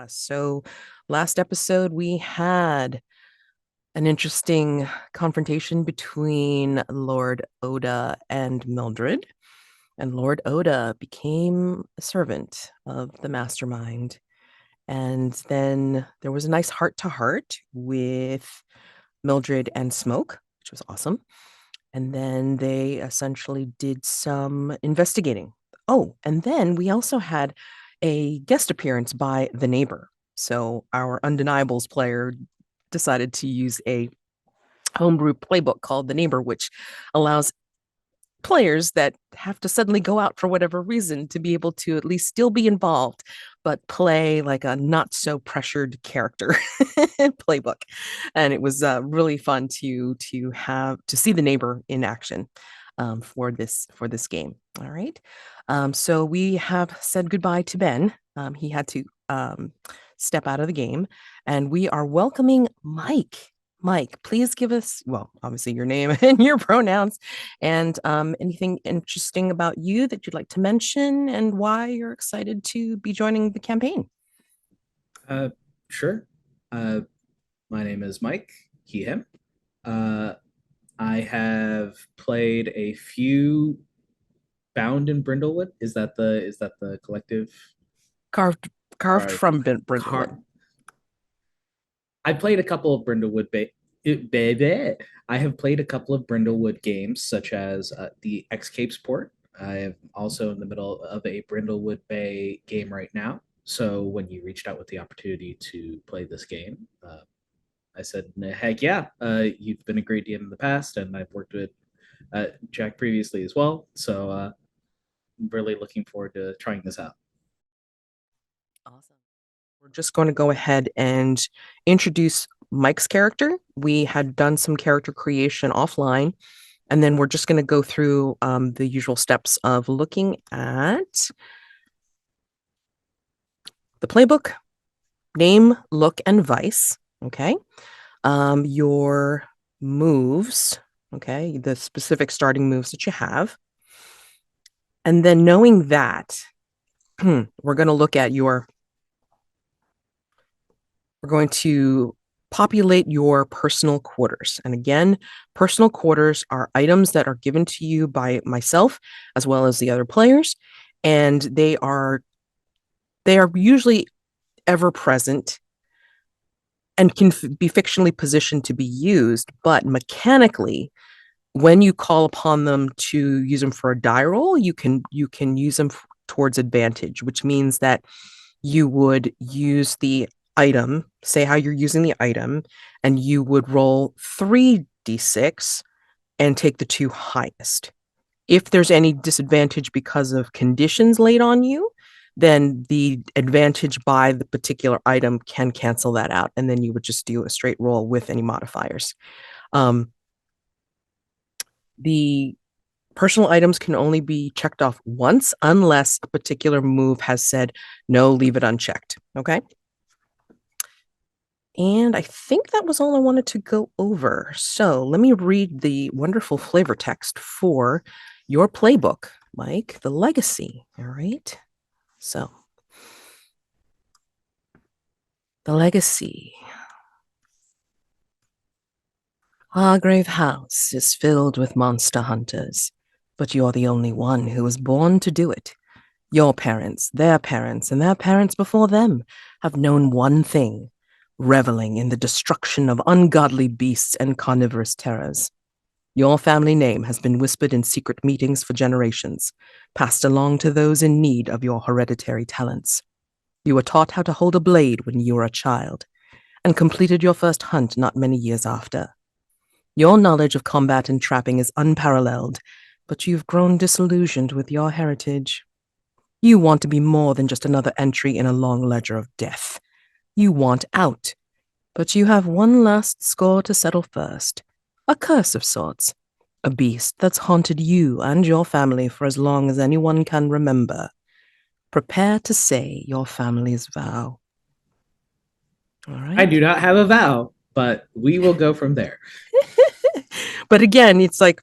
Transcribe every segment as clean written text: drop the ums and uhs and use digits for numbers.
So last episode we had an interesting confrontation between Lord Oda and Mildred, and Lord Oda became a servant of the Mastermind. And then there was a nice heart to heart with Mildred and Smoke, which was awesome. And then they essentially did some investigating. Oh, and then we also had a guest appearance by the neighbor. So our Undeniables player decided to use a homebrew playbook called The Neighbor, which allows players that have to suddenly go out for whatever reason to be able to at least still be involved, but play like a not so pressured character playbook. And it was really fun to have to see the neighbor in action for this game. All right. So we have said goodbye to Ben. He had to step out of the game, and we are welcoming Mike. Mike, please give us, well, obviously your name and your pronouns, and anything interesting about you that you'd like to mention and why you're excited to be joining the campaign. Uh, sure. My name is Mike, he, him. Uh, I have played a few Bound in Brindlewood. Is that the collective? Carved carved Or from Brindlewood. car? I played a couple of baby. I have played a couple of Brindlewood games, such as the Escapes port. I am also in the middle of a Brindlewood Bay game right now. So when you reached out with the opportunity to play this game, I said, heck yeah, you've been a great DM in the past, and I've worked with Jack previously as well. So I'm really looking forward to trying this out. Awesome. We're just going to go ahead and introduce Mike's character. We had done some character creation offline, and then we're just going to go through the usual steps of looking at the playbook, name, look, and vice. Okay. Your moves. Okay. The specific starting moves that you have. And then knowing that, we're going to look at we're going to populate your personal quarters. And again, personal quarters are items that are given to you by myself as well as the other players. And they are usually ever present and can be fictionally positioned to be used, but mechanically, when you call upon them to use them for a die roll, you can use them towards advantage, which means that you would use the item, say how you're using the item, and you would roll 3d6 and take the two highest. If there's any disadvantage because of conditions laid on you, then the advantage by the particular item can cancel that out. And then you would just do a straight roll with any modifiers. The personal items can only be checked off once unless a particular move has said, no, leave it unchecked. Okay. And I think that was all I wanted to go over. So let me read the wonderful flavor text for your playbook, Mike, the legacy. All right. So the legacy. Hargrave House is filled with monster hunters, but you're the only one who was born to do it. Your parents, and their parents before them have known one thing: reveling in the destruction of ungodly beasts and carnivorous terrors. Your family name has been whispered in secret meetings for generations, passed along to those in need of your hereditary talents. You were taught how to hold a blade when you were a child, and completed your first hunt not many years after. Your knowledge of combat and trapping is unparalleled, but you've grown disillusioned with your heritage. You want to be more than just another entry in a long ledger of death. You want out, but you have one last score to settle first. A curse of sorts. A beast that's haunted you and your family for as long as anyone can remember. Prepare to say your family's vow. All I right. do not have a vow, but we will go from there. But again, it's like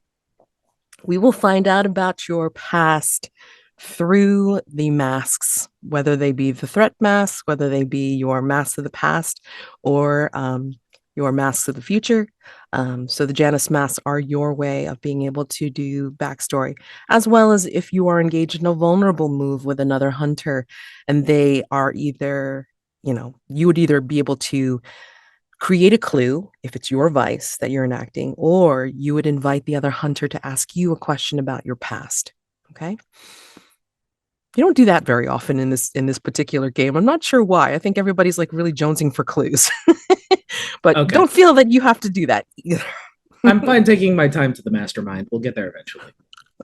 we will find out about your past through the masks, whether they be the threat masks, whether they be your masks of the past, or your masks of the future. So the Janus masks are your way of being able to do backstory, as well as if you are engaged in a vulnerable move with another hunter, and they are either, you would either be able to create a clue if it's your vice that you're enacting, or you would invite the other hunter to ask you a question about your past. Okay. You don't do that very often in this particular game. I'm not sure why. I think everybody's like really jonesing for clues. But Okay. don't feel that you have to do that either. I'm fine taking my time to the mastermind. We'll get there eventually.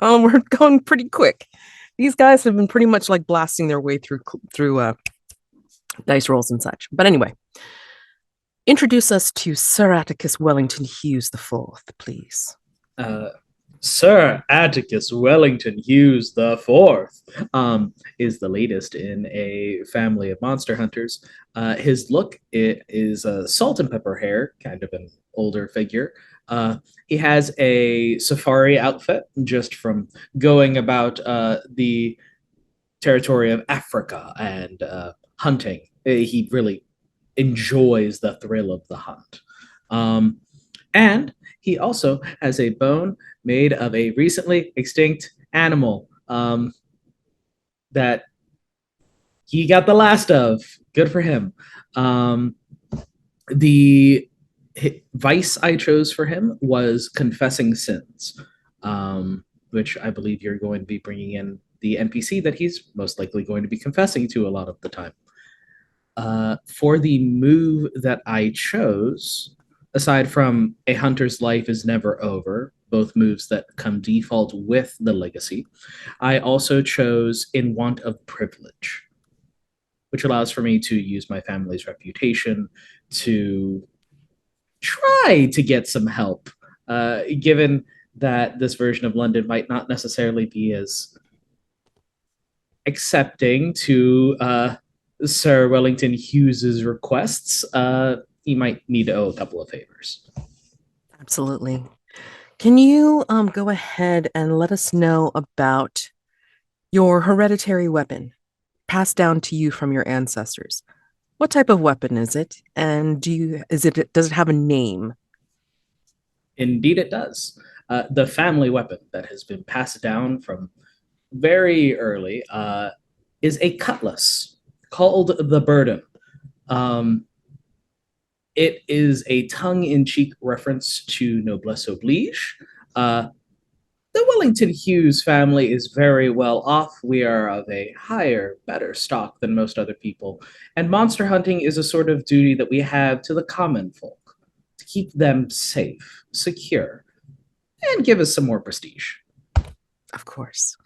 We're going pretty quick. These guys have been pretty much like blasting their way through dice rolls and such. But anyway, introduce us to Sir Atticus Wellington-Hughes the Fourth, please. Uh, Sir Atticus Wellington-Hughes the Fourth is the latest in a family of monster hunters. His look is salt and pepper hair, kind of an older figure. He has a safari outfit just from going about the territory of Africa and hunting. He really enjoys the thrill of the hunt. And he also has a bone made of a recently extinct animal that he got the last of. Good for him. The vice I chose for him was confessing sins, which I believe you're going to be bringing in the NPC that he's most likely going to be confessing to a lot of the time. For the move that I chose, aside from A Hunter's Life is Never Over, both moves that come default with the legacy, I also chose In Want of Privilege, which allows for me to use my family's reputation to try to get some help, given that this version of London might not necessarily be as accepting to Sir Wellington Hughes's requests. He might need to owe a couple of favors. Absolutely. Can you go ahead and let us know about your hereditary weapon passed down to you from your ancestors? What type of weapon is it? And does it have a name? Indeed, it does. The family weapon that has been passed down from very early is a cutlass called the Burden. Um, it is a tongue-in-cheek reference to noblesse oblige. The Wellington-Hughes family is very well off. We are of a higher, better stock than most other people, and monster hunting is a sort of duty that we have to the common folk to keep them safe, secure, and give us some more prestige. Of course.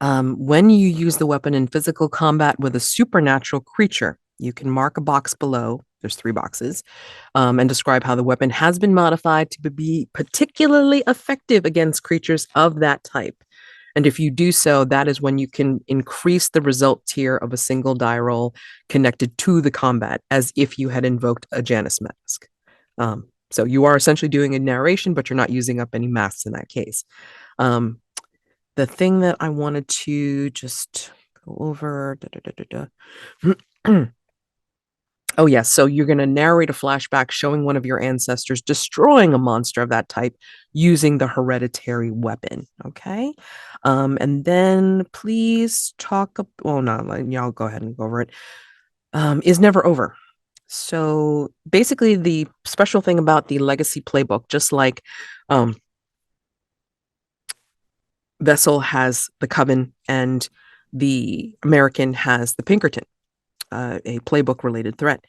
When you use the weapon in physical combat with a supernatural creature, you can mark a box below. There's 3 boxes, and describe how the weapon has been modified to be particularly effective against creatures of that type. And if you do so, that is when you can increase the result tier of a single die roll connected to the combat, as if you had invoked a Janus mask. So you are essentially doing a narration, but you're not using up any masks in that case. The thing that I wanted to just go over. Oh, yes. So you're going to narrate a flashback showing one of your ancestors destroying a monster of that type using the hereditary weapon. Okay. And then please talk. Well, no, y'all go ahead and go over it. Is never over. So basically, the special thing about the Legacy playbook, just like Vessel has the Coven and the American has the Pinkerton, a playbook related threat.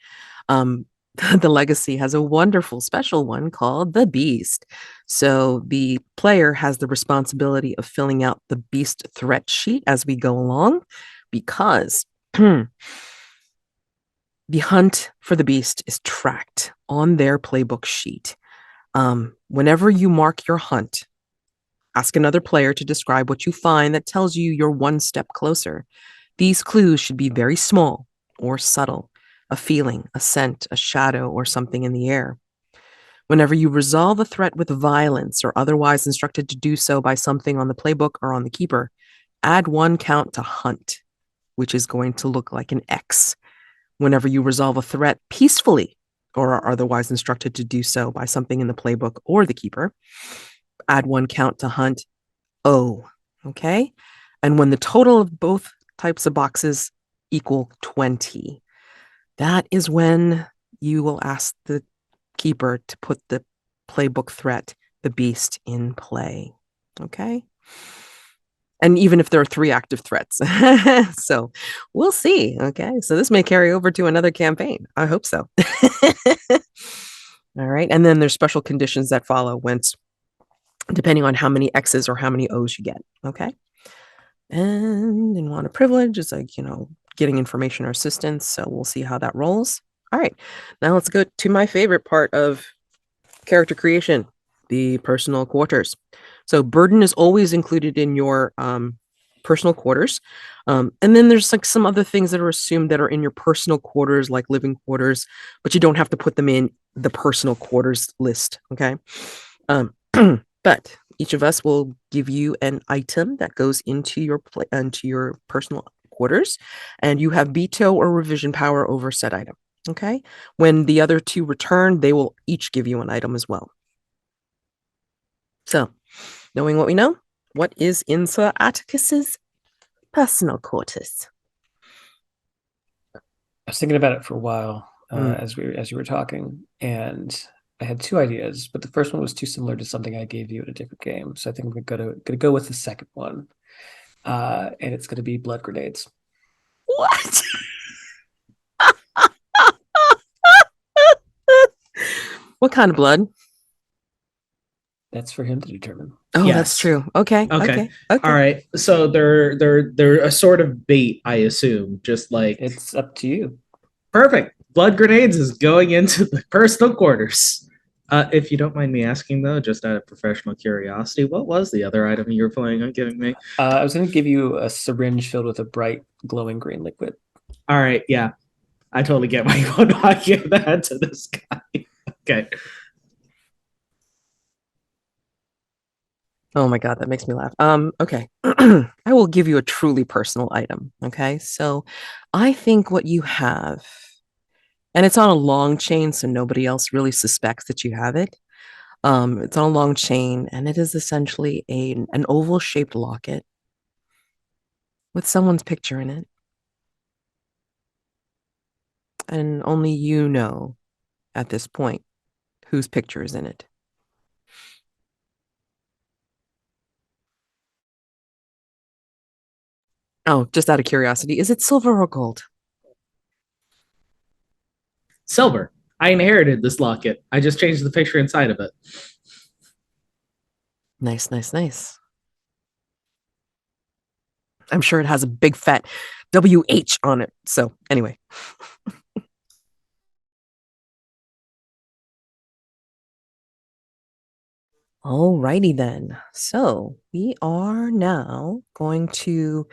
The Legacy has a wonderful special one called the Beast. So the player has the responsibility of filling out the Beast threat sheet as we go along, because the hunt for the Beast is tracked on their playbook sheet. Whenever you mark your hunt, ask another player to describe what you find that tells you you're one step closer. These clues should be very small or subtle, a feeling, a scent, a shadow, or something in the air. Whenever you resolve a threat with violence or otherwise instructed to do so by something on the playbook or on the keeper, Add 1 count to hunt, which is going to look like an X whenever you resolve a threat peacefully or are otherwise instructed to do so by something in the playbook or the keeper. Add 1 count to hunt O. Okay. And when the total of both types of boxes equal 20, that is when you will ask the keeper to put the playbook threat, the beast, in play. Okay. And even if there are 3 active threats. So we'll see. Okay. So this may carry over to another campaign. I hope so. All right. And then there's special conditions that follow once, depending on how many X's or how many O's you get. Okay. And in want of privilege, it's like, getting information or assistance. So we'll see how that rolls. All right. Now let's go to my favorite part of character creation, the personal quarters. So burden is always included in your personal quarters. And then there's like some other things that are assumed that are in your personal quarters, like living quarters, but you don't have to put them in the personal quarters list. Okay. But each of us will give you an item that goes into your personal quarters, and you have veto or revision power over said item. Okay. When the other 2 return, they will each give you an item as well. So, knowing what we know, what is in Sir Atticus's personal quarters? I was thinking about it for a while as you were talking, and I had 2 ideas, but the first one was too similar to something I gave you in a different game. So I think I'm gonna go with the second one, and it's gonna be blood grenades. What? What kind of blood? That's for him to determine. Oh, Yes. That's true. Okay. Okay. All right. So they're a sort of bait, I assume. Just like It's up to you. perfect. Blood grenades is going into the personal quarters. If you don't mind me asking, though, just out of professional curiosity, what was the other item you were planning on giving me? I was going to give you a syringe filled with a bright, glowing green liquid. All right, yeah, I totally get why you would not give that to this guy. Okay. Oh my God, that makes me laugh. Okay. I will give you a truly personal item. Okay. So I think what you have, and it's on a long chain, so nobody else really suspects that you have it. It's on a long chain, and it is essentially an oval shaped locket with someone's picture in it. And only you know at this point whose picture is in it. Oh, just out of curiosity, is it silver or gold? Silver. I inherited this locket. I just changed the picture inside of it. Nice, nice, nice. I'm sure it has a big fat WH on it. So anyway. Alrighty then. So we are now going to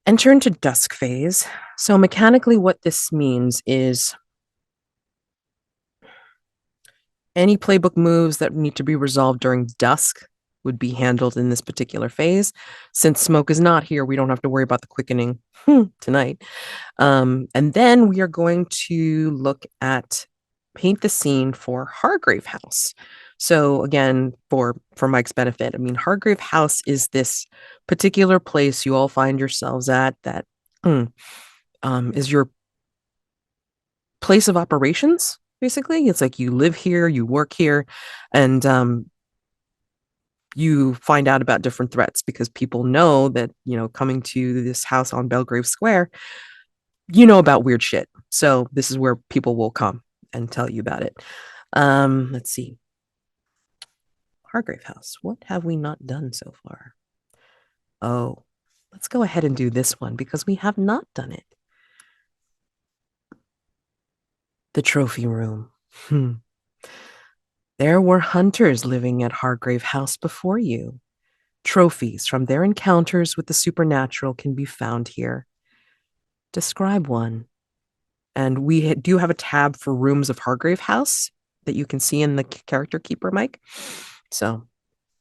enter into dusk phase. So mechanically, what this means is any playbook moves that need to be resolved during dusk would be handled in this particular phase. Since Smoke is not here, we don't have to worry about the quickening tonight. And then we are going to look at paint the scene for Hargrave House. So again, for Mike's benefit, I mean, Hargrave House is this particular place you all find yourselves at that is your place of operations. Basically, it's like you live here, you work here, and you find out about different threats because people know that, coming to this house on Belgrave Square, about weird shit. So this is where people will come and tell you about it. Let's see. Hargrave House. What have we not done so far? Oh, let's go ahead and do this one because we have not done it. The trophy room. There were hunters living at Hargrave House before you. Trophies from their encounters with the supernatural can be found here. Describe one. And we do have a tab for rooms of Hargrave House that you can see in the character keeper, Mike. So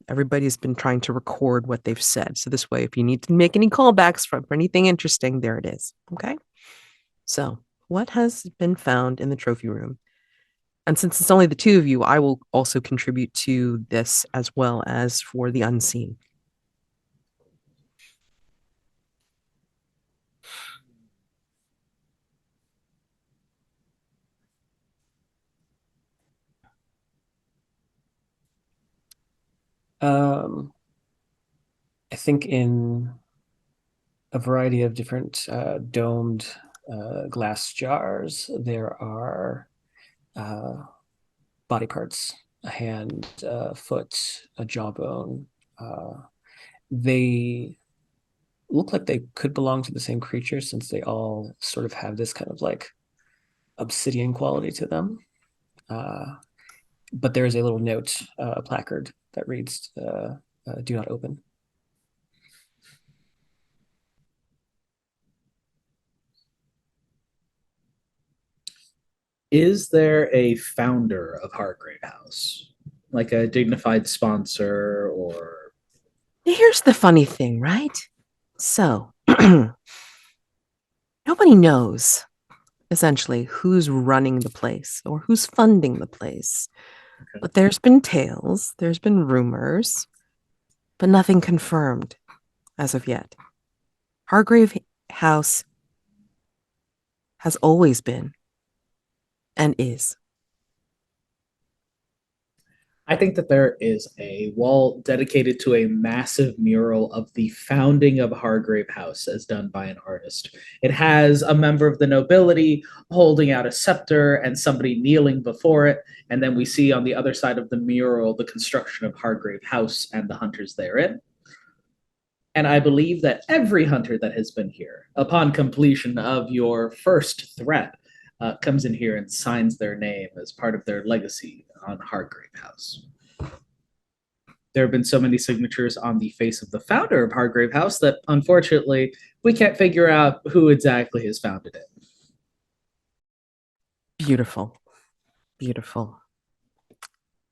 everybody's been trying to record what they've said. So this way, if you need to make any callbacks for anything interesting, there it is. Okay. So what has been found in the trophy room? And since it's only the two of you, I will also contribute to this as well as for the unseen. I think in a variety of different domed glass jars, there are body parts, a hand, a foot, a jawbone. They look like they could belong to the same creature since they all sort of have this kind of like obsidian quality to them. But there is a little note, a placard that reads, do not open. Is there a founder of Hargrave House? Like a dignified sponsor or Here's the funny thing, right? So nobody knows essentially who's running the place or who's funding the place. okay. But there's been tales, there's been rumors, but nothing confirmed as of yet. Hargrave House has always been and is. I think that there is a wall dedicated to a massive mural of the founding of Hargrave House as done by an artist. It has a member of the nobility holding out a scepter and somebody kneeling before it. And then we see on the other side of the mural the construction of Hargrave House and the hunters therein. And I believe that every hunter that has been here, upon completion of your first threat, comes in here and signs their name as part of their legacy on Hargrave House. There have been so many signatures on the face of the founder of Hargrave House that unfortunately we can't figure out who exactly has founded it. Beautiful. Beautiful.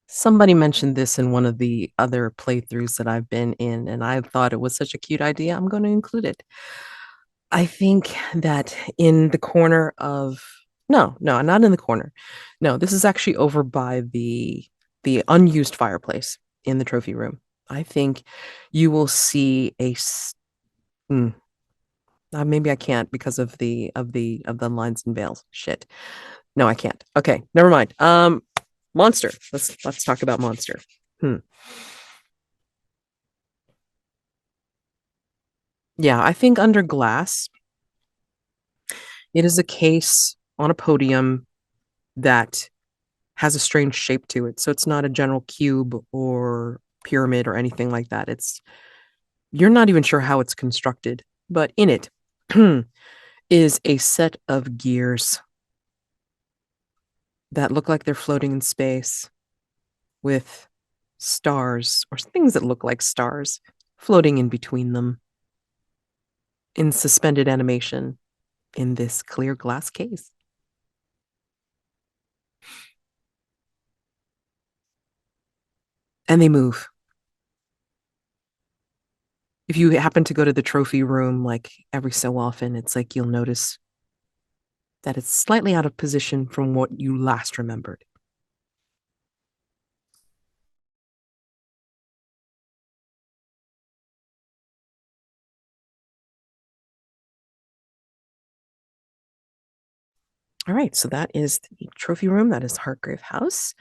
Somebody mentioned this in one of the other playthroughs that I've been in, and I thought it was such a cute idea. I'm going to include it. I think that in the corner of no, not in the corner. No, this is actually over by the unused fireplace in the trophy room. I think you will see maybe I can't because of the lines and veils. Shit. No, I can't. Okay, never mind. Monster. Let's talk about monster. Yeah, I think under glass, it is a case on a podium that has a strange shape to it. So it's not a general cube or pyramid or anything like that. You're not even sure how it's constructed, but in it is a set of gears that look like they're floating in space with stars or things that look like stars floating in between them in suspended animation in this clear glass case. And they move. If you happen to go to the trophy room like every so often, it's like you'll notice that it's slightly out of position from what you last remembered. All right, so that is the trophy room. That is Hargrave House.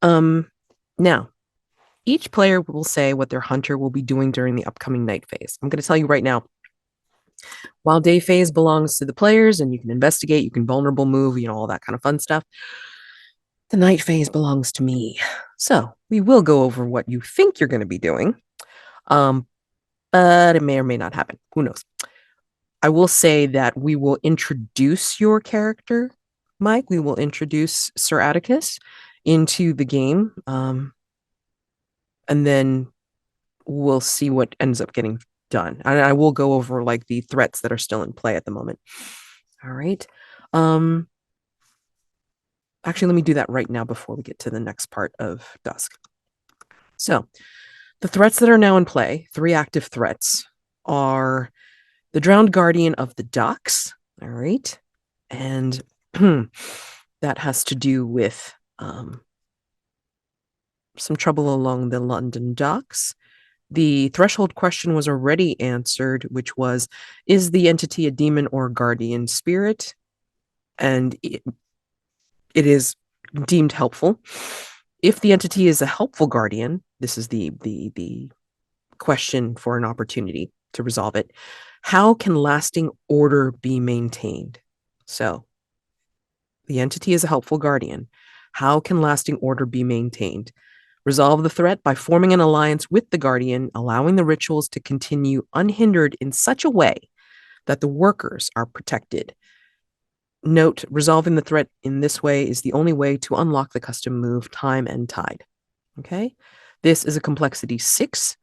Now, each player will say what their hunter will be doing during the upcoming night phase. I'm going to tell you right now, while day phase belongs to the players and you can investigate, you can vulnerable move, all that kind of fun stuff, the night phase belongs to me. So we will go over what you think you're going to be doing, but it may or may not happen. Who knows? I will say that we will introduce your character, Mike. We will introduce Sir Atticus into the game, and then we'll see what ends up getting done. And I will go over like the threats that are still in play at the moment. All right. Actually, let me do that right now before we get to the next part of Dusk. So, The threats that are now in play, 3 active threats, are the drowned guardian of the docks. All right. And that has to do with some trouble along the London docks. The threshold question was already answered, which was, is the entity a demon or guardian spirit? And it is deemed helpful. If the entity is a helpful guardian, this is the question for an opportunity to resolve it. How can lasting order be maintained? So, the entity is a helpful guardian. How can lasting order be maintained? Resolve the threat by forming an alliance with the guardian, allowing the rituals to continue unhindered in such a way that the workers are protected. Note, resolving the threat in this way is the only way to unlock the custom move Time and Tide. Okay? This is a complexity 6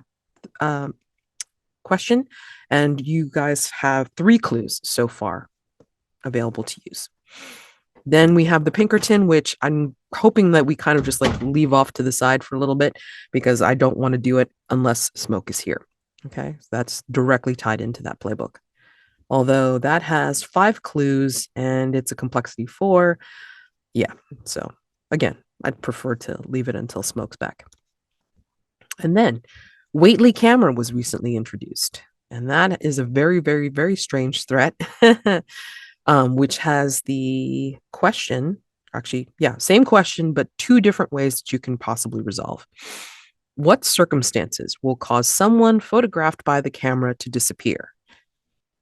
question, and you guys have 3 clues so far available to use. Then we have the Pinkerton, which I'm hoping that we kind of just like leave off to the side for a little bit because I don't want to do it unless Smoke is here. Okay, so that's directly tied into that playbook. Although that has 5 clues and it's a complexity 4. Yeah, so again, I'd prefer to leave it until Smoke's back. And then Waitley camera was recently introduced, and that is a very, very, very strange threat. Which has the question, actually, yeah, same question, but 2 different ways that you can possibly resolve. What circumstances will cause someone photographed by the camera to disappear?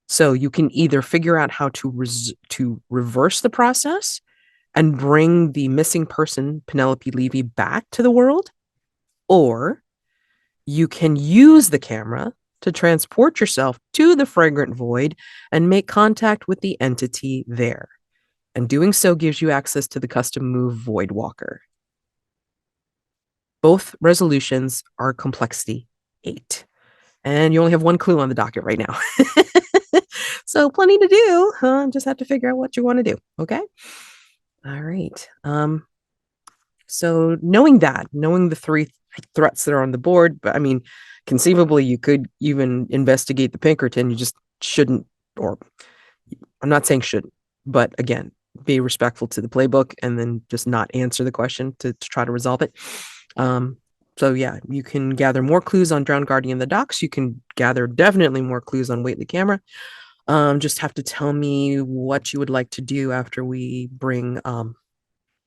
So you can either figure out how to reverse the process and bring the missing person, Penelope Levy, back to the world, or you can use the camera to transport yourself to the fragrant void and make contact with the entity there. And doing so gives you access to the custom move Void Walker. Both resolutions are complexity 8. And you only have 1 clue on the docket right now. So plenty to do. Just have to figure out what you want to do. Okay. All right. So knowing the 3 threats that are on the board, but I mean, conceivably you could even investigate the Pinkerton. You just shouldn't, or I'm not saying shouldn't, but again, be respectful to the playbook and then just not answer the question to try to resolve it. So yeah, you can gather more clues on Drowned Guardian of the Docks. You can gather definitely more clues on Waitley camera. Just have to tell me what you would like to do after we bring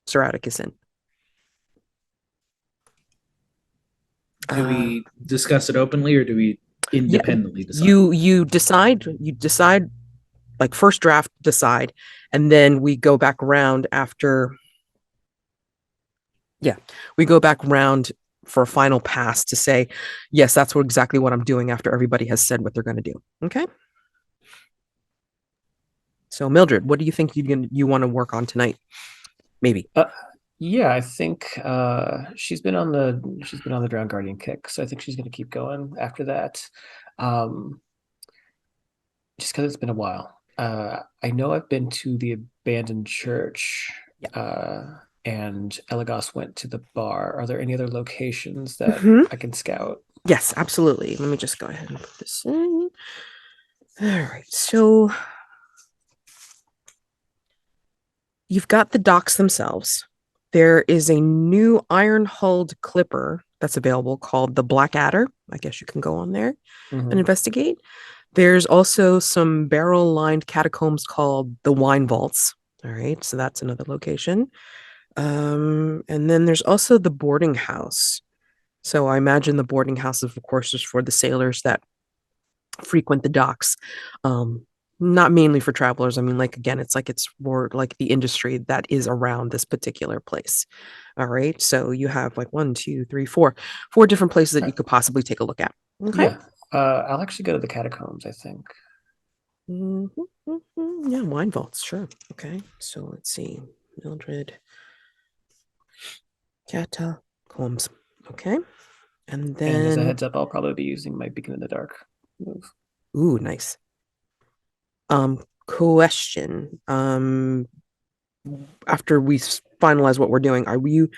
Sir Atticus in. Do we discuss it openly or do we independently decide? You decide like first draft decide, and then we go back around after. Yeah, we go back around for a final pass to say, yes, that's exactly what I'm doing after everybody has said what they're going to do. Okay. So Mildred, what do you think you want to work on tonight? Maybe. Yeah, I think she's been on the Drowned Guardian kick, so I think she's going to keep going after that. Just because it's been a while. I know I've been to the abandoned church, and Elagos went to the bar. Are there any other locations that I can scout? Yes, absolutely. Let me just go ahead and put this in. All right, so you've got the docks themselves. There is a new iron-hulled clipper that's available called the Black Adder. I guess you can go on there and investigate. There's also some barrel-lined catacombs called the Wine Vaults. All right, so that's another location. And then there's also the boarding house. So I imagine the boarding house, of course, is for the sailors that frequent the docks. Not mainly for travelers. I mean, like, again, it's for like the industry that is around this particular place. All right. So you have like 1, 2, 3, 4 different places that you could possibly take a look at. Okay. Yeah. I'll actually go to the catacombs, I think. Yeah, wine vaults, sure. Okay. So let's see. Mildred. Catacombs. Okay. And then as a heads up, I'll probably be using my Beacon in the Dark move. Ooh, nice. Question. After we finalize what we're doing. Are you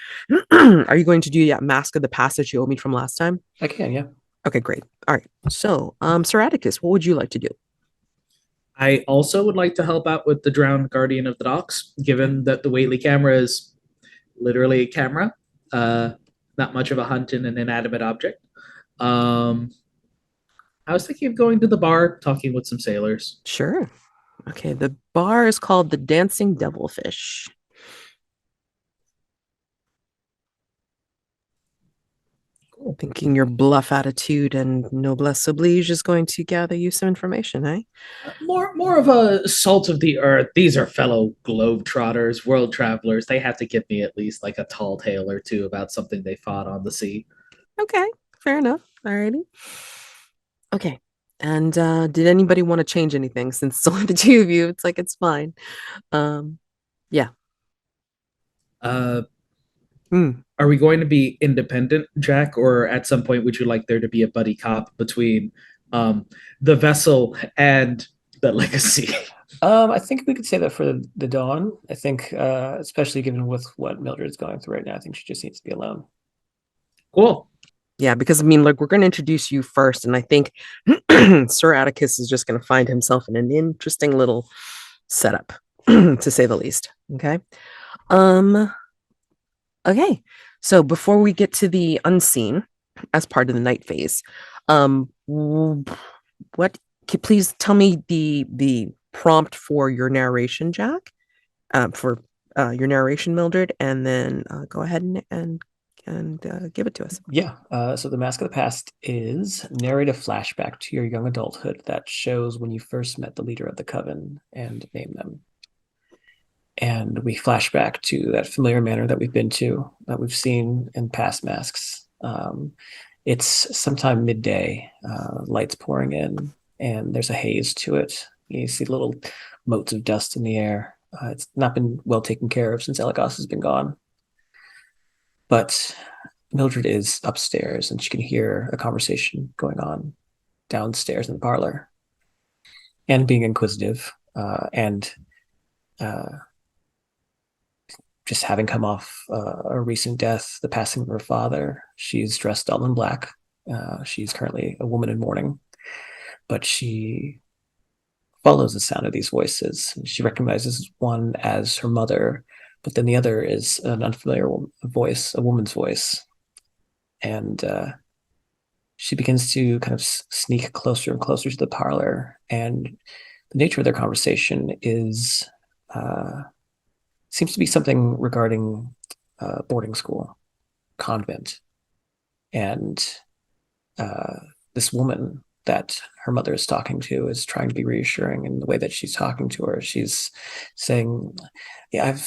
are you going to do that mask of the past that you owed me from last time? I can, yeah. Okay, great. All right. So, Sir Atticus, what would you like to do? I also would like to help out with the drowned guardian of the docks, given that the Whately camera is literally a camera, uh, not much of a hunt in an inanimate object. Um, I was thinking of going to the bar, talking with some sailors. Sure. Okay, the bar is called the Dancing Devilfish. Cool. Thinking your bluff attitude and noblesse oblige is going to gather you some information, eh? More of a salt of the earth. These are fellow globetrotters, world travelers. They have to give me at least like a tall tale or two about something they fought on the sea. Okay, fair enough. Alrighty. Okay. And did anybody want to change anything since it's only the two of you? It's like it's fine. Um, yeah. Uh, Hmm. are we going to be independent, Jack, or at some point would you like there to be a buddy cop between the vessel and the legacy? I think we could say that for the dawn. I think, especially given with what Mildred's going through right now, I think she just needs to be alone. Cool. Yeah, because I mean, like, we're going to introduce you first, and I think Sir Atticus is just going to find himself in an interesting little setup, to say the least. Okay. Um. Okay. So before we get to the unseen, as part of the night phase, what? Please tell me the prompt for your narration, Jack. For your narration, Mildred, and then go ahead and give it to us. Yeah. So the Mask of the Past is narrate a flashback to your young adulthood that shows when you first met the leader of the coven and name them. And we flash back to that familiar manor that we've been to, that we've seen in past masks. It's sometime midday, lights pouring in, and there's a haze to it. You see little motes of dust in the air. It's not been well taken care of since Elagos has been gone. But Mildred is upstairs, and she can hear a conversation going on downstairs in the parlor. And being inquisitive, and just having come off a recent death, the passing of her father, she's dressed all in black. She's currently a woman in mourning, but she follows the sound of these voices. She recognizes one as her mother, but then the other is an unfamiliar voice, a woman's voice. And she begins to kind of sneak closer and closer to the parlor. And the nature of their conversation is seems to be something regarding boarding school, convent, and this woman that her mother is talking to is trying to be reassuring in the way that she's talking to her. She's saying, "Yeah,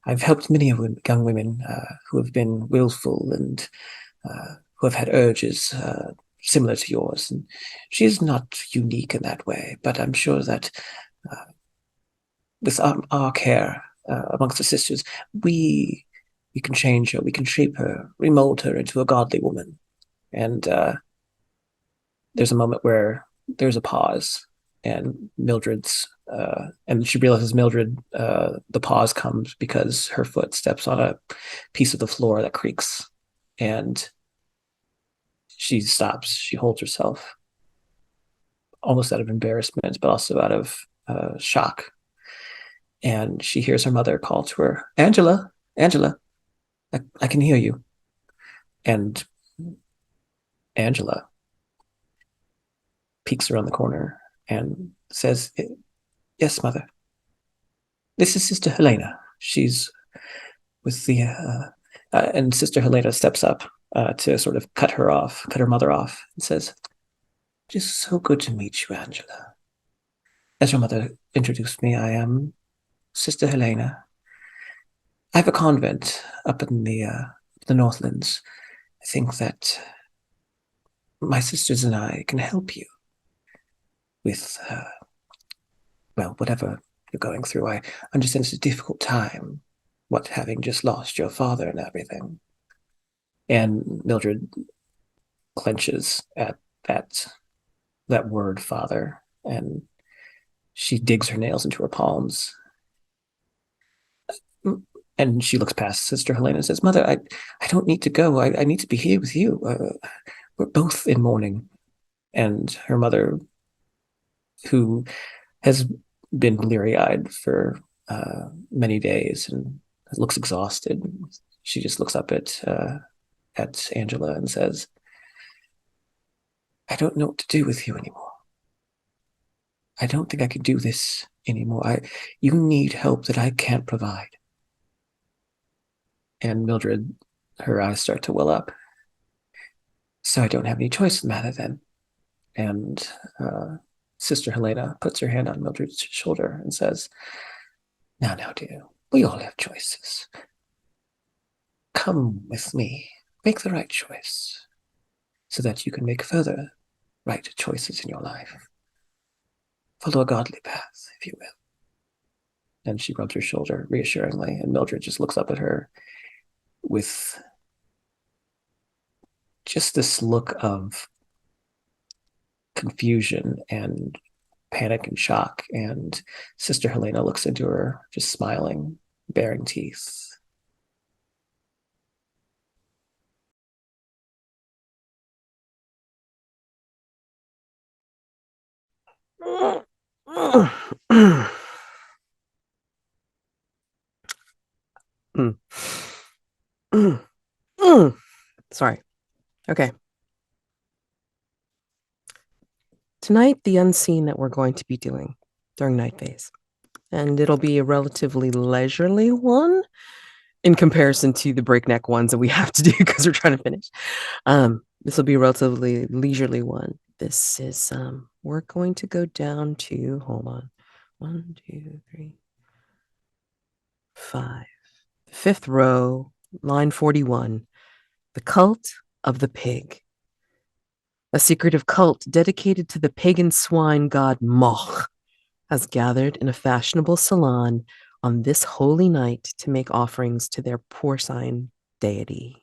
I've helped many young women who have been willful and who have had urges similar to yours, and she's not unique in that way. But I'm sure that with our care amongst the sisters, we can change her, we can shape her, remold her into a godly woman." And there's a moment where there's a pause, and and she realizes the pause comes because her foot steps on a piece of the floor that creaks, and she stops. She holds herself, almost out of embarrassment, but also out of shock. And she hears her mother call to her, "Angela, Angela, I can hear you." And Angela peeks around the corner and says, "Yes, mother. This is Sister Helena. She's with the..." and Sister Helena steps up to sort of cut her mother off, and says, "Just so good to meet you, Angela. As your mother introduced me, I am Sister Helena. I have a convent up in the Northlands. I think that my sisters and I can help you with, well, whatever you're going through. I understand it's a difficult time, what, having just lost your father and everything." And Mildred clenches at that word, father, and she digs her nails into her palms. And she looks past Sister Helena and says, Mother, I don't need to go. I need to be here with you. We're both in mourning. And her mother, who has been bleary-eyed for many days and looks exhausted, she just looks up at Angela and says, I don't know what to do with you anymore. I don't think I can do this anymore. You need help that I can't provide. And Mildred, her eyes start to well up. So I don't have any choice in the matter then. And Sister Helena puts her hand on Mildred's shoulder and says, Now, dear, we all have choices. Come with me. Make the right choice so that you can make further right choices in your life. Follow a godly path, if you will. And she rubs her shoulder reassuringly, and Mildred just looks up at her with just this look of confusion and panic and shock. And Sister Helena looks into her, just smiling, baring teeth. Sorry. Okay. Tonight, the unseen that we're going to be doing during night phase. And it'll be a relatively leisurely one in comparison to the breakneck ones that we have to do because we're trying to finish. This will be a relatively leisurely one. This is, we're going to go down to, hold on, 1, 2, 3, 5. The fifth row, line 41, the cult of the pig. A secretive cult dedicated to the pagan swine god Moch has gathered in a fashionable salon on this holy night to make offerings to their porcine deity.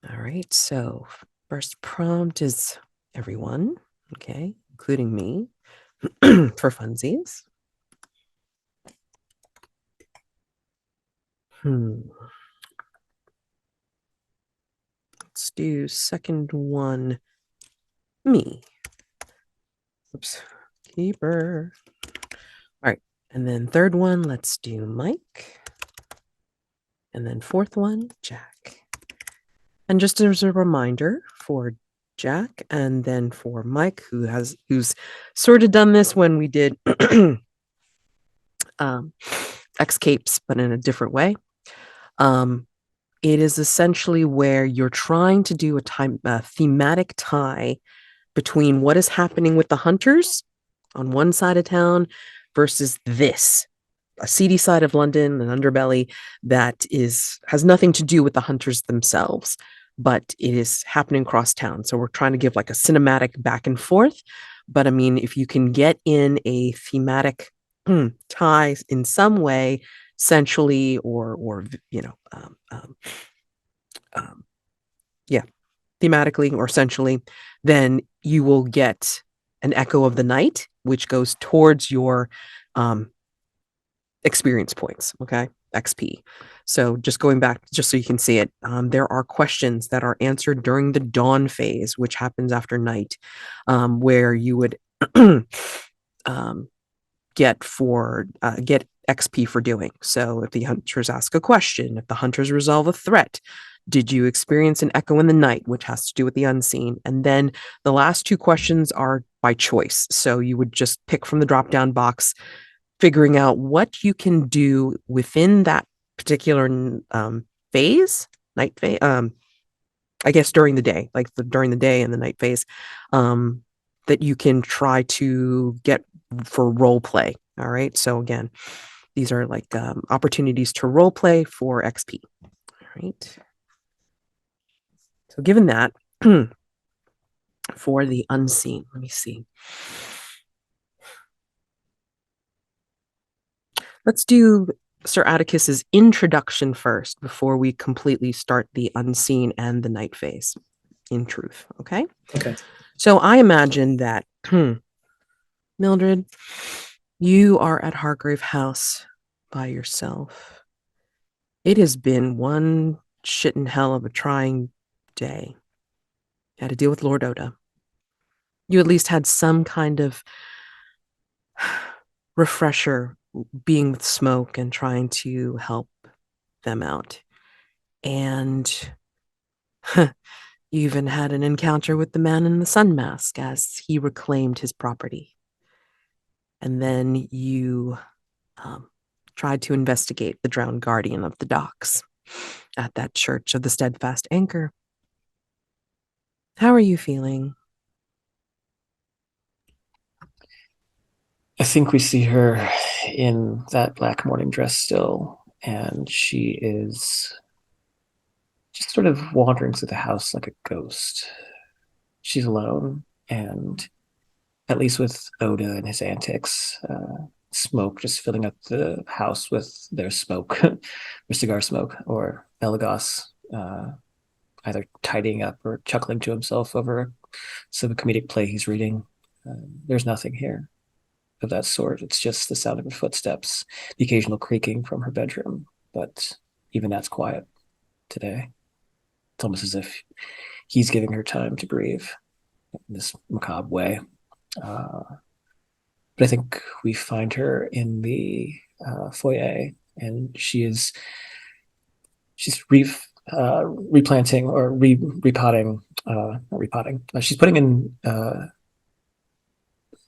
All right, so first prompt is everyone, okay, including me, for funsies. Let's do second one, me. Oops, keeper. All right, and then third one, let's do Mike. And then fourth one, Jack. And just as a reminder for Jack and then for Mike, who's sort of done this when we did X-Capes, but in a different way. It is essentially where you're trying to do a thematic tie between what is happening with the hunters on one side of town versus a seedy side of London, an underbelly that has nothing to do with the hunters themselves, but it is happening across town. So we're trying to give like a cinematic back and forth. But I mean, if you can get in a thematic tie in some way, sensually or thematically or sensually, then you will get an echo of the night, which goes towards your experience points, okay? XP. So just going back, just so you can see it, there are questions that are answered during the dawn phase, which happens after night, where you would get XP for doing. So if the hunters ask a question, if the hunters resolve a threat, did you experience an echo in the night, which has to do with the unseen? And then the last two questions are by choice. So you would just pick from the drop-down box, figuring out what you can do within that particular phase, night phase, I guess during the day, during the day and the night phase, that you can try to get for role play. All right. So again, these are like opportunities to role play for XP. All right. So given that, for the unseen, let me see. Let's do Sir Atticus's introduction first before we completely start the unseen and the night phase, in truth. Okay? Okay. So I imagine that, Mildred, you are at Hargrave House by yourself. It has been one shit and hell of a trying day. You had to deal with Lord Oda. You at least had some kind of refresher being with Smoke and trying to help them out. And you even had an encounter with the man in the sun mask as he reclaimed his property. And then you tried to investigate the drowned guardian of the docks at that church of the steadfast anchor. How are you feeling? I think we see her in that black morning dress still, and she is just sort of wandering through the house like a ghost. She's alone, and at least with Oda and his antics, Smoke just filling up the house with their smoke, their cigar smoke, or Elagos either tidying up or chuckling to himself over some comedic play he's reading. There's nothing here of that sort. It's just the sound of her footsteps, the occasional creaking from her bedroom, but even that's quiet today. It's almost as if he's giving her time to breathe in this macabre way. But I think we find her in the foyer, and she's replanting or repotting, not repotting. She's putting in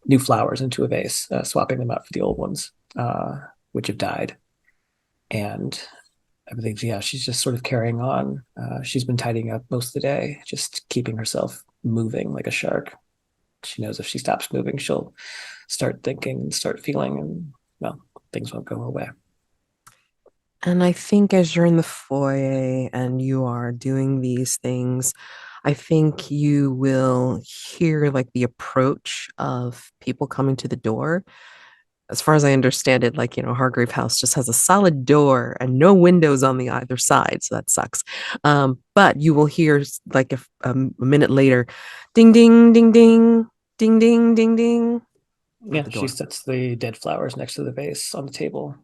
new flowers into a vase, swapping them out for the old ones, which have died. And I believe, yeah, she's just sort of carrying on. She's been tidying up most of the day, just keeping herself moving like a shark. She knows if she stops moving, she'll start thinking and start feeling, and well, things won't go her way. And I think as you're in the foyer and you are doing these things, I think you will hear like the approach of people coming to the door. As far as I understand it, like, Hargrave House just has a solid door and no windows on the either side. So that sucks. But you will hear like a minute later, ding, ding, ding, ding, ding, ding, ding, ding. Yeah, she sets the dead flowers next to the vase on the table,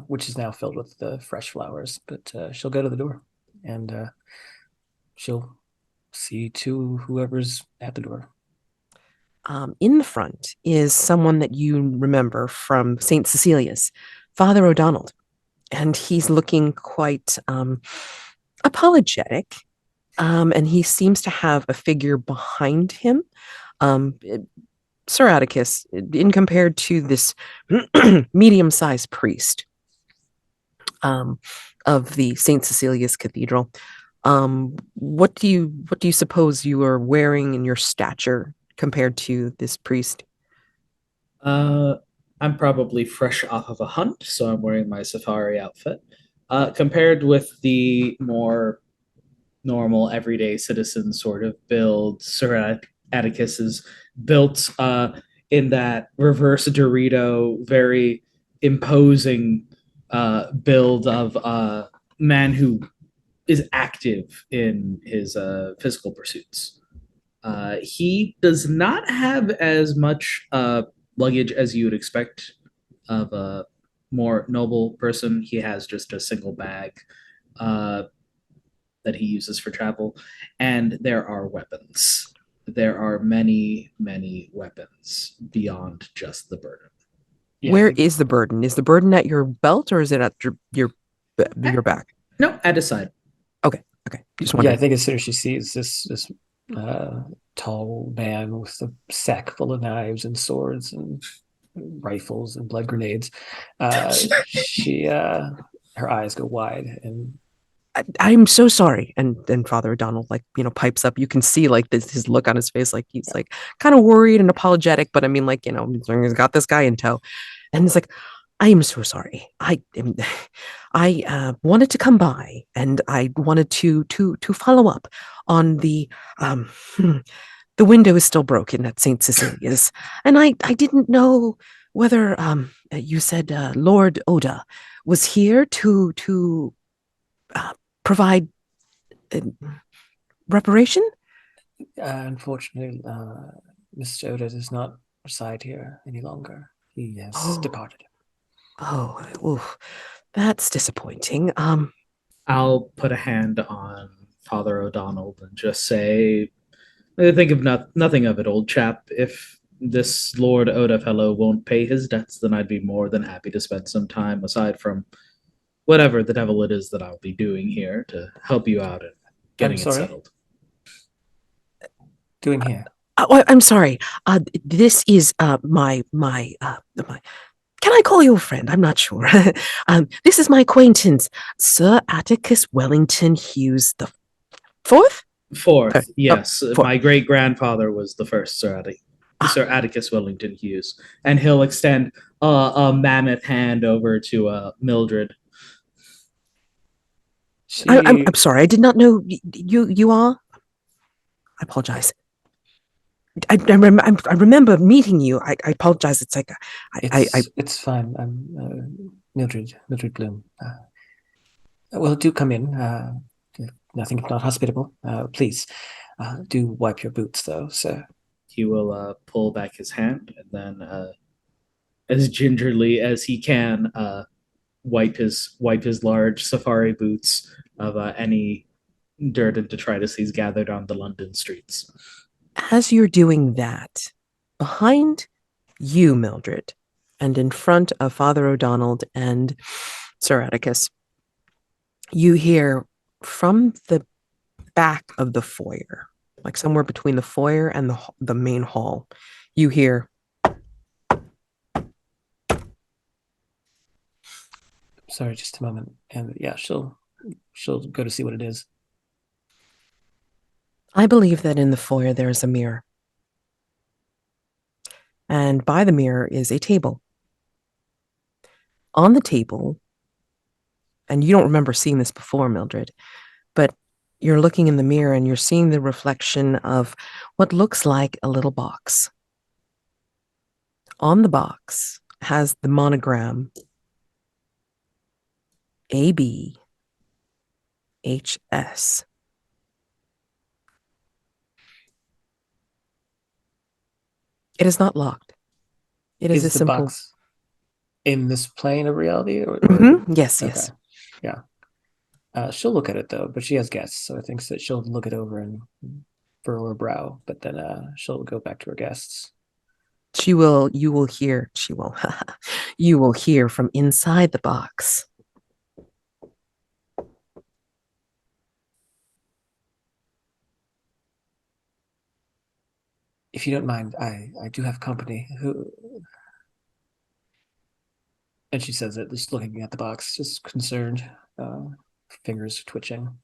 which is now filled with the fresh flowers. But she'll go to the door and she'll see to whoever's at the door. In the front is someone that you remember from St. Cecilia's, Father O'Donald. And he's looking quite apologetic. And he seems to have a figure behind him. Sir Atticus, in compared to this medium-sized priest of the St. Cecilia's Cathedral, what do you suppose you are wearing in your stature compared to this priest? I'm probably fresh off of a hunt, so I'm wearing my safari outfit. Compared with the more normal, everyday citizen sort of build, Sir Atticus is built in that reverse Dorito, very imposing build of a man who is active in his physical pursuits. He does not have as much luggage as you would expect of a more noble person. He has just a single bag that he uses for travel, and there are weapons. There are many, many weapons beyond just the burden. Yeah, Where is the burden? Is the burden at your belt or is it at your back? No, at his side. Okay. Just yeah, wondering. I think as soon as she sees this tall man with a sack full of knives and swords and rifles and blood grenades, she her eyes go wide and I'm so sorry. And Father O'Donnell, like, pipes up. You can see like his look on his face, like he's like kind of worried and apologetic, but I mean, like, he's got this guy in tow. And it's like, I am so sorry. I wanted to come by and I wanted to follow up on the the window is still broken at St. Cecilia's. And I didn't know whether you said Lord Oda was here to provide uh, reparation. unfortunately, Mr. Oda does not reside here any longer. He has Oh, departed. Oh, oof, that's disappointing. I'll put a hand on Father O'Donnell and just say, think of nothing of it, old chap. If this Lord Oda fellow won't pay his debts, then I'd be more than happy to spend some time aside from whatever the devil it is that I'll be doing here to help you out and I'm getting it sorry. settled. Doing here. I'm sorry. This is my. Can I call you a friend? I'm not sure. This is my acquaintance, Sir Atticus Wellington-Hughes the fourth. Fourth, yes, Fourth. my great grandfather was the first Sir Atticus Wellington-Hughes, and he'll extend a mammoth hand over to Mildred. I'm sorry. I did not know you are. I apologize. I remember meeting you. I apologize. It's like it's fine. I'm Mildred Bloom. Well, do come in. Nothing if not hospitable. Please, do wipe your boots, though, sir. He will pull back his hand and then, as gingerly as he can, wipe his large safari boots of any dirt and detritus gathered on the London streets. As you're doing that, behind you, Mildred, and in front of Father O'Donnell and Sir Atticus, you hear from the back of the foyer, like somewhere between the foyer and the main hall, you hear. Sorry, just a moment. And yeah, she'll go to see what it is. I believe that in the foyer there is a mirror. And by the mirror is a table. On the table, and you don't remember seeing this before, Mildred, but you're looking in the mirror and you're seeing the reflection of what looks like a little box. On the box has the monogram ABHS. It is not locked. It is a the simple box in this plane of reality, or yes, okay. Yes, yeah. She'll look at it though, but she has guests, so I think that she'll look it over and furrow her brow. But then she'll go back to her guests. You will hear. You will hear from inside the box. If you don't mind, I do have company. Who? And she says it, just looking at the box, just concerned, fingers twitching.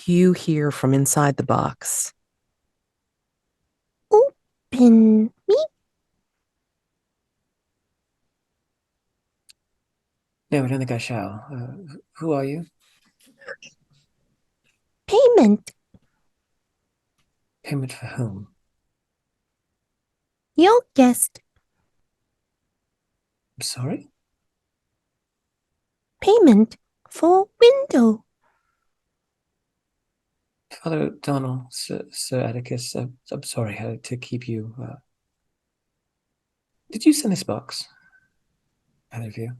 You hear from inside the box. Open me. No, I don't think I shall. Who are you? Payment. Payment for whom? Your guest. I'm sorry? Payment for window. Father O'Donnell, Sir Atticus, I'm sorry to keep you. Did you send this box? Either of you?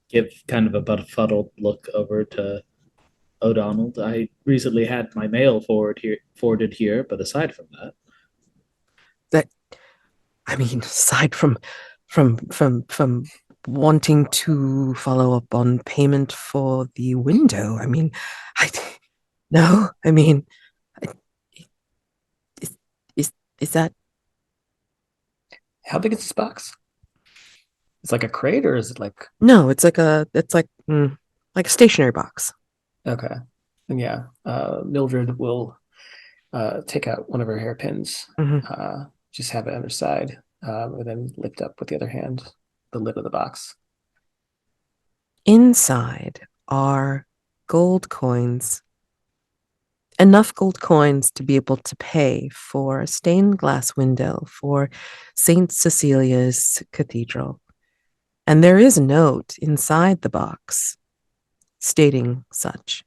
Give kind of a befuddled look over to O'Donnell. I recently had my mail forwarded here, but aside from that, aside from wanting to follow up on payment for the window, no. Is that? How big is this box? It's like a crate, or is it like? No, it's like a stationary box. Okay, and yeah, Mildred will take out one of her hairpins, just have it on her side, and then lift up with the other hand the lid of the box. Inside are gold coins. Enough gold coins to be able to pay for a stained glass window for St. Cecilia's Cathedral. And there is a note inside the box stating such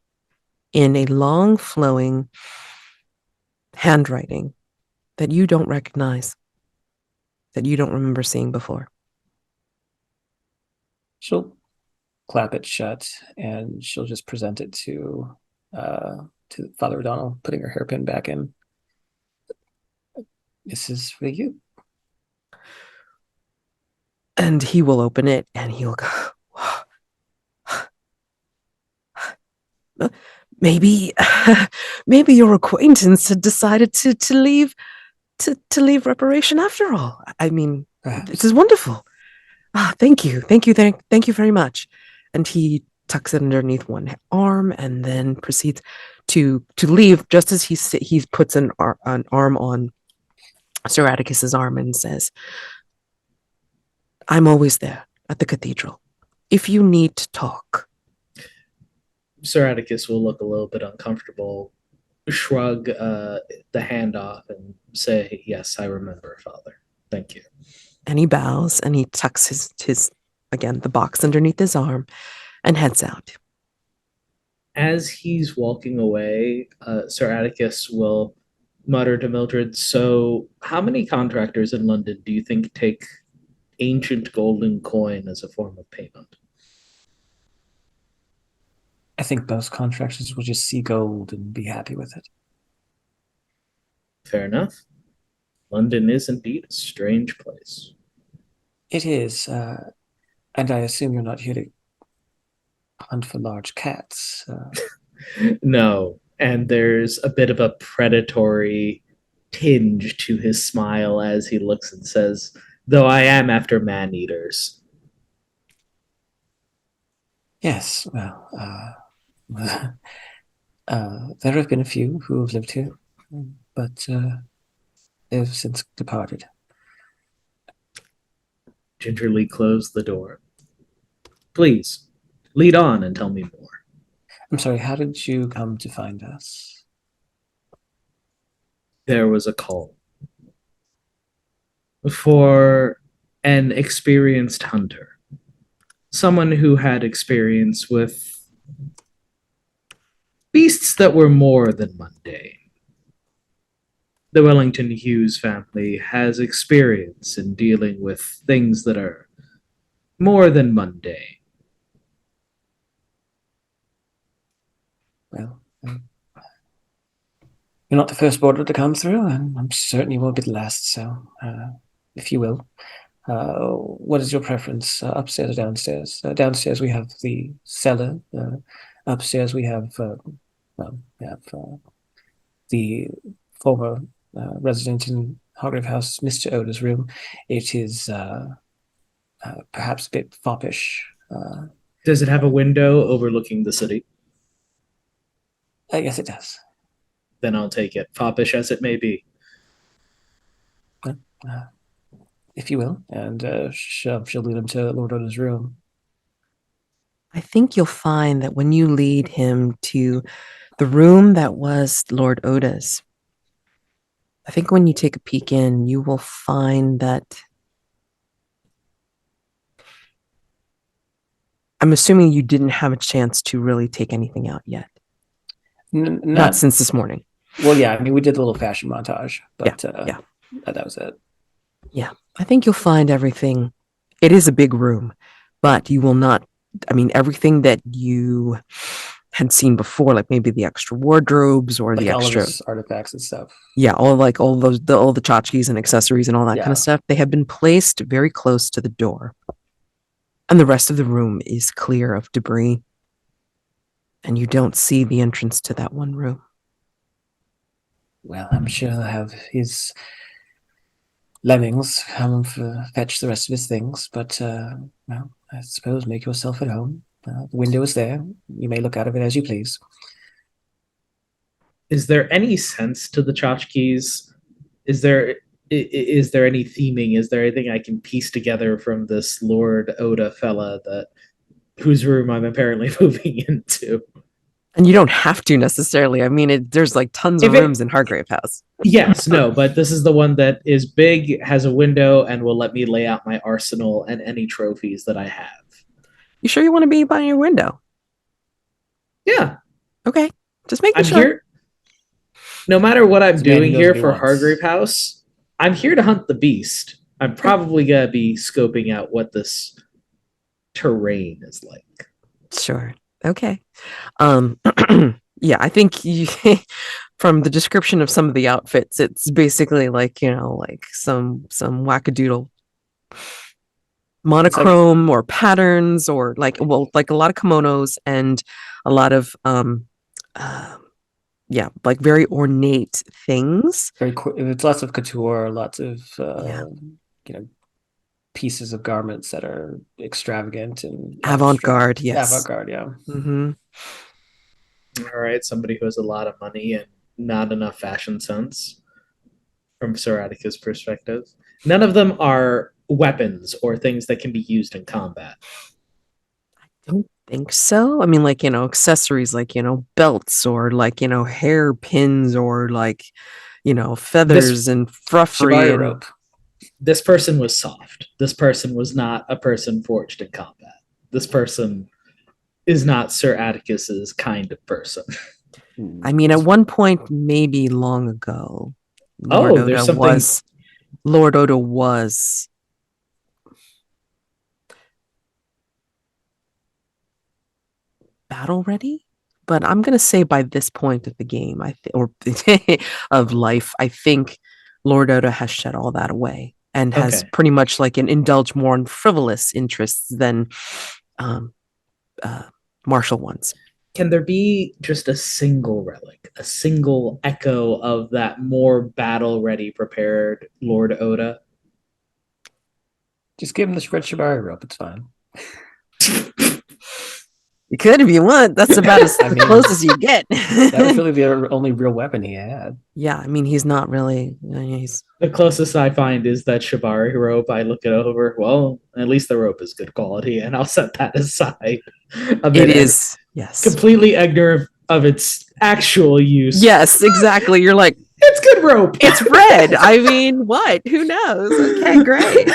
in a long flowing handwriting that you don't recognize, that you don't remember seeing before. She'll clap it shut, and she'll just present it to Father O'Donnell, putting her hairpin back in. This is for you. And he will open it, and he'll go, maybe your acquaintance had decided to leave reparation after all. I mean, this is wonderful. Thank you very much. And he tucks it underneath one arm and then proceeds to leave. Just as he puts an arm on Sir Atticus's arm and says, "I'm always there at the cathedral if you need to talk." Sir Atticus will look a little bit uncomfortable, shrug the hand off, and say, "Yes, I remember, Father. Thank you." And he bows and he tucks his again, the box underneath his arm and heads out. As he's walking away, Sir Atticus will mutter to Mildred, "So, how many contractors in London do you think take ancient golden coin as a form of payment?" I think most contractors will just see gold and be happy with it. Fair enough. London is indeed a strange place. It is, and I assume you're not here to hunt for large cats. No, and there's a bit of a predatory tinge to his smile as he looks and says, "Though I am after man-eaters." Yes, well, there have been a few who have lived here, but they've since departed. Gingerly closed the door. "Please, lead on and tell me more." I'm sorry, how did you come to find us? There was a call for an experienced hunter, someone who had experience with beasts that were more than mundane. The Wellington-Hughes family has experience in dealing with things that are more than mundane. Well, you're not the first border to come through, and I'm certain you won't be the last, so if you will. What is your preference, upstairs or downstairs? Downstairs we have the cellar. Upstairs we have, the former resident in Hargrave House, Mr. Oda's room. It is perhaps a bit foppish. Does it have a window overlooking the city? Yes, it does. Then I'll take it, foppish as it may be. If you will, and she'll lead him to Lord Oda's room. I think you'll find that when you lead him to the room that was Lord Oda's, I think when you take a peek in, you will find that I'm assuming you didn't have a chance to really take anything out yet. Not since this morning. Well, yeah, I mean, we did the little fashion montage, but that was it. Yeah, I think you'll find everything. It is a big room, but you will not, I mean, everything that you had seen before, like maybe the extra wardrobes or like the extra all of his artifacts and stuff. Yeah, all the tchotchkes and accessories and all that kind of stuff. They have been placed very close to the door. And the rest of the room is clear of debris. And you don't see the entrance to that one room. Well, I'm sure he'll have his lemmings come fetch the rest of his things, but well, I suppose make yourself at home. The window is there. You may look out of it as you please. Is there any sense to the tchotchkes? Is there any theming? Is there anything I can piece together from this Lord Oda fella whose room I'm apparently moving into? And you don't have to necessarily. I mean, there's like tons of rooms in Hargrave House. Yes, no, but this is the one that is big, has a window, and will let me lay out my arsenal and any trophies that I have. You sure you want to be by your window? Yeah. Okay. Just making sure. Here, no matter what I'm doing here for Hargrave House, I'm here to hunt the beast. I'm probably going to be scoping out what this terrain is like. Sure. Okay. Yeah, I think from the description of some of the outfits, it's basically like, like some wackadoodle monochrome or patterns, or like a lot of kimonos and a lot of like very ornate things. It's lots of couture, lots of Yeah. pieces of garments that are extravagant and Avant-garde, abstract. yes. Avant-garde, yeah. Mm-hmm. All right, somebody who has a lot of money and not enough fashion sense from Sir Atticus' perspective. None of them are weapons or things that can be used in combat. I don't think so. I mean, like, accessories like, belts or like, hair pins or like, feathers and fruffery. Shibari and rope. This person was soft. This person was not a person forged in combat. This person is not Sir Atticus's kind of person. I mean, at one point, maybe long ago, There's something. Lord Oda was battle ready, but I'm gonna say by this point of the game, or of life, I think Lord Oda has shed all that away and has pretty much like indulged more in frivolous interests than martial ones. Can there be just a single relic, a single echo of that more battle ready, prepared Lord Oda? Just give him the red shibari rope. It's fine. You could if you want. That's about as close as you get. That was really the only real weapon he had. Yeah, I mean, he's not really. He's the closest I find is that shibari rope. I look it over. Well, at least the rope is good quality, and I'll set that aside. It is, yes, completely ignorant of its actual use. Yes, exactly. You're like, it's good rope. It's red. I mean, what? Who knows? Okay, great.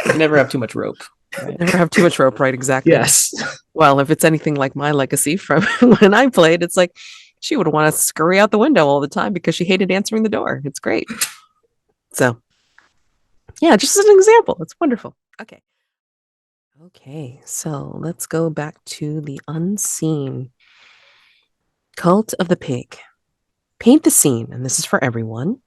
You never have too much rope. Right? Never have too much rope, right? Exactly. Yes. Well, if it's anything like my legacy from when I played, it's like she would want to scurry out the window all the time because she hated answering the door. It's great. So, yeah, just as an example, it's wonderful. Okay. Okay, so let's go back to the Unscene. Cult of the Pig. Paint the scene, and this is for everyone.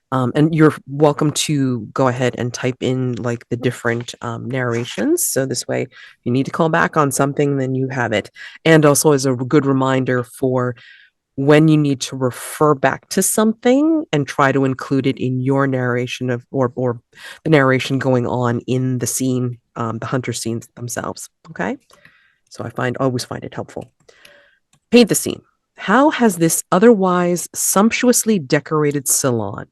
And you're welcome to go ahead and type in like the different narrations. So this way, if you need to call back on something, then you have it. And also as a good reminder for when you need to refer back to something and try to include it in your narration of or the narration going on in the scene, the hunter scenes themselves. Okay. So I always find it helpful. Paint the scene. How has this otherwise sumptuously decorated salon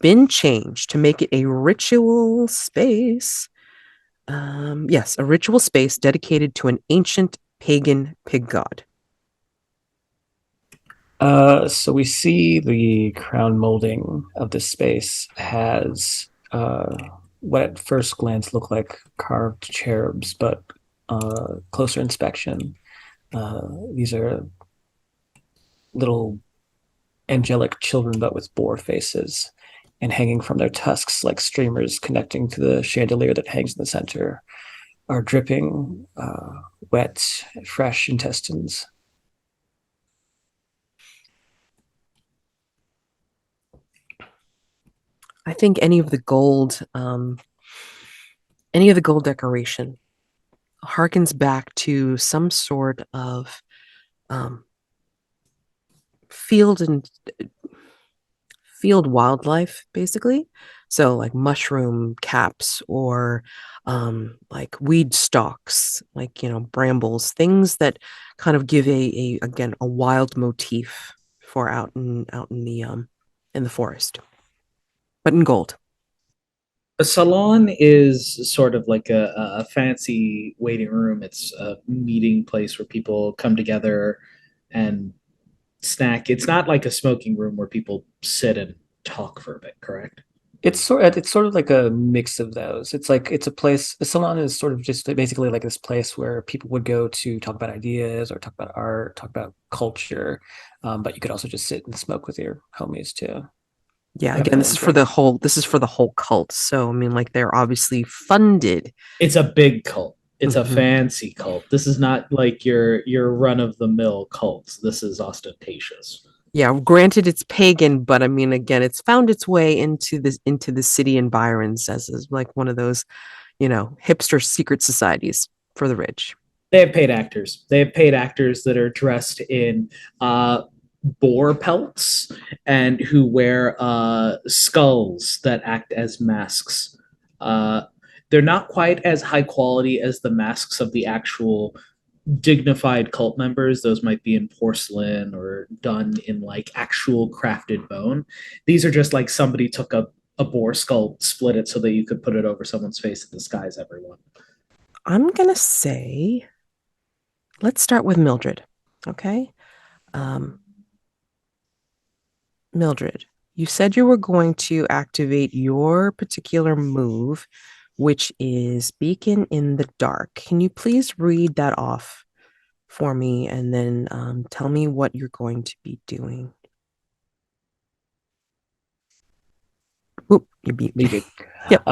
been changed to make it a ritual space? Yes, a ritual space dedicated to an ancient pagan pig god. So we see the crown molding of this space has what at first glance look like carved cherubs, but closer inspection, these are little angelic children, but with boar faces, and hanging from their tusks like streamers connecting to the chandelier that hangs in the center are dripping wet, fresh intestines. I think any of the gold decoration harkens back to some sort of field wildlife, basically. So like mushroom caps or like weed stalks, like brambles, things that kind of give a wild motif for out in the forest, but in gold. A salon is sort of like a fancy waiting room. It's a meeting place where people come together and snack. It's not like a smoking room where people sit and talk for a bit, correct? It's sort of like a mix of those. It's a place. A salon is sort of just basically like this place where people would go to talk about ideas or talk about art, talk about culture. But you could also just sit and smoke with your homies too. Yeah, again, this is for the whole cult. So I mean, like, they're obviously funded. It's a big cult. It's a fancy cult. This is not like your run-of-the-mill cults. This is ostentatious. Yeah, granted it's pagan, but I mean, again, it's found its way into the city environs as is like one of those, hipster secret societies for the rich. They have paid actors. They have paid actors that are dressed in boar pelts and who wear skulls that act as masks. They're not quite as high quality as the masks of the actual dignified cult members. Those might be in porcelain or done in like actual crafted bone. These are just like somebody took a boar skull, split it so that you could put it over someone's face and disguise everyone. I'm gonna say, let's start with Mildred. Okay. Mildred, you said you were going to activate your particular move, which is Beacon in the Dark. Can you please read that off for me and then tell me what you're going to be doing? Oop, you beat me. Yep.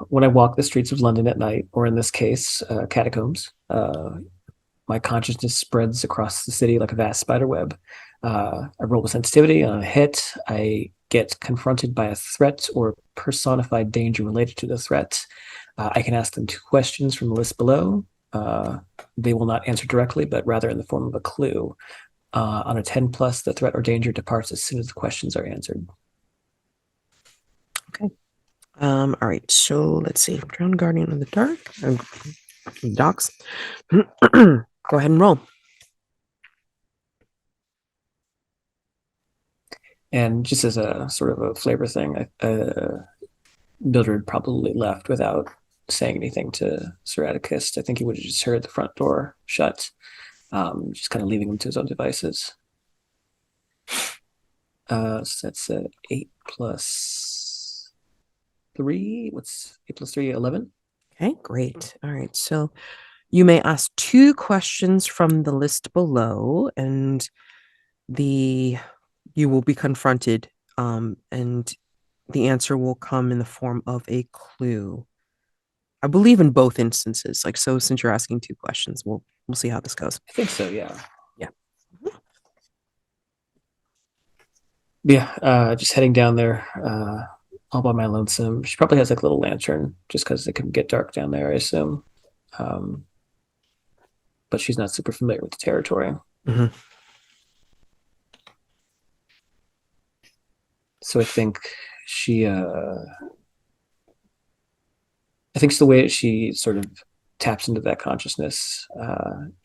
When I walk the streets of London at night, or in this case, catacombs, my consciousness spreads across the city like a vast spider web. I roll with sensitivity on a hit. I get confronted by a threat or personified danger related to the threat. I can ask them 2 questions from the list below. They will not answer directly, but rather in the form of a clue. On a 10 plus, the threat or danger departs as soon as the questions are answered. Okay. All right. So let's see. Drown Guardian of the Dark. Docs. Go ahead and roll. And just as a sort of a flavor thing, Mildred probably left without saying anything to Sir Atticus. I think he would have just heard the front door shut, just kind of leaving him to his own devices. So that's 8 plus 3. What's 8 plus 3? 11. Okay, great. All right. So you may ask 2 questions from the list below, and you will be confronted, and the answer will come in the form of a clue. I believe in both instances. Like, so since you're asking 2 questions, we'll see how this goes. I think so, yeah. Yeah. Yeah, just heading down there all by my lonesome. She probably has like a little lantern just because it can get dark down there, I assume. But she's not super familiar with the territory. Mm-hmm. So I think the way she sort of taps into that consciousness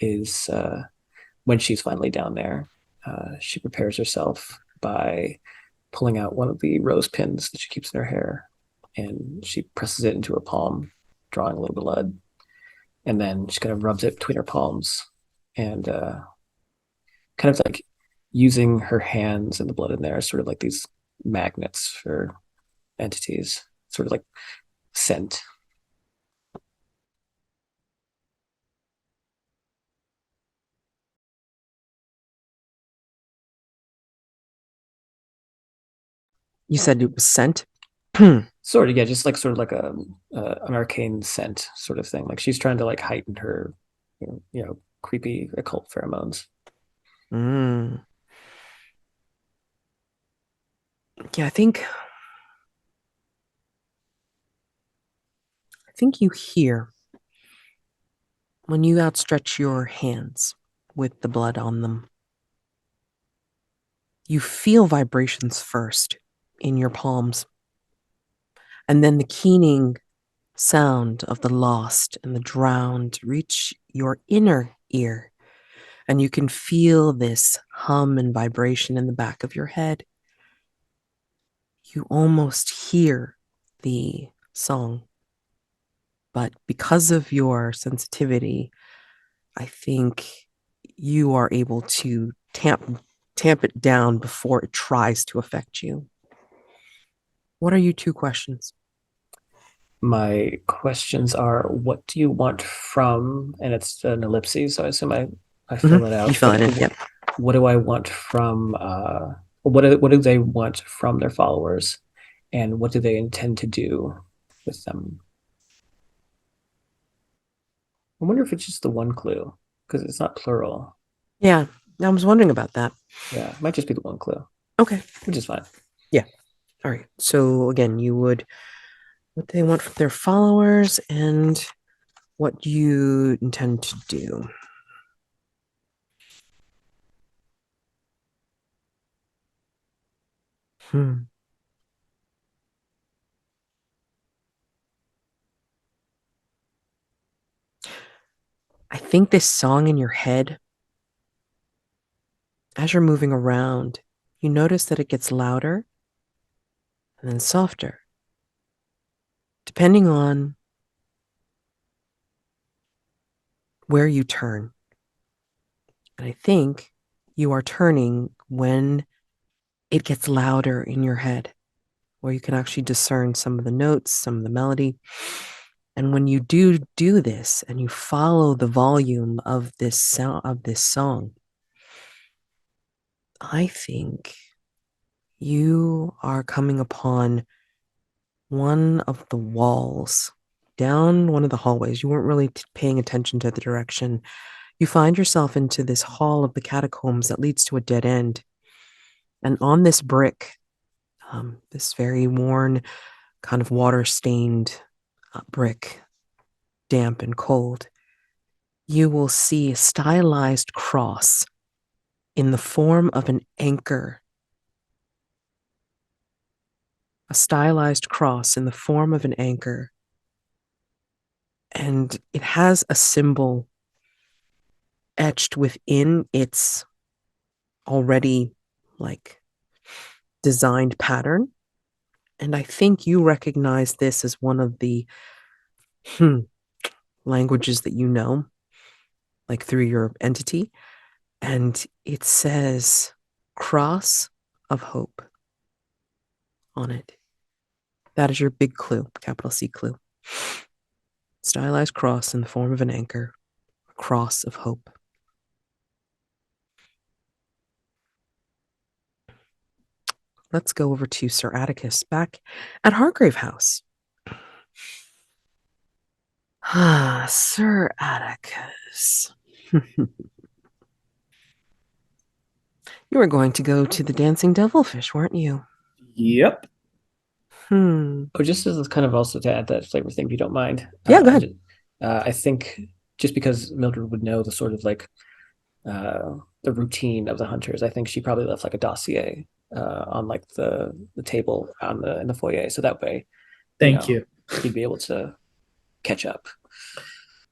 is when she's finally down there. She prepares herself by pulling out one of the rose pins that she keeps in her hair, and she presses it into her palm, drawing a little blood. And then she kind of rubs it between her palms and kind of like using her hands and the blood in there as sort of like these magnets for entities, sort of like scent. You said it was scent? Sort of, yeah, just like sort of like an arcane scent sort of thing. Like she's trying to like heighten her, creepy occult pheromones. Mm. Yeah, I think you hear when you outstretch your hands with the blood on them. You feel vibrations first in your palms, and then the keening sound of the lost and the drowned reach your inner ear, and you can feel this hum and vibration in the back of your head. You almost hear the song, but because of your sensitivity, I think you are able to tamp it down before it tries to affect you. What are your 2 questions? My questions are, what do you want from, and it's an ellipsis, so I assume I fill it out. You fill it in, yep. What do I want from, what do they want from their followers, and what do they intend to do with them? I wonder if it's just the one clue because it's not plural. Yeah, I was wondering about that. Yeah, it might just be the one clue, Okay. which is fine. Yeah. All right. So again, you would what they want from their followers and what you intend to do. Hmm. I think this song in your head, as you're moving around, you notice that it gets louder and then softer, depending on where you turn. And I think you are turning when it gets louder in your head, where you can actually discern some of the notes, some of the melody. And when you do this and you follow the volume of this sound of this song, I think you are coming upon one of the walls down one of the hallways. You weren't really paying attention to the direction. You find yourself into this hall of the catacombs that leads to a dead end. And on this brick, this very worn, kind of water stained brick, damp and cold, you will see a stylized cross in the form of an anchor. A stylized cross in the form of an anchor. And it has a symbol etched within its already like designed pattern. And I think you recognize this as one of the languages that you know, like through your entity. And it says Cross of Hope on it. That is your big clue, capital C clue. Stylized cross in the form of an anchor, a cross of hope. Let's go over to Sir Atticus back at Hargrave House. Ah, Sir Atticus. You were going to go to the dancing devilfish, weren't you? Yep. Oh, just as kind of also to add that flavor thing, if you don't mind. Yeah, go ahead. I think just because Mildred would know the sort of like the routine of the hunters, I think she probably left like a dossier on like the table on the in the foyer, so that way, Thank you. You'd be able to catch up.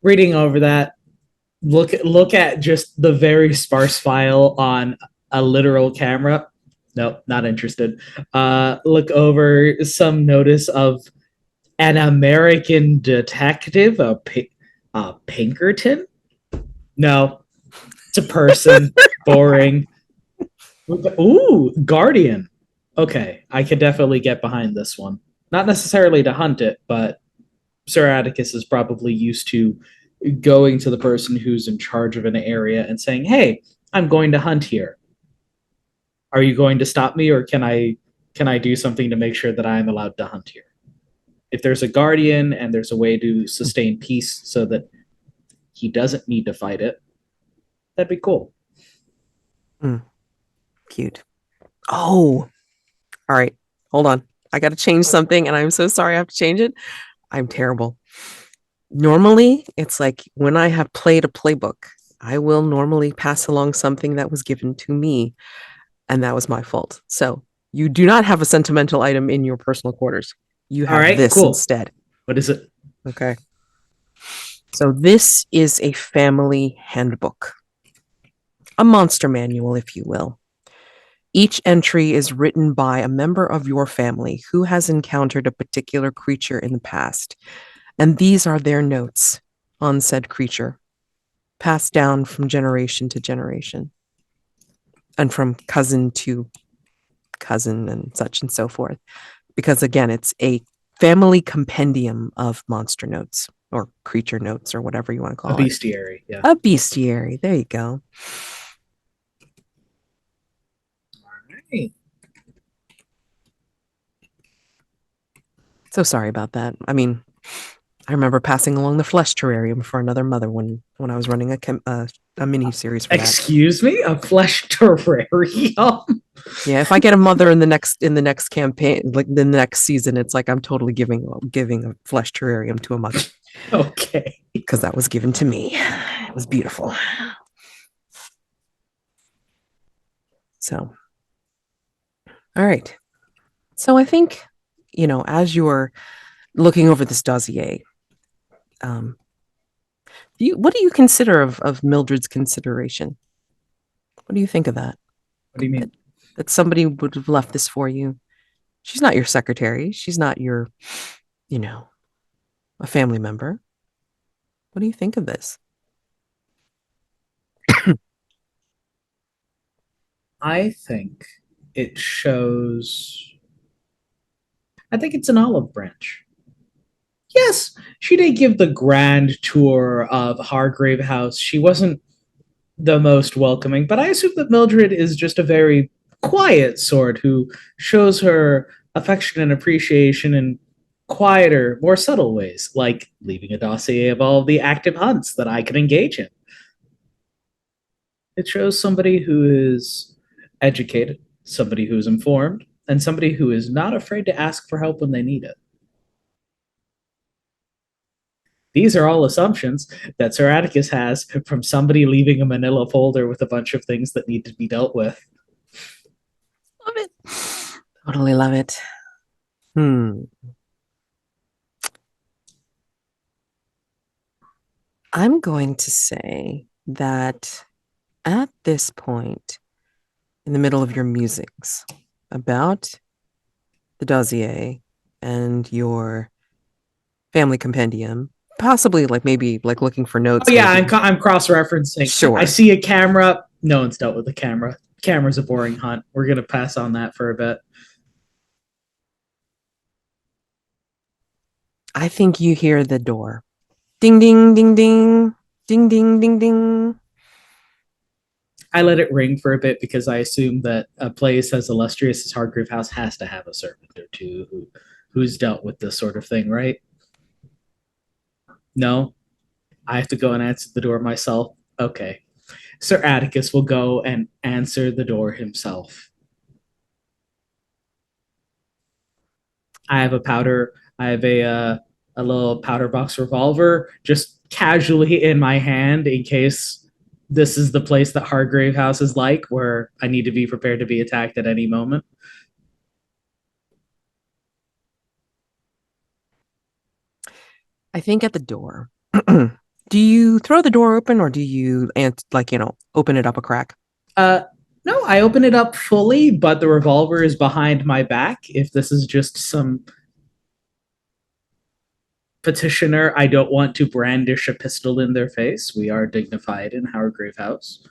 Reading over that, look at just the very sparse file on a literal camera. Nope, not interested. Look over some notice of an American detective, a Pinkerton. No, it's a person. Boring. Ooh, Guardian. Okay, I could definitely get behind this one. Not necessarily to hunt it, but Sir Atticus is probably used to going to the person who's in charge of an area and saying, "Hey, I'm going to hunt here. Are you going to stop me, or can I do something to make sure that I am allowed to hunt here?" If there's a guardian and there's a way to sustain peace so that he doesn't need to fight it, that'd be cool. Cute. Oh, all right. Hold on. I got to change something, and I'm so sorry I have to change it. I'm terrible. Normally, it's like when I have played a playbook, I will normally pass along something that was given to me, and that was my fault. So you do not have a sentimental item in your personal quarters. You have this cool. instead. What is it? Okay. So this is a family handbook, a monster manual, if you will. Each entry is written by a member of your family who has encountered a particular creature in the past, and these are their notes on said creature, passed down from generation to generation, and from cousin to cousin and such and so forth. Because again, it's a family compendium of monster notes or creature notes or whatever you want to call it. A bestiary, yeah. A bestiary. There you go. Right. So sorry about that. I mean, I remember passing along the flesh terrarium for another mother when I was running a mini series for that. Excuse me, a flesh terrarium. Yeah, if I get a mother in the next campaign, like the next season, it's like I'm totally giving a flesh terrarium to a mother. Okay. Because that was given to me. It was beautiful. So, all right. So I think, as you're looking over this dossier, what do you consider of Mildred's consideration? What do you think of that? What do you mean? That somebody would have left this for you. She's not your secretary. She's not your, a family member. What do you think of this? I think it shows. I think it's an olive branch. Yes, she did give the grand tour of Hargrave House. She wasn't the most welcoming, but I assume that Mildred is just a very quiet sort who shows her affection and appreciation in quieter, more subtle ways, like leaving a dossier of all of the active hunts that I can engage in. It shows somebody who is educated, somebody who is informed, and somebody who is not afraid to ask for help when they need it. These are all assumptions that Sir Atticus has from somebody leaving a manila folder with a bunch of things that need to be dealt with. Love it. Totally love it. I'm going to say that at this point, in the middle of your musings about the dossier and your family compendium, possibly maybe looking for notes. Oh yeah, I'm cross-referencing. Sure. I see a camera. No one's dealt with the camera. Camera's a boring hunt. We're gonna pass on that for a bit. I think you hear the door. Ding, ding, ding, ding. Ding, ding, ding, ding. I let it ring for a bit because I assume that a place as illustrious as Hargrave House has to have a servant or two who's dealt with this sort of thing, right? No? I have to go and answer the door myself? Okay. Sir Atticus will go and answer the door himself. I have a little powder box revolver just casually in my hand in case this is the place that Hargrave House is like, where I need to be prepared to be attacked at any moment. I think at the door. Do you throw the door open or do you open it up a crack? No, I open it up fully, but the revolver is behind my back. If this is just some petitioner, I don't want to brandish a pistol in their face. We are dignified in Hargrave House.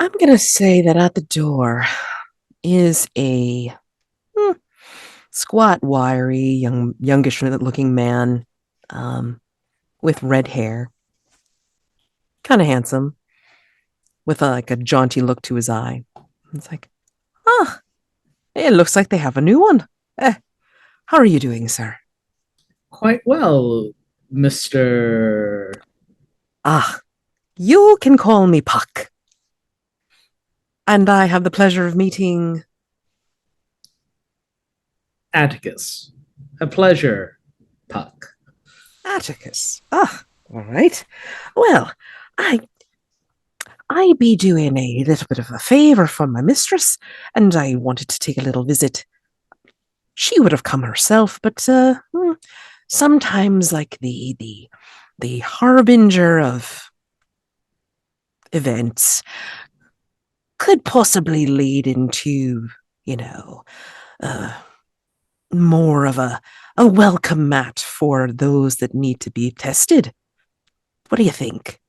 I'm going to say that at the door is a squat, wiry, youngish-looking man with red hair. Kind of handsome, with a jaunty look to his eye. It's like, it looks like they have a new one. How are you doing, sir? Quite well, Mr. You can call me Puck. And I have the pleasure of meeting Atticus. A pleasure, Puck. Atticus. All right. Well, I be doing a little bit of a favor for my mistress, and I wanted to take a little visit. She would have come herself, but sometimes the harbinger of events could possibly lead into, more of a welcome mat for those that need to be tested. What do you think?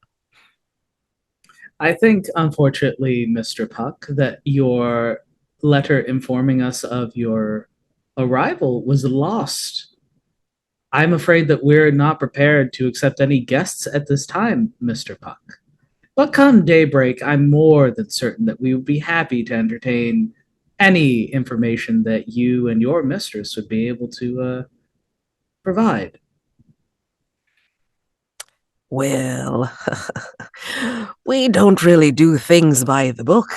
I think, unfortunately, Mr. Puck, that your letter informing us of your arrival was lost. I'm afraid that we're not prepared to accept any guests at this time, Mr. Puck. But come daybreak, I'm more than certain that we would be happy to entertain any information that you and your mistress would be able to provide? Well, we don't really do things by the book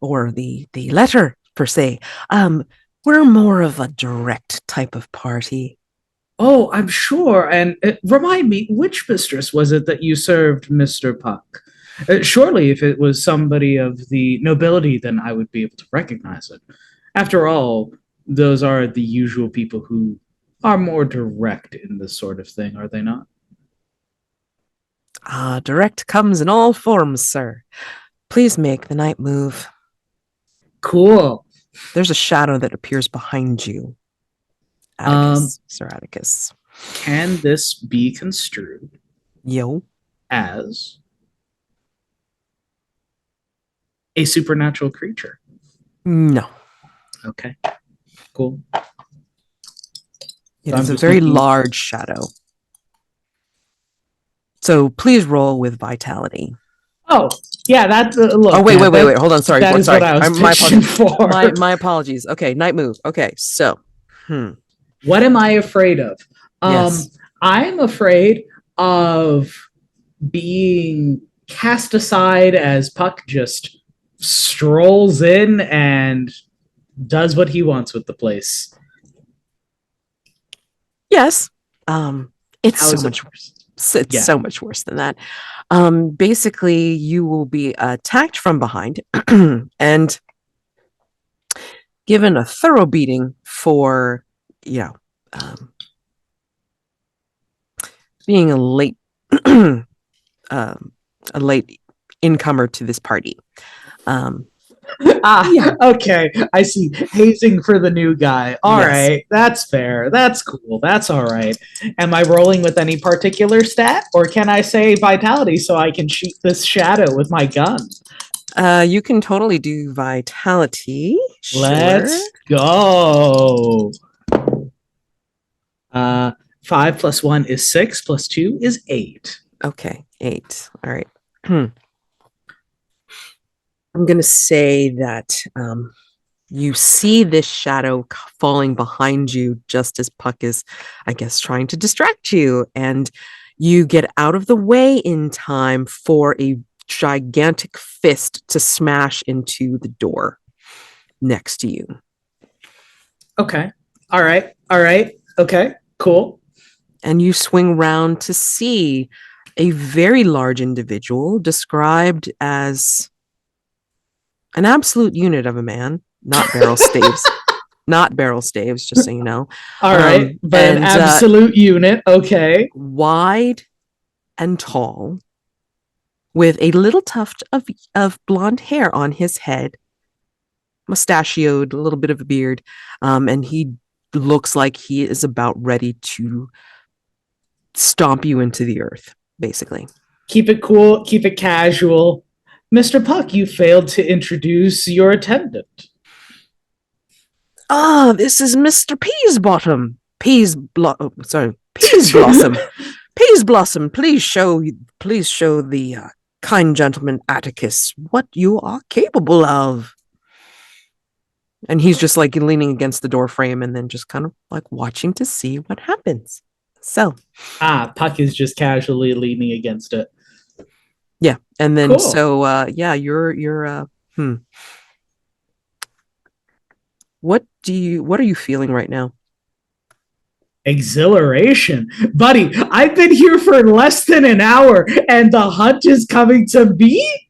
or the letter per se. We're more of a direct type of party. Oh, I'm sure. And remind me, which mistress was it that you served, Mr. Puck? Surely, if it was somebody of the nobility, then I would be able to recognize it. After all, those are the usual people who are more direct in this sort of thing, are they not? Direct comes in all forms, sir. Please make the night move. Cool. There's a shadow that appears behind you. Atticus, Sir Atticus. Can this be construed Yo. as a supernatural creature? No. Okay. Cool. It is a very large shadow. So please roll with vitality. Oh, yeah, that's look. Oh, wait. Hold on. Sorry. That is sorry. what I was pitching for. My apologies. Okay, night move. Okay, so. What am I afraid of? Yes. I'm afraid of being cast aside as Puck just strolls in and does what he wants with the place. Yes. It's How so is it much worse? It's so much worse than that. Basically, you will be attacked from behind and given a thorough beating for, being a late incomer to this party. Okay, I see. Hazing for the new guy. All Yes. right, that's fair. That's cool. That's all right. Am I rolling with any particular stat, or can I say vitality so I can shoot this shadow with my gun? You can totally do vitality. Let's go. 5 plus 1 is 6, plus 2 is 8. Okay, 8. All right. I'm going to say that you see this shadow falling behind you just as Puck is, I guess, trying to distract you. And you get out of the way in time for a gigantic fist to smash into the door next to you. Okay. All right. Okay, cool. And you swing round to see a very large individual described as an absolute unit of a man, not barrel staves. Not barrel staves, just so you know. All right, but an absolute unit, okay. Wide and tall, with a little tuft of blonde hair on his head, mustachioed, a little bit of a beard, and he looks like he is about ready to stomp you into the earth, basically. Keep it cool, keep it casual. Mr. Puck, you failed to introduce your attendant. This is Mr. Peasbottom. Peasblossom. Peasblossom, please show the kind gentleman Atticus what you are capable of. And he's just like leaning against the door frame and then just kind of like watching to see what happens. So. Puck is just casually leaning against it. Yeah. And then, cool. You're what are you feeling right now? Exhilaration. Buddy, I've been here for less than an hour and the hunt is coming to me?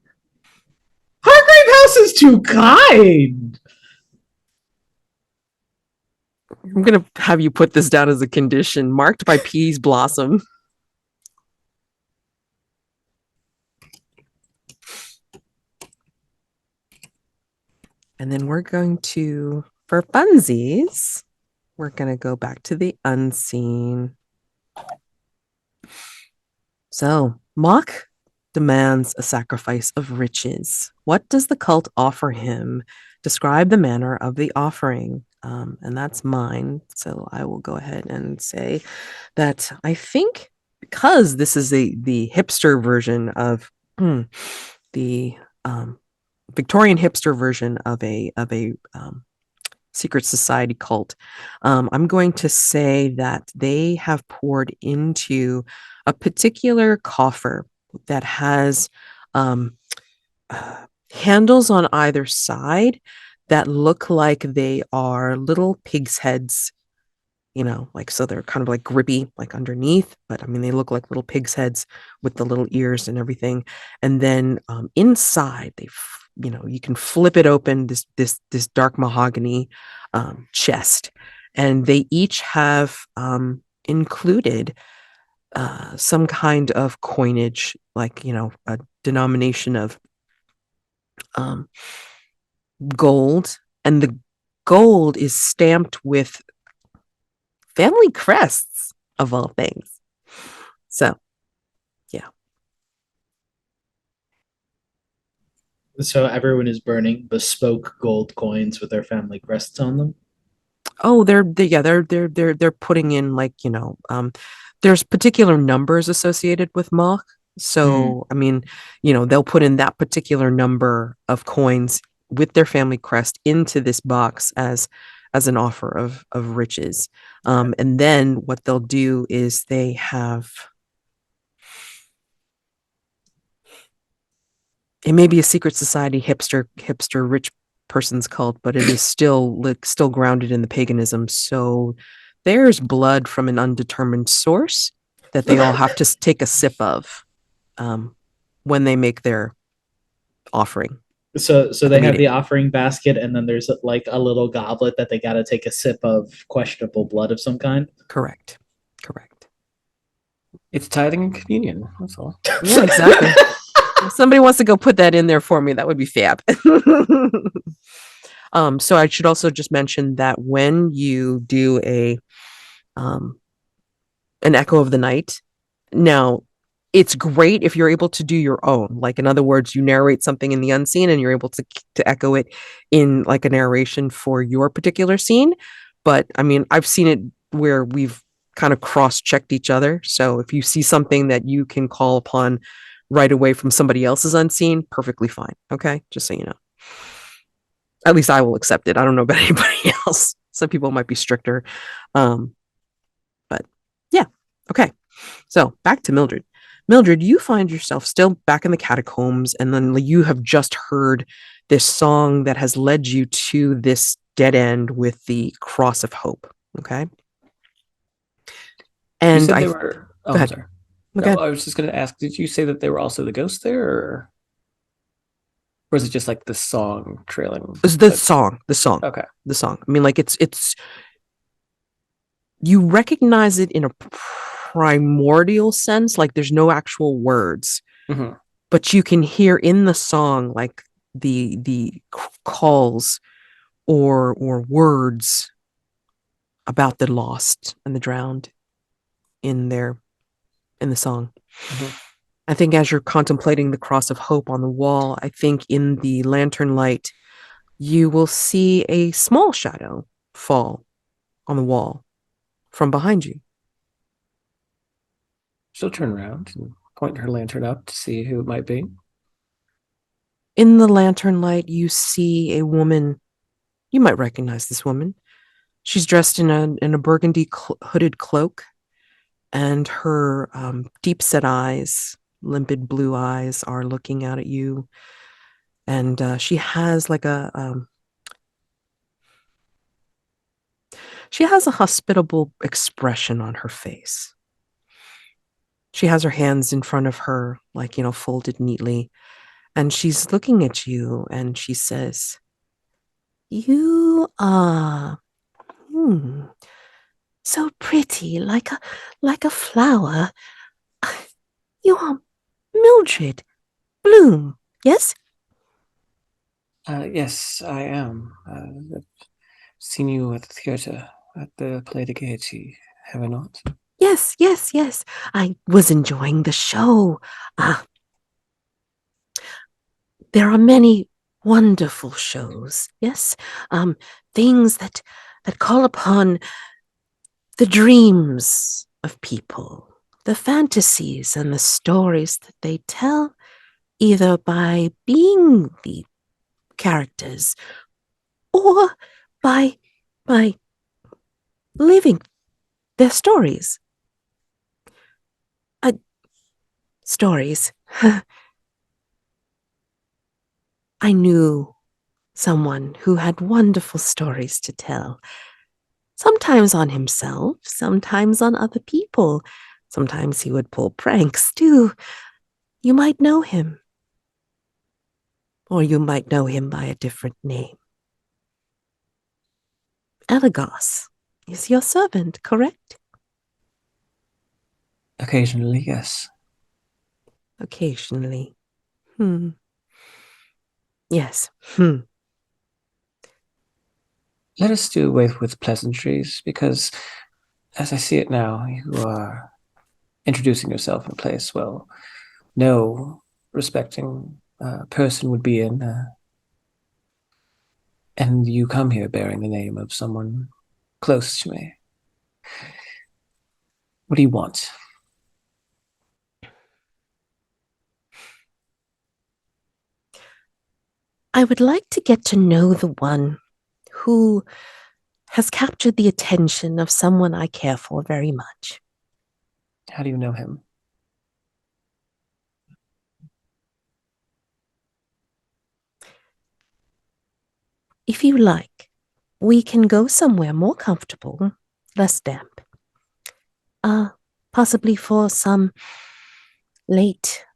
Hargrave House is too kind. I'm going to have you put this down as a condition marked by Peasblossom. And then we're going to, for funsies, we're going to go back to the Unscene. So, Mock demands a sacrifice of riches. What does the cult offer him? Describe the manner of the offering. And that's mine. So I will go ahead and say that I think because this is the hipster version of the Victorian hipster version of a secret society cult. I'm going to say that they have poured into a particular coffer that has handles on either side that look like they are little pig's heads, like, so they're kind of like grippy, like underneath, but I mean, they look like little pig's heads with the little ears and everything. And then inside, you can flip it open, this dark mahogany chest, and they each have included some kind of coinage, like, a denomination of gold, and the gold is stamped with family crests, of all things. So, yeah. So everyone is burning bespoke gold coins with their family crests on them. Oh, they're putting in, like, there's particular numbers associated with Mach. So, I mean, they'll put in that particular number of coins with their family crest into this box as an offer of riches. And then what they'll do is they have, it may be a secret society hipster rich person's cult, but it is still grounded in the paganism. So there's blood from an undetermined source that they all have to take a sip of when they make their offering. So they have the offering basket, and then there's like a little goblet that they got to take a sip of questionable blood of some kind. Correct. It's tithing and communion. That's all. Yeah, exactly. If somebody wants to go put that in there for me, that would be fab. So I should also just mention that when you do an echo of the night, now it's great if you're able to do your own. Like, in other words, you narrate something in the unseen and you're able to echo it in like a narration for your particular scene. But I mean, I've seen it where we've kind of cross-checked each other. So if you see something that you can call upon right away from somebody else's unseen, perfectly fine. Okay, just so you know. At least I will accept it. I don't know about anybody else. Some people might be stricter. But yeah. Okay. So back to Mildred. Mildred, you find yourself still back in the catacombs, and then you have just heard this song that has led you to this dead end with the Cross of Hope. Okay. And you said they were. Oh, I'm sorry. Okay. No, I was just going to ask, did you say that they were also the ghosts there, or is it just like the song trailing? It's the song. Okay. The song. I mean, like, it's you recognize it in a primordial sense, like there's no actual words, but you can hear in the song like the calls or words about the lost and the drowned in the song. I think as you're contemplating the Cross of Hope on the wall, I think in the lantern light, you will see a small shadow fall on the wall from behind you. She'll turn around and point her lantern up to see who it might be. In the lantern light, you see a woman. You might recognize this woman. She's dressed in a burgundy hooded cloak, and her deep-set eyes, limpid blue eyes, are looking out at you. And she has like she has a hospitable expression on her face. She has her hands in front of her, like, folded neatly. And she's looking at you and she says, "You are so pretty, like a flower. You are Mildred Bloom, yes?" Yes, I am. I've seen you at the theatre, at the Play de Gaiety, have I not? Yes. I was enjoying the show. There are many wonderful shows, yes? Things that call upon the dreams of people, the fantasies and the stories that they tell, either by being the characters or by by living their stories. Stories. I knew someone who had wonderful stories to tell. Sometimes on himself, sometimes on other people. Sometimes he would pull pranks too. You might know him. Or you might know him by a different name. Elagos is your servant, correct? Occasionally, yes. Occasionally. Yes. Let us do away with pleasantries, because as I see it now, you are introducing yourself in a place, well, no respecting person would be in, and you come here bearing the name of someone close to me. What do you want? I would like to get to know the one who has captured the attention of someone I care for very much. How do you know him? If you like, we can go somewhere more comfortable, less damp. Possibly for some late,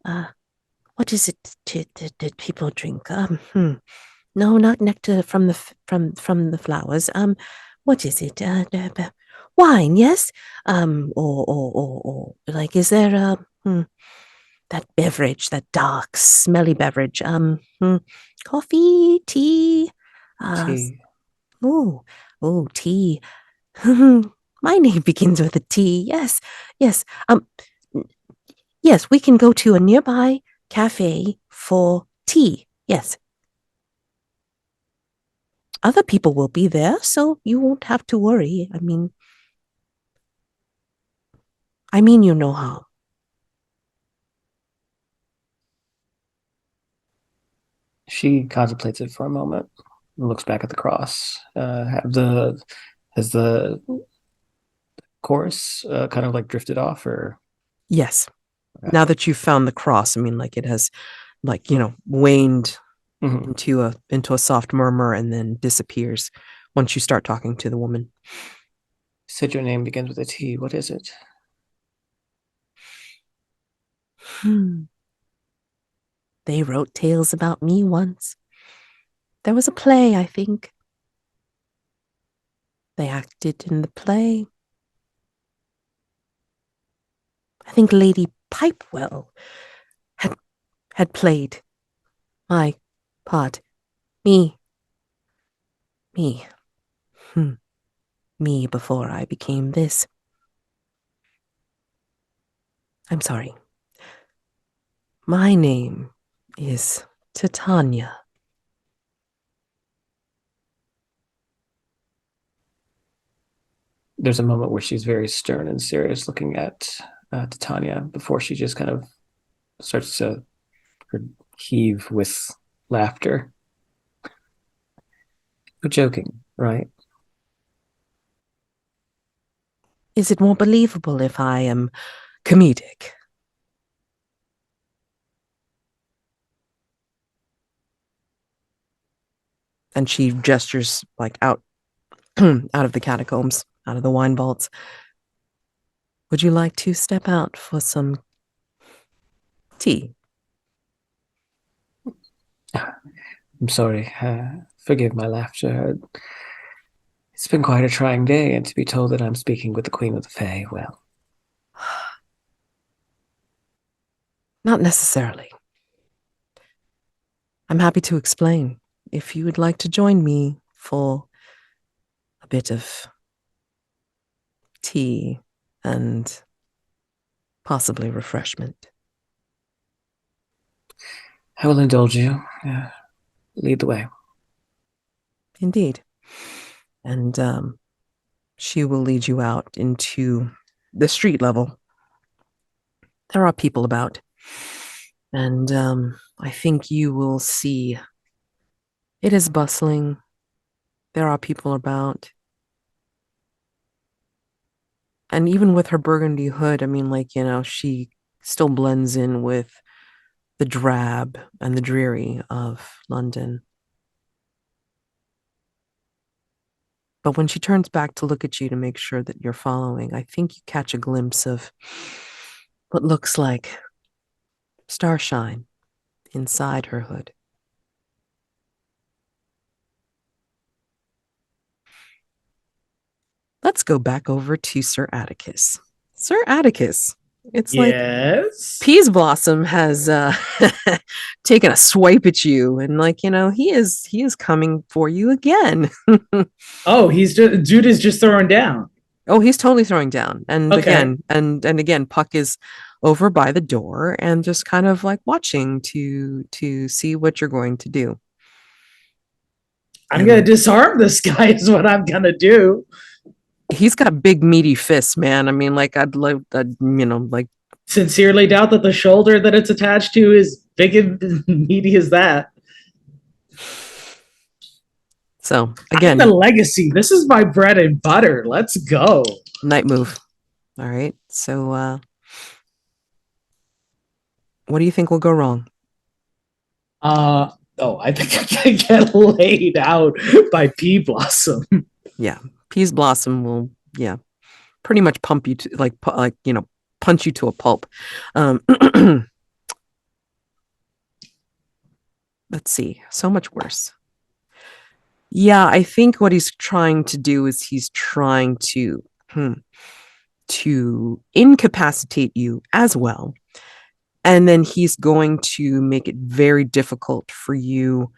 what is it that people drink? No, not nectar from the flowers. What is it? Wine, yes. Or like, is there that beverage, that dark, smelly beverage? Coffee, tea. Tea. Tea. My name begins with a T. Yes, yes. Yes, we can go to a nearby cafe for tea. Yes. Other people will be there, so you won't have to worry. I mean you no harm. She contemplates it for a moment and looks back at the cross. Has the chorus kind of like drifted off, or? Yes. Okay. Now that you've found the cross, like it has, waned into a soft murmur and then disappears once you start talking to the woman. You said your name begins with a T. What is it? They wrote tales about me once. There was a play, I think. They acted in the play. I think Lady Pipewell had played my part. Me. Me before I became this. I'm sorry. My name is Titania. There's a moment where she's very stern and serious looking at Titania before she just kind of starts to heave with laughter. You're joking, right? Is it more believable if I am comedic? And she gestures like out of the catacombs, out of the wine vaults. Would you like to step out for some tea? I'm sorry. Forgive my laughter. It's been quite a trying day, and to be told that I'm speaking with the Queen of the Fae, well. Not necessarily. I'm happy to explain if you would like to join me for a bit of tea and possibly refreshment. I will indulge you. Lead the way. Indeed. And she will lead you out into the street level. There are people about. And I think you will see it is bustling. There are people about. And even with her burgundy hood, I mean, like, she still blends in with the drab and the dreary of London. But when she turns back to look at you to make sure that you're following, I think you catch a glimpse of what looks like starshine inside her hood. Let's go back over to Sir Atticus. Sir Atticus, it's like Peas Blossom has taken a swipe at you, and like, he is coming for you again. Oh, dude is just throwing down. Oh, he's totally throwing down. And Okay. again, Puck is over by the door and just kind of like watching to see what you're going to do. I'm gonna disarm this guy is what I'm gonna do. He's got big meaty fists, man. I mean, like, I'd love, like, sincerely doubt that the shoulder that it's attached to is big and meaty as that. So again, I'm the legacy. This is my bread and butter. Let's go. Night move. All right. So what do you think will go wrong? I think I can get laid out by Pea Blossom. Yeah. Peas Blossom will, pretty much pump you to punch you to a pulp. Let's see. So much worse. Yeah, I think what he's trying to do is he's trying to incapacitate you as well. And then he's going to make it very difficult for you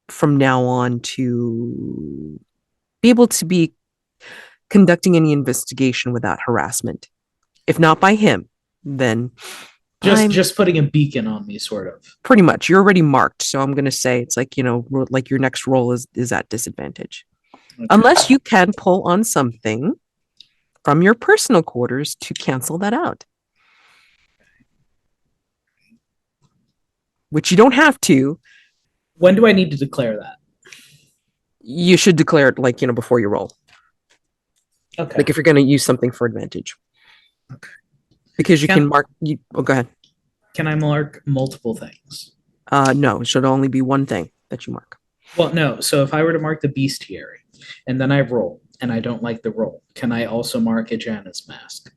from now on to be able to be conducting any investigation without harassment. If not by him, then just putting a beacon on me, sort of. Pretty much. You're already marked. So I'm going to say it's like, like your next roll is at disadvantage. Okay. Unless you can pull on something from your personal quarters to cancel that out. Which you don't have to. When do I need to declare that? You should declare it like, before you roll. Okay. Like if you're going to use something for advantage. Okay. Because you can mark. Go ahead. Can I mark multiple things? No, it should only be one thing that you mark. Well, no. So if I were to mark the bestiary and then I roll and I don't like the roll, can I also mark a Janus mask?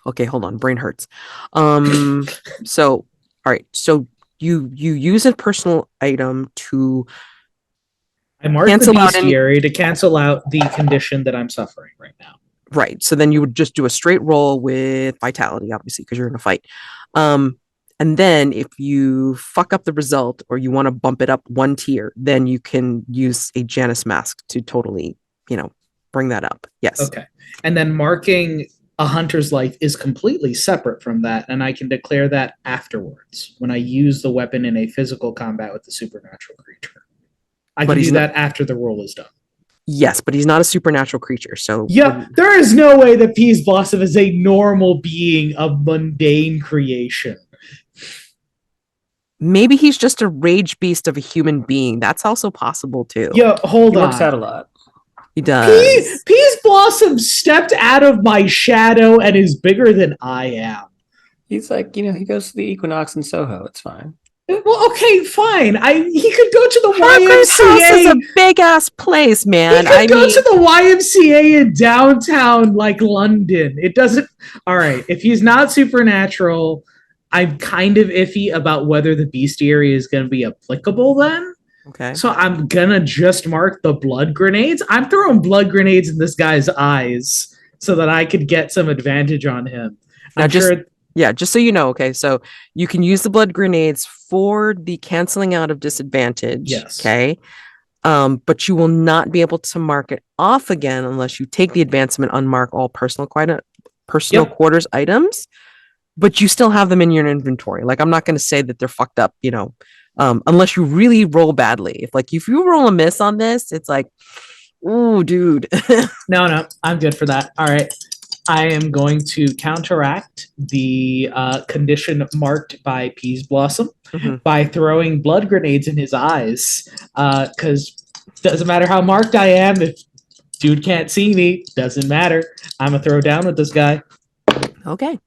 Okay, hold on. Brain hurts. So, all right. So you use a personal item to. I mark the bestiary to cancel out the condition that I'm suffering right now. Right. So then you would just do a straight roll with vitality, obviously, because you're in a fight. And then if you fuck up the result or you want to bump it up one tier, then you can use a Janus mask to totally, bring that up. Yes. Okay. And then marking a hunter's life is completely separate from that, and I can declare that afterwards when I use the weapon in a physical combat with the supernatural creature. I can do that after the roll is done. Yes, but he's not a supernatural creature. So yeah, there is no way that Peas Blossom is a normal being of mundane creation. Maybe he's just a rage beast of a human being. That's also possible too. Yeah, hold on. He works out a lot. He does. Peas Blossom stepped out of my shadow and is bigger than I am. He's like, he goes to the Equinox in Soho. It's fine. Well, okay, fine. He could go to the Hargrave YMCA. House is a big ass place, man. He could go to the YMCA in downtown, like London. It doesn't. All right, if he's not supernatural, I'm kind of iffy about whether the bestiary is going to be applicable then. Okay. So I'm gonna just mark the blood grenades. I'm throwing blood grenades in this guy's eyes so that I could get some advantage on him. Now, just so you know, okay, so you can use the blood grenades for the canceling out of disadvantage. Yes. Okay. But you will not be able to mark it off again unless you take the advancement, unmark all personal quarters items, but you still have them in your inventory. Like, I'm not going to say that they're fucked up, unless you really roll badly. If you roll a miss on this, it's like, ooh, dude. No, I'm good for that. All right. I am going to counteract the condition marked by Peas Blossom by throwing blood grenades in his eyes, because Doesn't matter how marked I am. If dude can't see me, doesn't matter. I'm gonna throw down with this guy. Okay.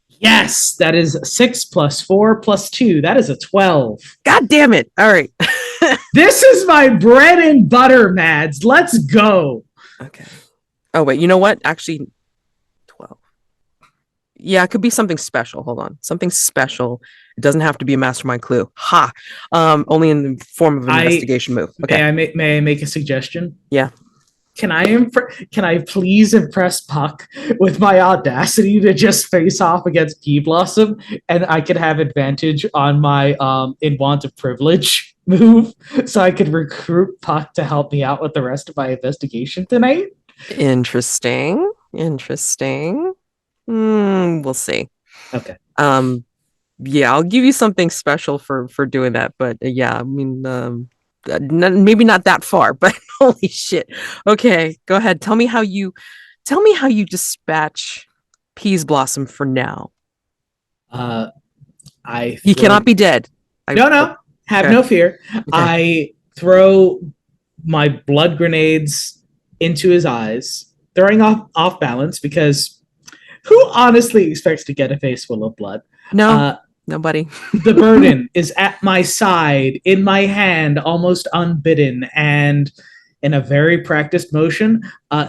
Yes, that is 6 plus 4 plus 2. That is a 12. God damn it. All right. This is my bread and butter, Mads. Let's go. Okay. Oh, wait. You know what? Actually, 12. Yeah, it could be something special. Hold on. Something special. It doesn't have to be a mastermind clue. Ha. Only in the form of an investigation move. Okay. May I make a suggestion? Yeah. Can I please impress Puck with my audacity to just face off against Pea Blossom, and I could have advantage on my in want of privilege move, so I could recruit Puck to help me out with the rest of my investigation tonight? Interesting. We'll see. Okay. Yeah, I'll give you something special for doing that, but yeah, I mean, maybe not that far, but holy shit. Okay, go ahead. Tell me how you dispatch Peas Blossom for now. He cannot be dead. No, have no fear. Okay. I throw my blood grenades into his eyes, throwing off balance, because who honestly expects to get a face full of blood? No, nobody. The burden is at my side, in my hand, almost unbidden, and in a very practiced motion,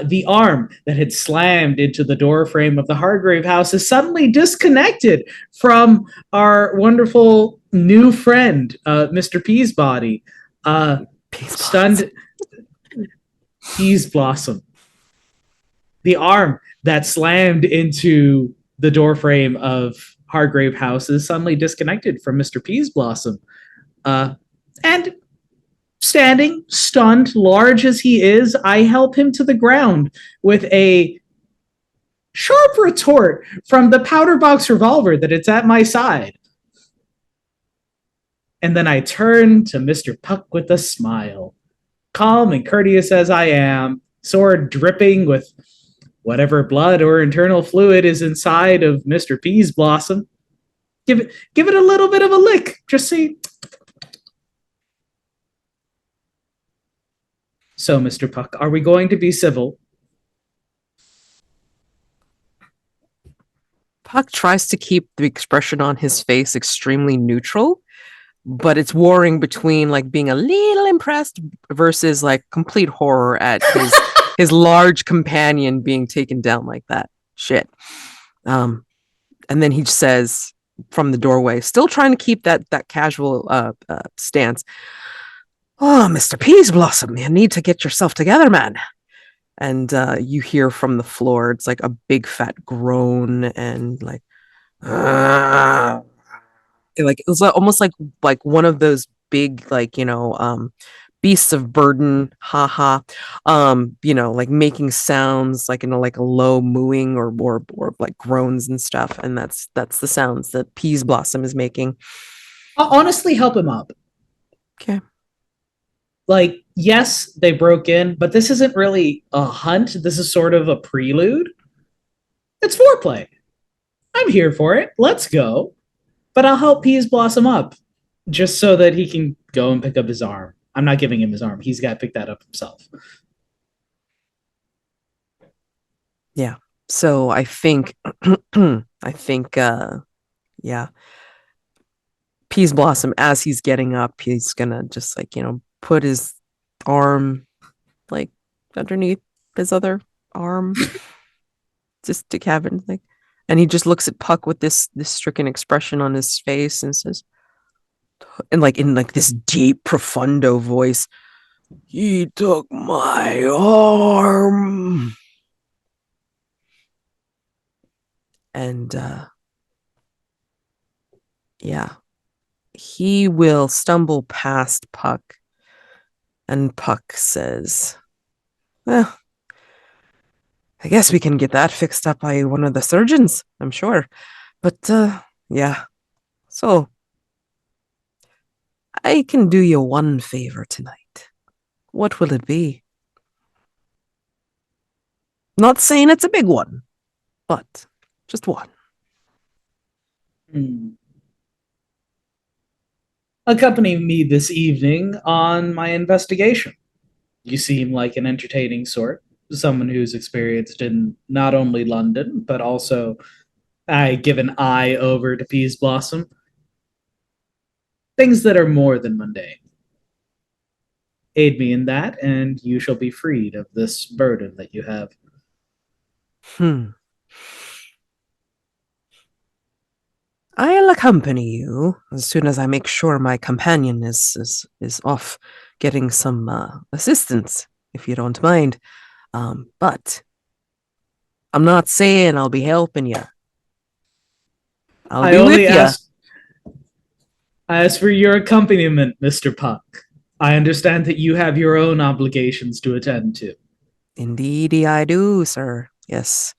the arm that had slammed into the door frame of the Hargrave House is suddenly disconnected from our wonderful new friend, Mr. Peasbody. Stunned Peas Blossom. The arm that slammed into the doorframe of Hargrave House is suddenly disconnected from Mr. Peas Blossom. And standing, stunned, large as he is, I help him to the ground with a sharp retort from the powder box revolver that it's at my side. And then I turn to Mr. Puck with a smile. Calm and courteous as I am, sword dripping with whatever blood or internal fluid is inside of Mr. Peas Blossom. Give it a little bit of a lick. Just see. So, Mr. Puck, are we going to be civil? Puck tries to keep the expression on his face extremely neutral, but it's warring between like being a little impressed versus like complete horror at his large companion being taken down like that. Shit. And then he says from the doorway, still trying to keep that casual stance. Oh, Mr. Peas Blossom, you need to get yourself together, man. And you hear from the floor, it's like a big fat groan and like it was almost like one of those big, like, beasts of burden, haha, like making sounds like like a low mooing or like groans and stuff, and that's the sounds that Peas Blossom is making. I'll honestly help him up. Okay. Like, yes, they broke in, but this isn't really a hunt. This is sort of a prelude. It's foreplay. I'm here for it. Let's go. But I'll help Peas Blossom up just so that he can go and pick up his arm. I'm not giving him his arm. He's got to pick that up himself. Yeah. So I think, yeah. Peas Blossom, as he's getting up, he's gonna just like, put his arm like underneath his other arm just to have it like, and he just looks at Puck with this stricken expression on his face and says, and like in like this deep profundo voice, he took my arm. And yeah, he will stumble past Puck, and Puck says, well, I guess we can get that fixed up by one of the surgeons, I'm sure. But yeah, so I can do you one favor tonight. What will it be? Not saying it's a big one, but just one. Accompany me this evening on my investigation. You seem like an entertaining sort, someone who's experienced in not only London, but also I give an eye over to Peas Blossom. Things that are more than mundane. Aid me in that, and you shall be freed of this burden that you have. Hmm. I'll accompany you as soon as I make sure my companion is off getting some assistance, if you don't mind. But I'm not saying I'll be helping you. I'll I be only with you. ask for your accompaniment, Mr. Puck. I understand that you have your own obligations to attend to. Indeedy, I do, sir. Yes.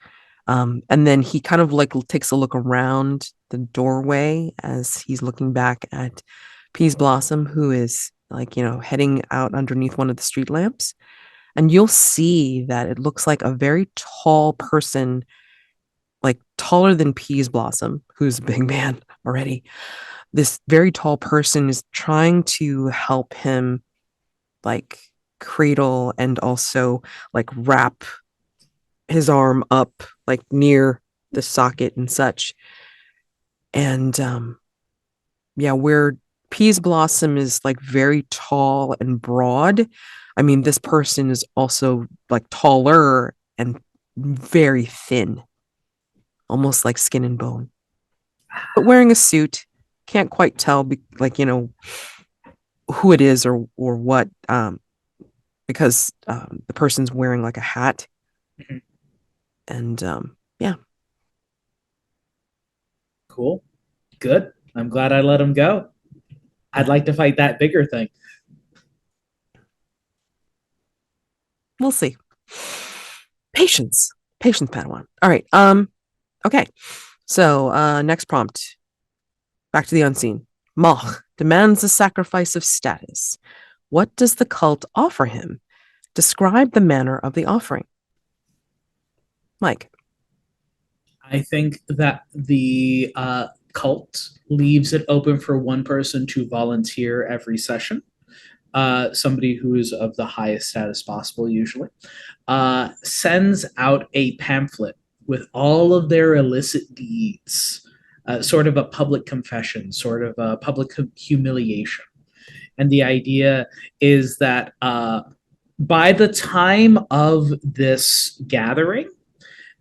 And then he kind of like takes a look around the doorway as he's looking back at Peas Blossom, who is like, heading out underneath one of the street lamps. And you'll see that it looks like a very tall person, like taller than Peas Blossom, who's a big man already. This very tall person is trying to help him like cradle and also like wrap his arm up like near the socket and such. And yeah, where Peas Blossom is like very tall and broad, I mean, this person is also like taller and very thin, almost like skin and bone, but wearing a suit. Can't quite tell, like, who it is or what, because the person's wearing like a hat. Mhm. And yeah, Cool. Good. I'm glad I let him go. I'd yeah, like to fight that bigger thing. we'll see. Patience, patience, Padawan. All right. Okay. So, next prompt. Back to the unseen. Mach demands a sacrifice of status. What does the cult offer him? Describe the manner of the offering. Mike. I think that the cult leaves it open for one person to volunteer every session. Somebody who is of the highest status possible, usually, sends out a pamphlet with all of their illicit deeds, sort of a public confession, sort of a public humiliation. And the idea is that by the time of this gathering,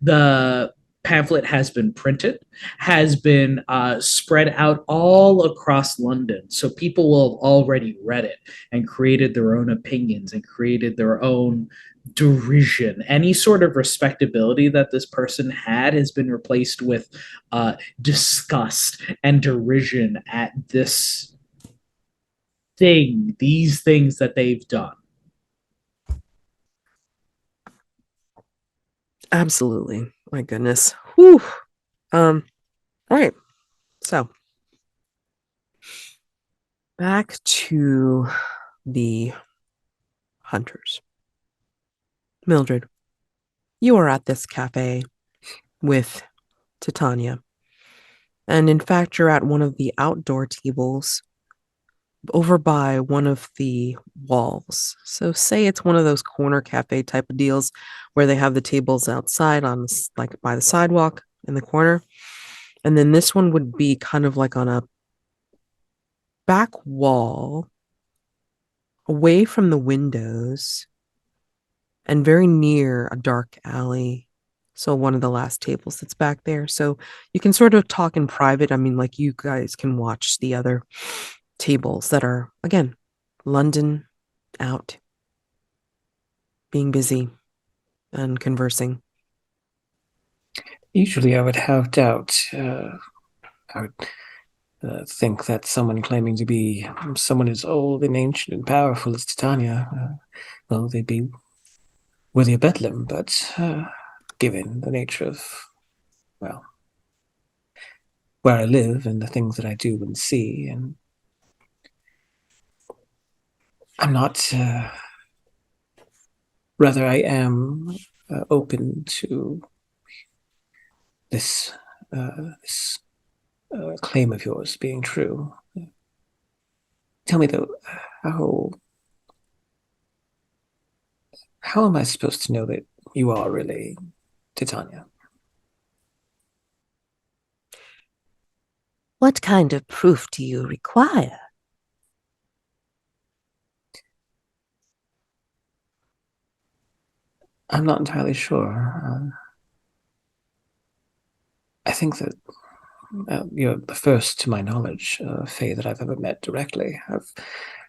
the pamphlet has been printed, has been spread out all across London. So people will have already read it and created their own opinions and created their own derision. Any sort of respectability that this person had has been replaced with disgust and derision at this thing, these things that they've done. Absolutely. My goodness. Whew. All right. So back to the hunters. Mildred, you are at this cafe with Titania. And in fact, you're at one of the outdoor tables over by one of the walls. So say it's one of those corner cafe type of deals where they have the tables outside on like by the sidewalk in the corner. And then this one would be kind of like on a back wall away from the windows and very near a dark alley. So one of the last tables that's back there. So you can sort of talk in private. I mean, like you guys can watch the other tables that are, again, London out, being busy and conversing. Usually I would have doubt. I would think that someone claiming to be someone as old and ancient and powerful as Titania, well, they'd be worthy of Bedlam, but given the nature of, well, where I live and the things that I do and see, and I'm not, rather, I am open to this claim of yours being true. Tell me though, how How am I supposed to know that you are really Titania? What kind of proof do you require? I'm not entirely sure. I think that you're the first, to my knowledge, Fae that I've ever met directly. I've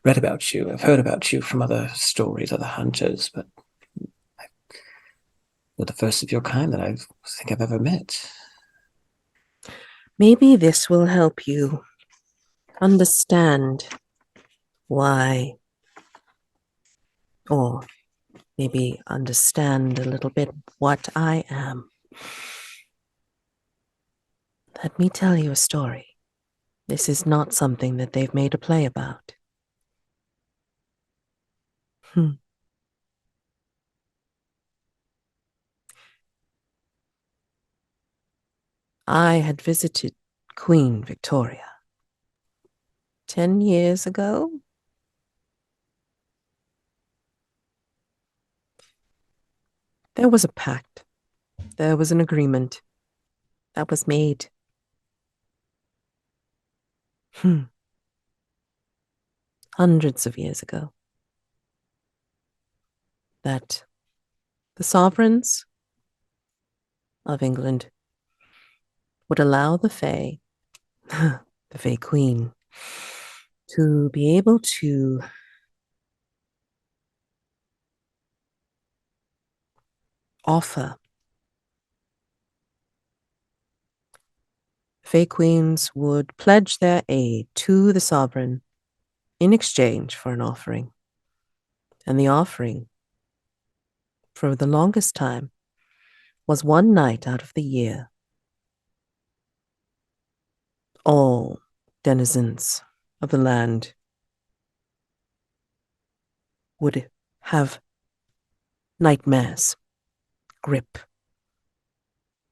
read about you, I've heard about you from other stories, other hunters, but you're the first of your kind that I think I've ever met. Maybe this will help you understand why, or maybe understand a little bit what I am. Let me tell you a story. This is not something that they've made a play about. Hmm. I had visited Queen Victoria 10 years ago. There was a pact. There was an agreement that was made. Hundreds of years ago. That the sovereigns of England would allow the Fae, the Fae Queen, to be able to offer. Fae Queens would pledge their aid to the sovereign in exchange for an offering. And the offering, for the longest time, was one night out of the year. All denizens of the land would have nightmares grip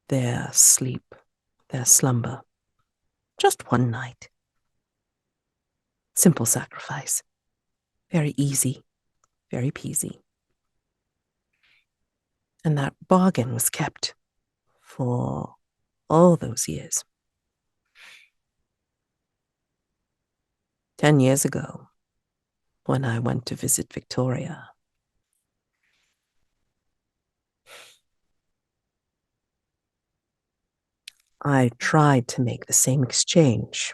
their sleep, their slumber. Just one night. Simple sacrifice. Very easy, very peasy. And that bargain was kept for all those years. 10 years ago, when I went to visit Victoria, I tried to make the same exchange.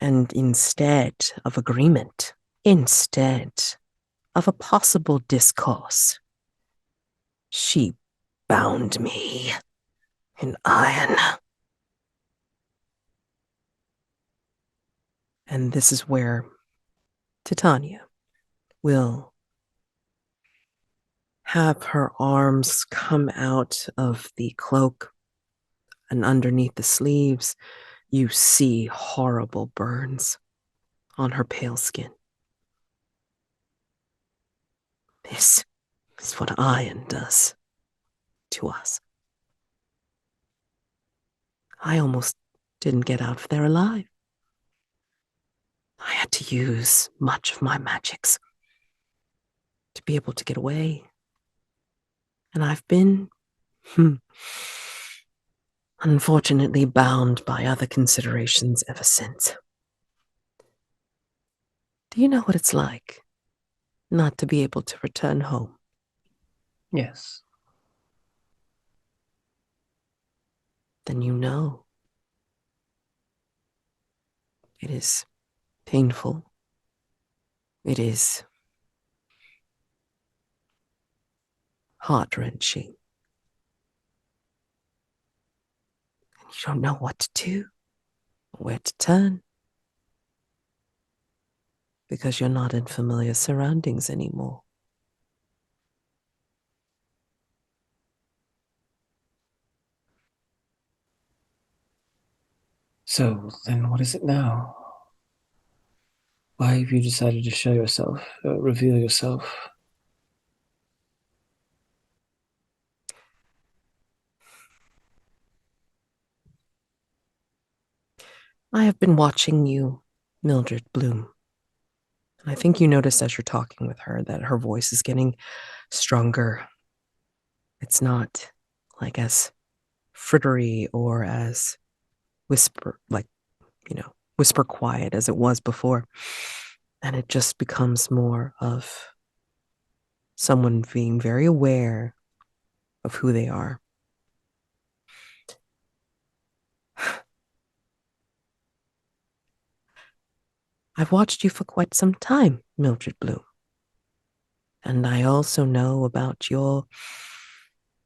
And instead of agreement, instead of a possible discourse, she bound me in iron. And this is where Titania will have her arms come out of the cloak, and underneath the sleeves, you see horrible burns on her pale skin. This is what iron does to us. I almost didn't get out of there alive. I had to use much of my magics to be able to get away. And I've been, unfortunately, bound by other considerations ever since. Do you know what it's like not to be able to return home? Yes. Then you know. It is painful. It is heart-wrenching. And you don't know what to do, where to turn, because you're not in familiar surroundings anymore. So then what is it now? Why have you decided to show yourself, reveal yourself? I have been watching you, Mildred Bloom, I think you noticed as you're talking with her that her voice is getting stronger. It's not like as frittery or as whisper, like, whisper quiet as it was before. And it just becomes more of someone being very aware of who they are. I've watched you for quite some time, Mildred Bloom. And I also know about your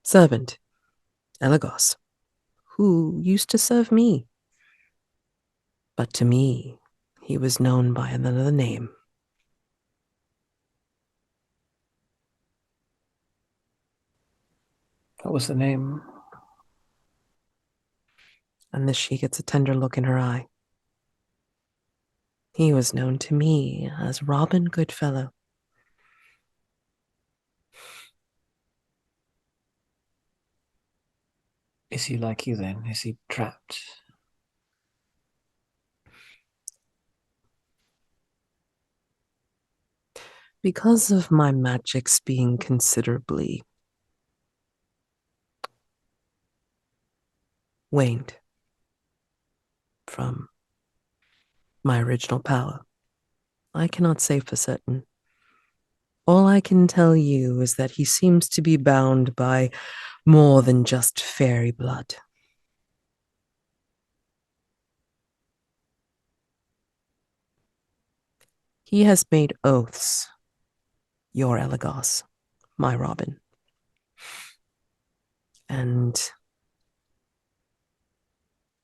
servant, Elagos, who used to serve me. But to me, he was known by another name. What was the name? And this she gets a tender look in her eye. He was known to me as Robin Goodfellow. Is he like you then? Is he trapped? Because of my magics being considerably waned from my original power, I cannot say for certain. All I can tell you is that he seems to be bound by more than just fairy blood. He has made oaths, your Elagos, my Robin. And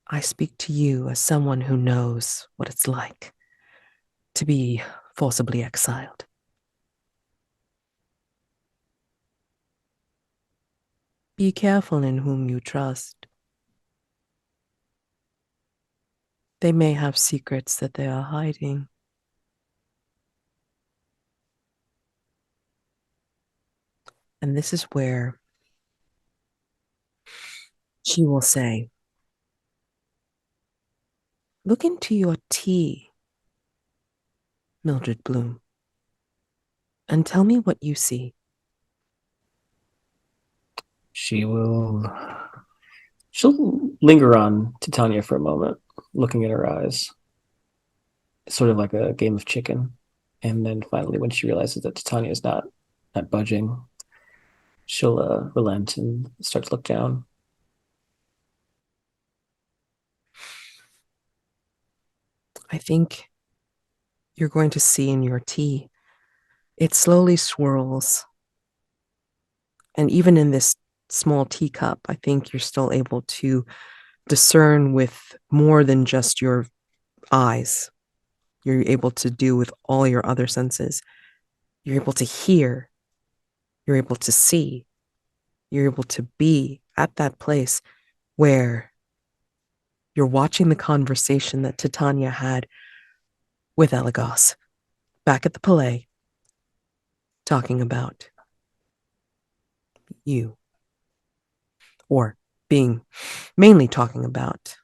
I speak to you as someone who knows what it's like to be forcibly exiled. Be careful in whom you trust. They may have secrets that they are hiding. And this is where she will say, look into your tea, Mildred Bloom, and tell me what you see. She'll linger on Titania for a moment, looking at her eyes. It's sort of like a game of chicken. And then finally, when she realizes that Titania is not budging, she'll relent and start to look down. I think you're going to see in your tea, it slowly swirls. And even in this small teacup, I think you're still able to discern with more than just your eyes. You're able to do with all your other senses. You're able to hear. You're able to see. You're able to be at that place where you're watching the conversation that Titania had with Elagos back at the Palais, talking about you, or being mainly talking about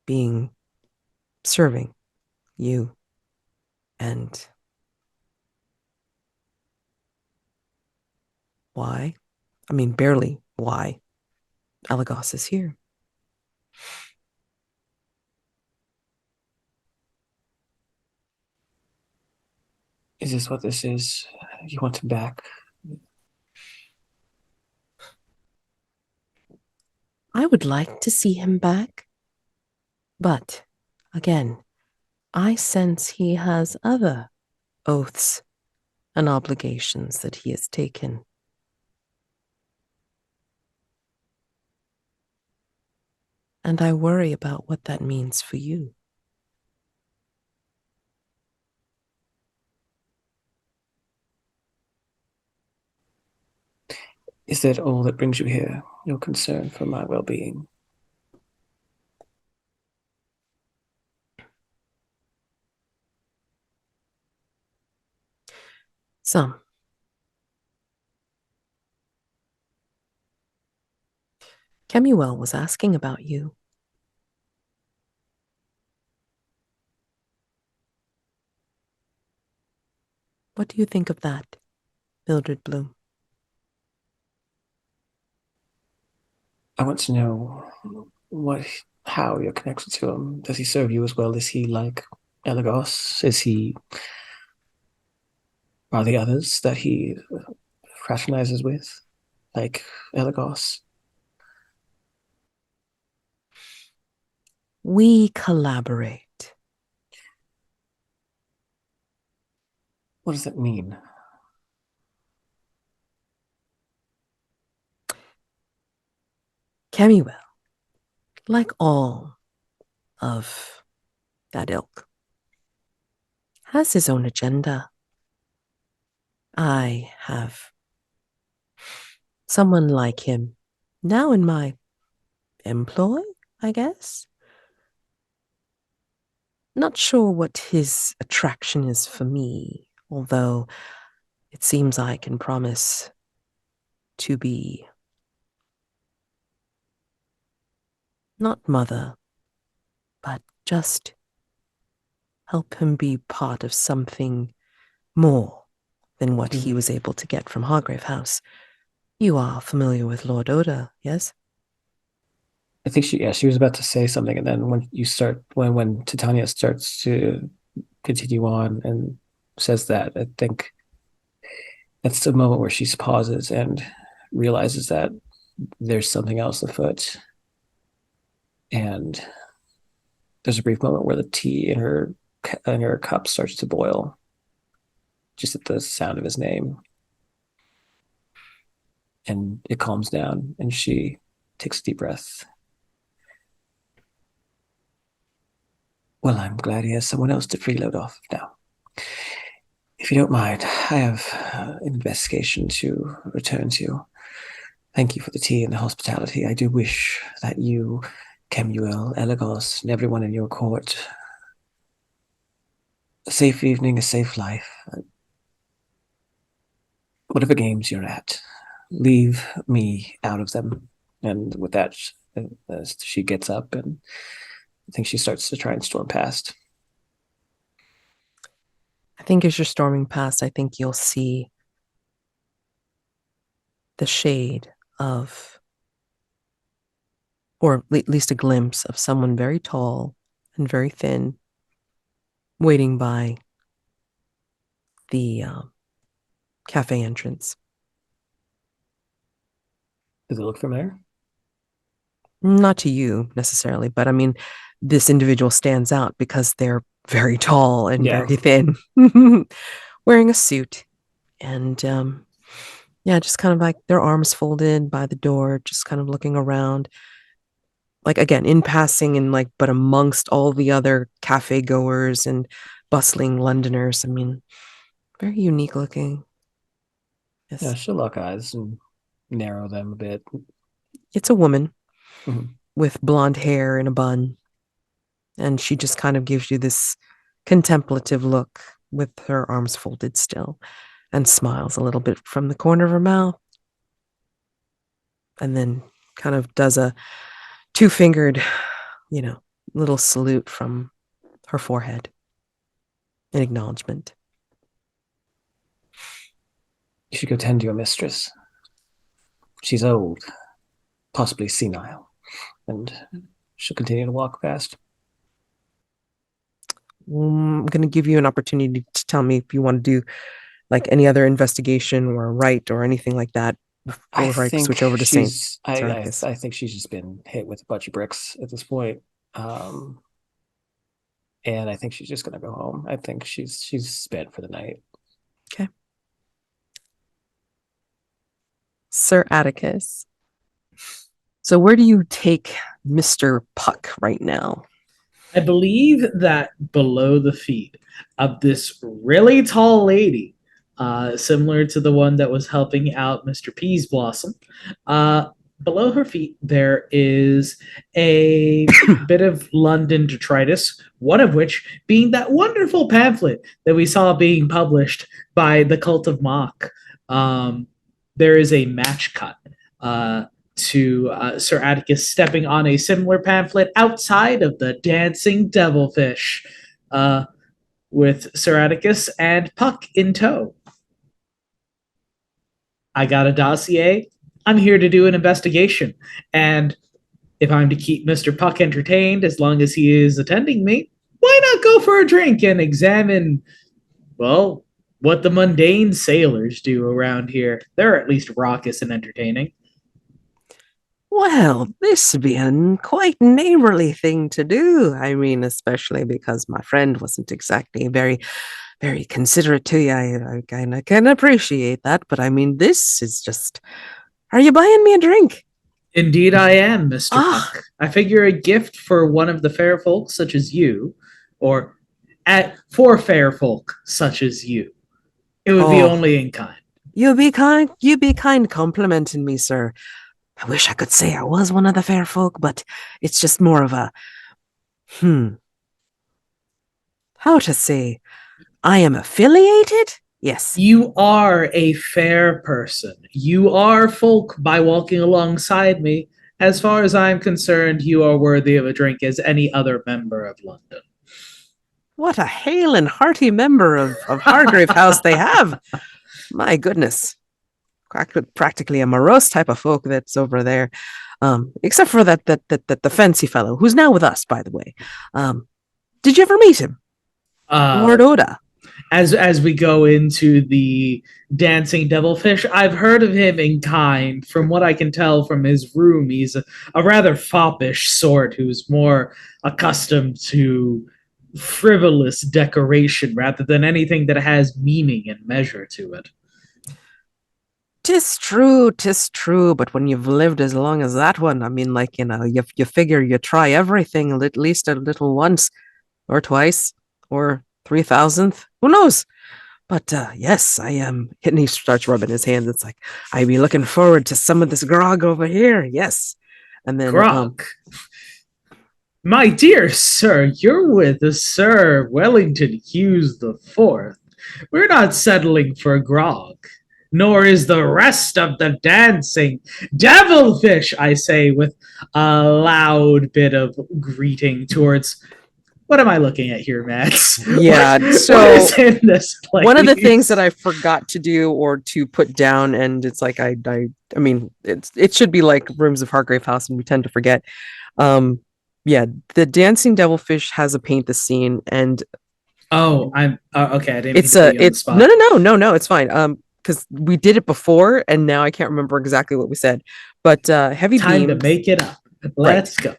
being serving you and why? I mean, barely why Elagos is here. Is this what this is? You want him back? I would like to see him back, but again, I sense he has other oaths and obligations that he has taken. And I worry about what that means for you. Is that all that brings you here? Your concern for my well-being? Some. Kemuel was asking about you. What do you think of that, Mildred Bloom? I want to know how you're connected to him. Does he serve you as well? Is he like Elagos? Are the others that he fraternizes with like Elagos? We collaborate. What does that mean? Camuel, like all of that ilk, has his own agenda. I have someone like him now in my employ, I guess. Not sure what his attraction is for me, although it seems I can promise to be not mother, but just help him be part of something more than what he was able to get from Hargrave House. You are familiar with Lord Oda, yes? I think she was about to say something, and then when Titania starts to continue on and says that, I think that's the moment where she pauses and realizes that there's something else afoot. And there's a brief moment where the tea in her cup starts to boil, just at the sound of his name. And it calms down, and she takes a deep breath. Well, I'm glad he has someone else to freeload off now. If you don't mind, I have an investigation to return to. Thank you for the tea and the hospitality. I do wish that you, Kemuel, Elagos, and everyone in your court a safe evening, a safe life. Whatever games you're at, leave me out of them. And with that, as she gets up, and I think she starts to try and storm past. I think as you're storming past, I think you'll see the shade of, or at least a glimpse of someone very tall and very thin waiting by the cafe entrance. Does it look familiar? Not to you necessarily, but I mean, this individual stands out because they're very tall and very thin, wearing a suit. And yeah, just kind of like their arms folded by the door, just kind of looking around. Like, again, in passing and like, but amongst all the other cafe goers and bustling Londoners. I mean, very unique looking. Yes. Yeah, she'll lock eyes and narrow them a bit. It's a woman Mhm. with blonde hair in a bun. And she just kind of gives you this contemplative look with her arms folded still and smiles a little bit from the corner of her mouth. And then kind of does a two-fingered, little salute from her forehead in acknowledgement. You should go tend to your mistress. She's old, possibly senile, and she'll continue to walk past. I'm going to give you an opportunity to tell me if you want to do like any other investigation or write or anything like that before I switch over to Saint Sir Atticus. I think she's just been hit with a bunch of bricks at this point. And I think she's just gonna go home. I think she's spent for the night. Okay. Sir Atticus. So where do you take Mr. Puck right now? I believe that below the feet of this really tall lady, similar to the one that was helping out Mr. Peas Blossom, below her feet there is a bit of London detritus, one of which being that wonderful pamphlet that we saw being published by the Cult of Mock. There is a match cut to Sir Atticus stepping on a similar pamphlet outside of the dancing Devilfish. with Sir Atticus and Puck in tow. I got a dossier. I'm here to do an investigation. And if I'm to keep Mr. Puck entertained as long as he is attending me, why not go for a drink and examine, well, what the mundane sailors do around here? They're at least raucous and entertaining. Well, this would be a quite neighborly thing to do. I mean, especially because my friend wasn't exactly very, very considerate to you. I kind of can appreciate that. But I mean, this is just. Are you buying me a drink? Indeed, I am, Mr. Ah. Puck. I figure a gift for one of the fair folk such as you, or for fair folk such as you, it would be only in kind. You be kind complimenting me, sir. I wish I could say I was one of the fair folk, but it's just more of a, how to say, I am affiliated? Yes. You are a fair person. You are folk by walking alongside me. As far as I'm concerned, you are worthy of a drink as any other member of London. What a hale and hearty member of Hargrave House they have. My goodness. Practically a morose type of folk that's over there. Except for that the fancy fellow, who's now with us, by the way. Did you ever meet him? Lord Oda. As we go into the dancing devilfish, I've heard of him in kind. From what I can tell from his room, he's a rather foppish sort who's more accustomed to frivolous decoration rather than anything that has meaning and measure to it. 'Tis true, but when you've lived as long as that one, I mean, like, you figure you try everything at least a little once, or twice, or 3,000th, who knows? But yes, I am. And he starts rubbing his hands. It's like, I be looking forward to some of this grog over here. Yes. And then grog. My dear sir, you're with Sir Wellington-Hughes the Fourth. We're not settling for grog, nor is the rest of the dancing. Devilfish, I say, with a loud bit of greeting towards. What am I looking at here, Max? Yeah, what is in this place? One of the things that I forgot to do or to put down, and it's like I mean, it should be like Rooms of Hargrave House, and we tend to forget. Yeah, the dancing devilfish has a paint the scene, and I'm okay. I didn't. It's no, it's fine. Because we did it before, and now I can't remember exactly what we said. But heavy time beams, to make it up. Let's go.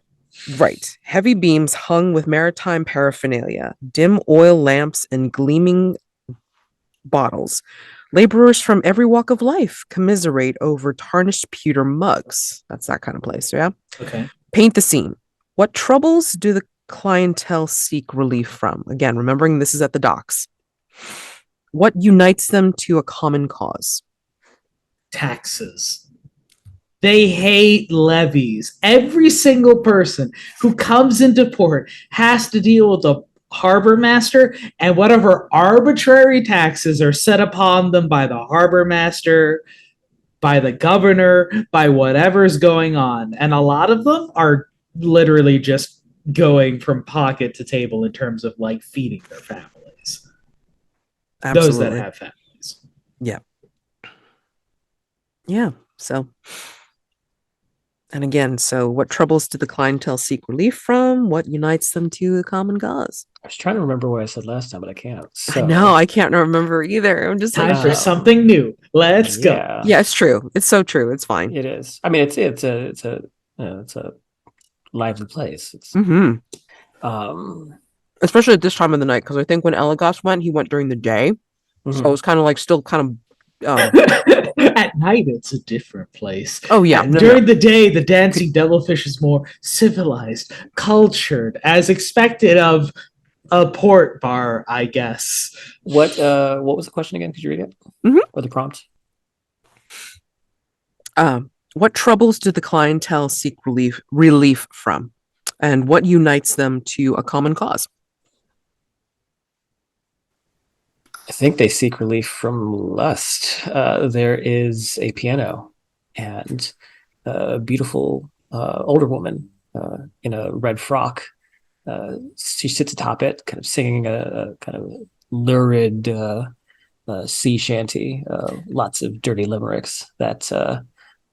Right. Heavy beams hung with maritime paraphernalia, dim oil lamps, and gleaming bottles. Laborers from every walk of life commiserate over tarnished pewter mugs. That's that kind of place, yeah? Okay. Paint the scene. What troubles do the clientele seek relief from? Again, remembering this is at the docks. What unites them to a common cause? Taxes. They hate levies. Every single person who comes into port has to deal with the harbor master and whatever arbitrary taxes are set upon them by the harbor master, by the governor, by whatever's going on. And a lot of them are literally just going from pocket to table in terms of like feeding their families. Absolutely. Those that have families. Yeah. Yeah. So, and again, so what troubles do the clientele seek relief from? What unites them to a common cause? I was trying to remember what I said last time, but I can't. So. I know, I can't remember either. I'm just time for something new. Let's go. Yeah, it's true. It's so true. It's fine. It is. I mean, it's a lively place. It's especially at this time of the night, because I think when Elagos went, he went during the day, so it was kind of like still kind of. At night, it's a different place. Oh yeah. During the day, the dancing devilfish is more civilized, cultured, as expected of a port bar, I guess. What was the question again? Could you read it? Or the prompt? What troubles do the clientele seek relief from, and what unites them to a common cause? I think they seek relief from lust. There is a piano and a beautiful older woman in a red frock she sits atop it, kind of singing a kind of lurid sea shanty, lots of dirty limericks that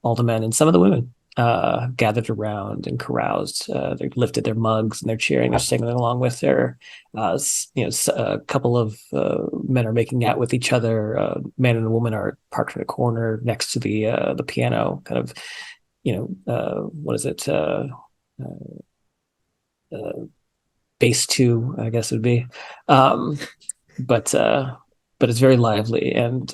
all the men and some of the women gathered around and caroused. They lifted their mugs and they're cheering, they're singing along with her. A couple of men are making out with each other. Man and a woman are parked in a corner next to the piano, kind of, what is it? Bass two, I guess it would be. But it's very lively, and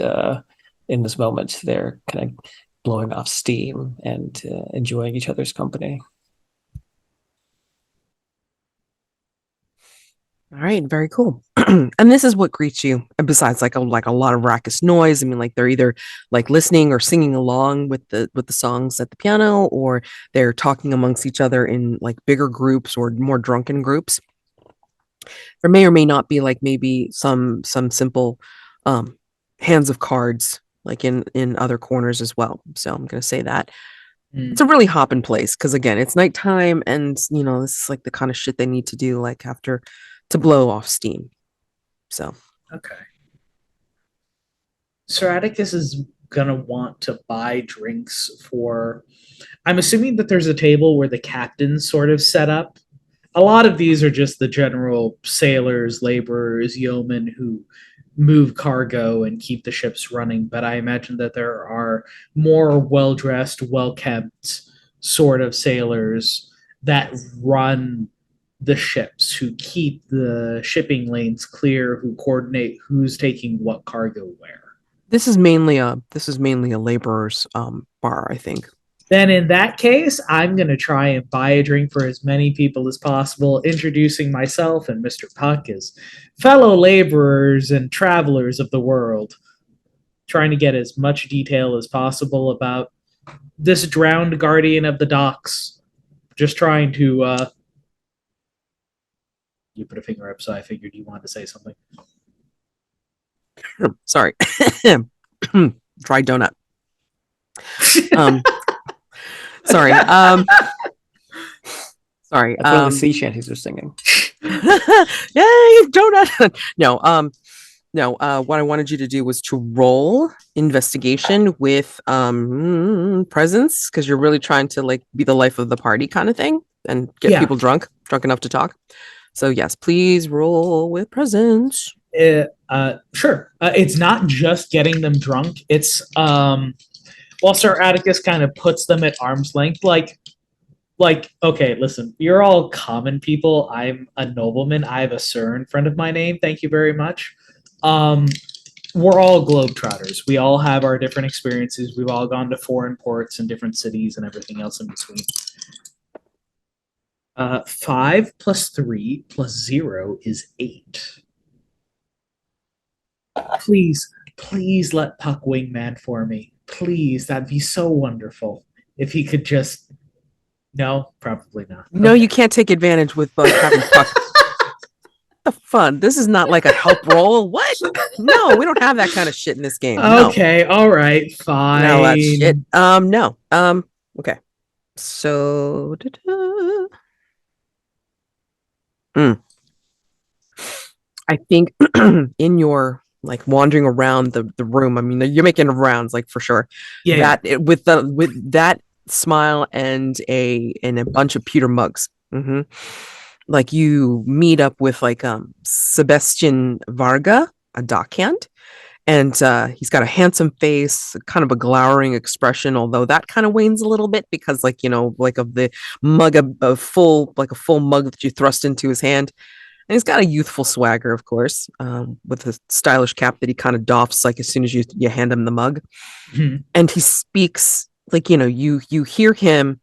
in this moment, they're kind of blowing off steam and enjoying each other's company. All right, very cool. And this is what greets you. And besides, like a lot of raucous noise. I mean, like they're either like listening or singing along with the songs at the piano, or they're talking amongst each other in like bigger groups or more drunken groups. There may or may not be like maybe some simple hands of cards like in other corners as well. So I'm gonna say that. It's a really hopping place because again, it's nighttime, and this is like the kind of shit they need to do like after to blow off steam. So okay. Sir Atticus is gonna want to buy drinks for. I'm assuming that there's a table where the captain's sort of set up. A lot of these are just the general sailors, laborers, yeomen who move cargo and keep the ships running. But I imagine that there are more well-dressed, well-kept sort of sailors that run the ships, who keep the shipping lanes clear, who coordinate who's taking what cargo where. this is mainly a laborer's bar, I think. Then in that case, I'm going to try and buy a drink for as many people as possible, introducing myself and Mr. Puck as fellow laborers and travelers of the world, trying to get as much detail as possible about this drowned guardian of the docks. Just trying to... You put a finger up, so I figured you wanted to say something. Sorry. Dry donut. Sorry. Sorry. That's one of the sea shanties are singing. Yay, donut. No, what I wanted you to do was to roll investigation with presence, because you're really trying to like be the life of the party kind of thing and get people drunk enough to talk. So yes, please roll with presence. Sure. It's not just getting them drunk. It's while Sir Atticus kind of puts them at arm's length, like, okay, listen, you're all common people. I'm a nobleman. I have a sir in front of my name. Thank you very much. We're all globetrotters. We all have our different experiences. We've all gone to foreign ports and different cities and everything else in between. 5 plus 3 plus 0 is 8. Please let Puck wingman for me. Please, that'd be so wonderful. If he could just... No, probably not. No, okay. You can't take advantage with having Puck. The fun. This is not like a help roll. What? No, we don't have that kind of shit in this game. Okay, no. All right, fine. No, that's shit. No. Okay. So I think in your like wandering around the room, I mean, you're making rounds, like for sure. Yeah. With that smile and a bunch of pewter mugs. Mm-hmm. Like you meet up with like Sebastian Varga, a dockhand, and he's got a handsome face, kind of a glowering expression, although that kind of wanes a little bit because like of the mug, a full mug that you thrust into his hand. And he's got a youthful swagger, of course, with a stylish cap that he kind of doffs like as soon as you hand him the mug. Mm-hmm. And he speaks like, you hear him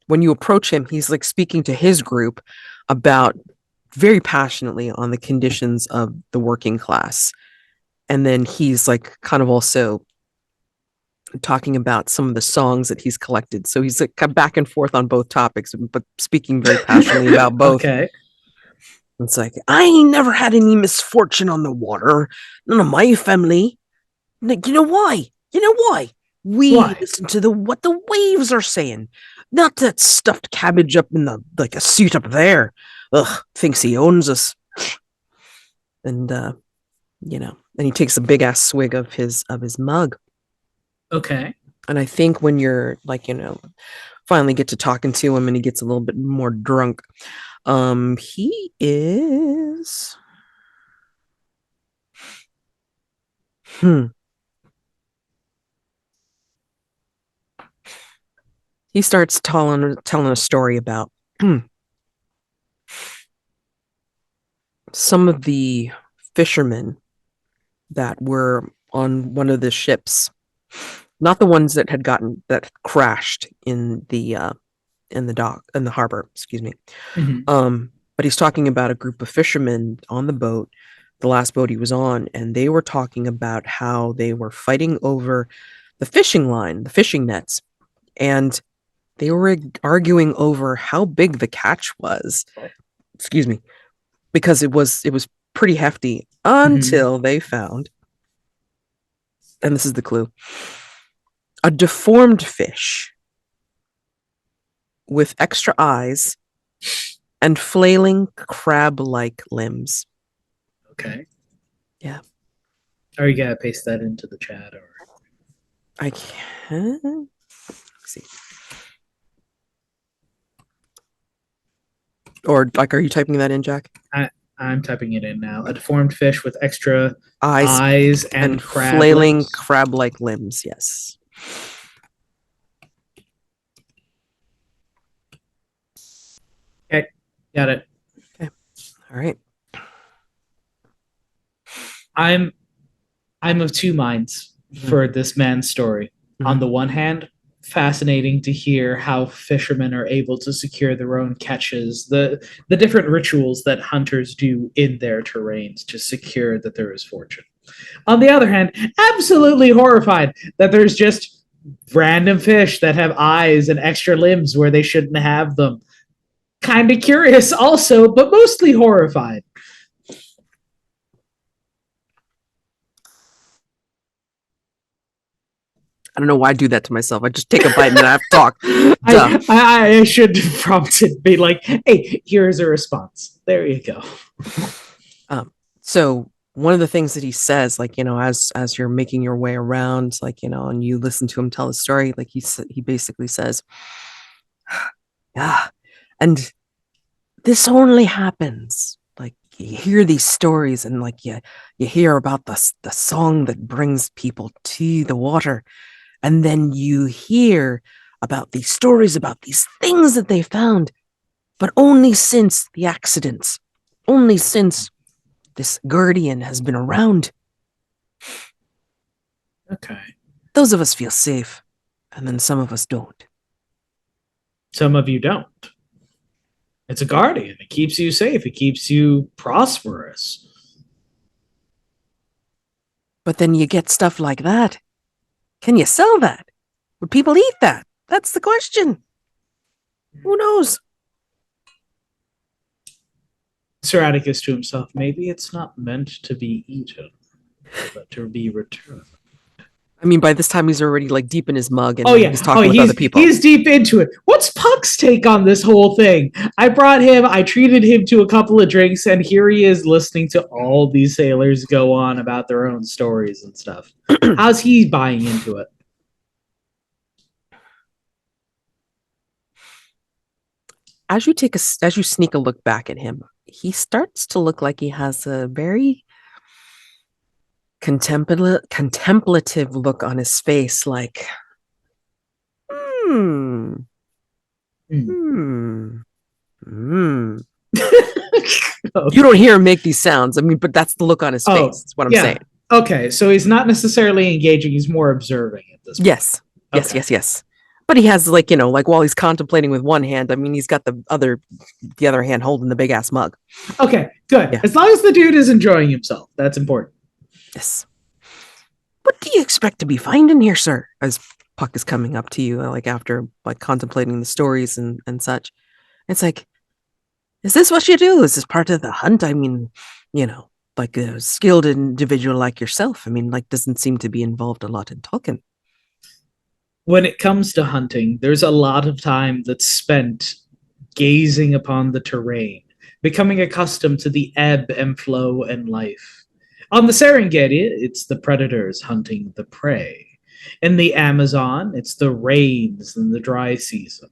when you approach him, he's like speaking to his group about very passionately on the conditions of the working class. And then he's like kind of also talking about some of the songs that he's collected. So he's like back and forth on both topics, but speaking very passionately about both. Okay. It's like, I ain't never had any misfortune on the water. None of my family. You know why? We listen to what the waves are saying. Not that stuffed cabbage up in a suit up there. ugh, thinks he owns us. And and he takes a big ass swig of his mug. Okay. And I think when you're finally get to talking to him and he gets a little bit more drunk, he is he starts telling a story about some of the fishermen that were on one of the ships, not the ones that crashed in the dock, in the harbor, excuse me. But he's talking about a group of fishermen on the boat, the last boat he was on, and they were talking about how they were fighting over the fishing line, the fishing nets, and they were arguing over how big the catch was. Excuse me, because it was pretty hefty until they found, and this is the clue, a deformed fish with extra eyes and flailing crab-like limbs. Okay. Yeah. Are you gonna paste that into the chat, or I can see. Or are you typing that in, Jack? I'm typing it in now. A deformed fish with extra eyes and flailing crab-like limbs. Yes. Okay, got it. Okay. All right. I'm of two minds for this man's story. On the one hand, fascinating to hear how fishermen are able to secure their own catches, the different rituals that hunters do in their terrains to secure that there is fortune. On the other hand, absolutely horrified that there's just random fish that have eyes and extra limbs where they shouldn't have them. Kind of curious also, but mostly horrified. I don't know why I do that to myself. I just take a bite and then I have to talk. I should have prompted, be like, hey, here's a response. There you go. So one of the things that he says, as you're making your way around, and you listen to him tell the story, he basically says, yeah, and this only happens. You hear these stories and you hear about the song that brings people to the water. And then you hear about these stories about these things that they found, but only since the accidents, only since this guardian has been around. Okay. Those of us feel safe, and then some of us don't. Some of you don't. It's a guardian. It keeps you safe. It keeps you prosperous. But then you get stuff like that. Can you sell that? Would people eat that? That's the question. Who knows? Sir Atticus to himself, maybe it's not meant to be eaten, but to be returned. I mean, by this time he's already deep in his mug and he's talking with other people. He's deep into it. What's Puck's take on this whole thing? I treated him to a couple of drinks, and here he is listening to all these sailors go on about their own stories and stuff. How's he buying into it? As you sneak a look back at him, he starts to look like he has a very contemplative look on his face, You don't hear him make these sounds. I mean, but that's the look on his face. That's what I'm saying. Okay, so he's not necessarily engaging. He's more observing at this point. Yes. Okay. Yes. But he has while he's contemplating with one hand, I mean, he's got the other hand holding the big ass mug. Okay, good. Yeah. As long as the dude is enjoying himself, that's important. Yes. What do you expect to be finding here, sir? As Puck is coming up to you, after contemplating the stories and such. It's is this what you do? Is this part of the hunt? I mean, a skilled individual like yourself, I mean, doesn't seem to be involved a lot in talking. When it comes to hunting, there's a lot of time that's spent gazing upon the terrain, becoming accustomed to the ebb and flow in life. On the Serengeti, it's the predators hunting the prey. In the Amazon, it's the rains and the dry season.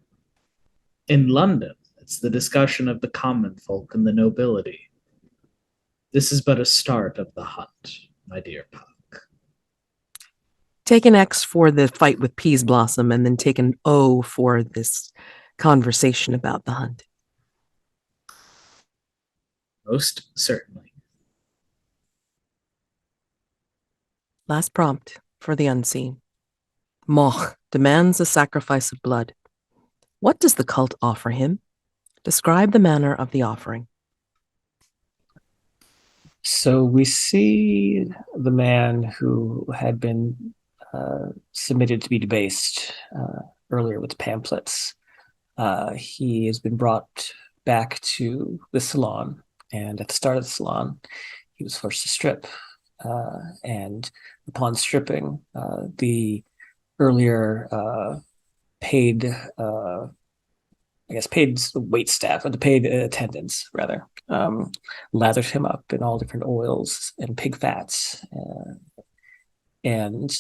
In London, it's the discussion of the common folk and the nobility. This is but a start of the hunt, my dear Puck. Take an X for the fight with Peas Blossom, and then take an O for this conversation about the hunt. Most certainly. Last prompt for the unseen. Moch demands a sacrifice of blood. What does the cult offer him? Describe the manner of the offering. So we see the man who had been submitted to be debased earlier with pamphlets. He has been brought back to the salon, and at the start of the salon, he was forced to strip. And upon stripping, the earlier paid wait staff, or the paid attendants, rather, lathered him up in all different oils and pig fats. And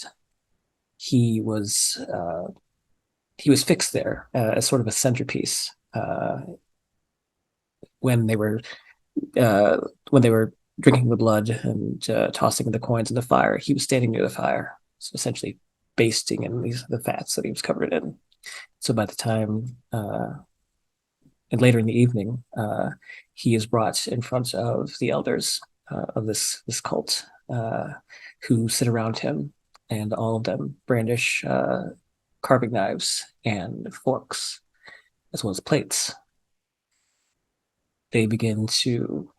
he was fixed there as sort of a centerpiece when they were drinking the blood and tossing the coins in the fire. He was standing near the fire, so essentially basting in the fats that he was covered in. So by the time and later in the evening, he is brought in front of the elders of this cult, who sit around him, and all of them brandish carving knives and forks, as well as plates. They begin to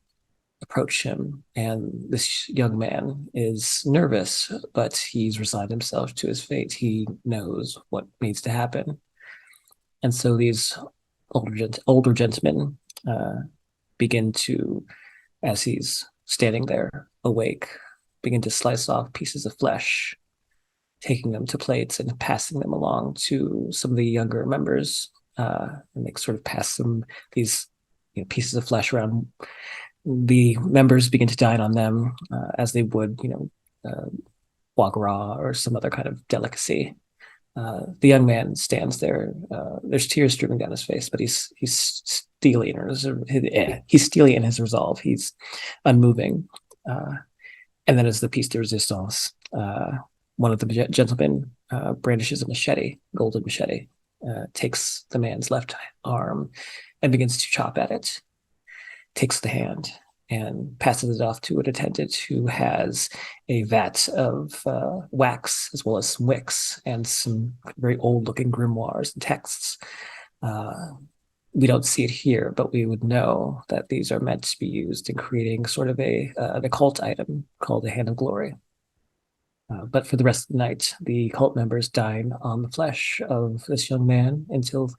approach him, and this young man is nervous, but he's resigned himself to his fate. He knows what needs to happen. And so these older gentlemen begin to, as he's standing there awake, begin to slice off pieces of flesh, taking them to plates and passing them along to some of the younger members. And they sort of pass them these pieces of flesh around. The members begin to dine on them as they would, foie gras or some other kind of delicacy. The young man stands there. There's tears streaming down his face, but he's steely in his resolve. He's unmoving. And then, as the piece de resistance, one of the gentlemen brandishes a machete, golden machete, takes the man's left arm and begins to chop at it. Takes the hand and passes it off to an attendant who has a vat of wax, as well as some wicks and some very old-looking grimoires and texts. We don't see it here, but we would know that these are meant to be used in creating sort of an occult item called the Hand of Glory. But for the rest of the night, the cult members dine on the flesh of this young man until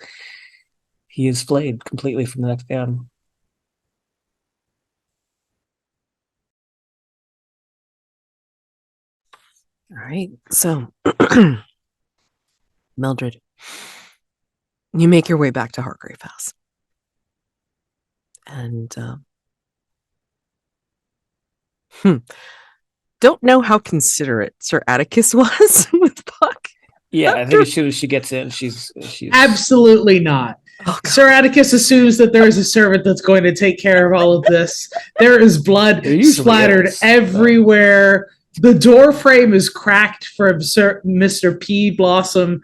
he is flayed completely from the neck down. All right. So, Mildred, you make your way back to Hargrave House. And don't know how considerate Sir Atticus was with Puck. Yeah, I think as soon as she gets in, she's absolutely not. Oh, Sir Atticus assumes that there is a servant that's going to take care of all of this. There is blood splattered everywhere. The door frame is cracked from Mr. P. Blossom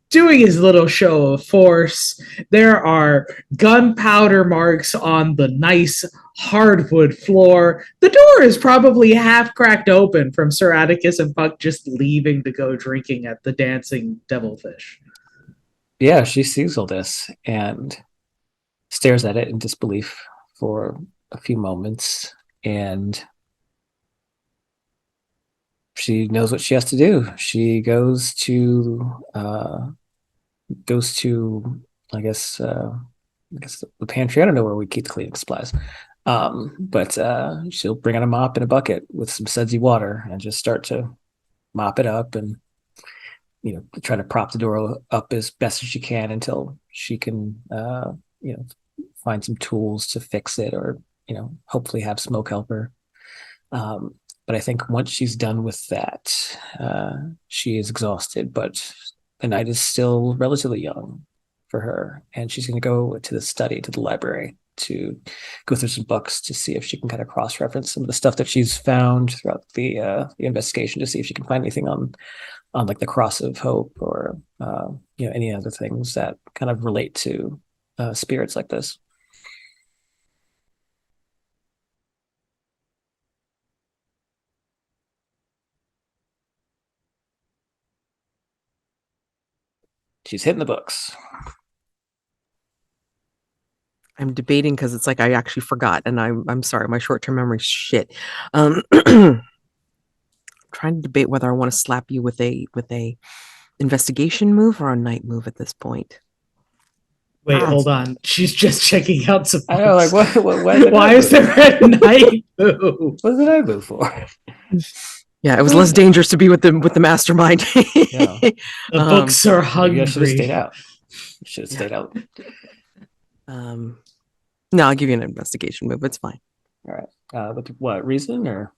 doing his little show of force. There are gunpowder marks on the nice hardwood floor. The door is probably half cracked open from Sir Atticus and Puck just leaving to go drinking at the dancing Devilfish. Yeah, she sees all this and stares at it in disbelief for a few moments, and she knows what she has to do. She goes to I guess the pantry. I don't know where we keep the cleaning supplies, but she'll bring out a mop and a bucket with some sudsy water and just start to mop it up and try to prop the door up as best as she can until she can find some tools to fix it, or hopefully have Smoke help her. But I think once she's done with that, she is exhausted, but the night is still relatively young for her, and she's going to go to the library, to go through some books to see if she can kind of cross-reference some of the stuff that she's found throughout the investigation, to see if she can find anything on like the Cross of Hope, or any other things that kind of relate to spirits like this. She's hitting the books. I'm debating because it's like I actually forgot, and I'm sorry, my short-term memory's shit. Trying to debate whether I want to slap you with a investigation move or a night move at this point. Wait, hold on. She's just checking out some. I know, like what why is there a night move? What did I move for? Yeah, it was less dangerous to be with the mastermind. Yeah. The books are hungry. Maybe I should have stayed out. Should have stayed out. No, I'll give you an investigation move. It's fine. All right. With what reason, or?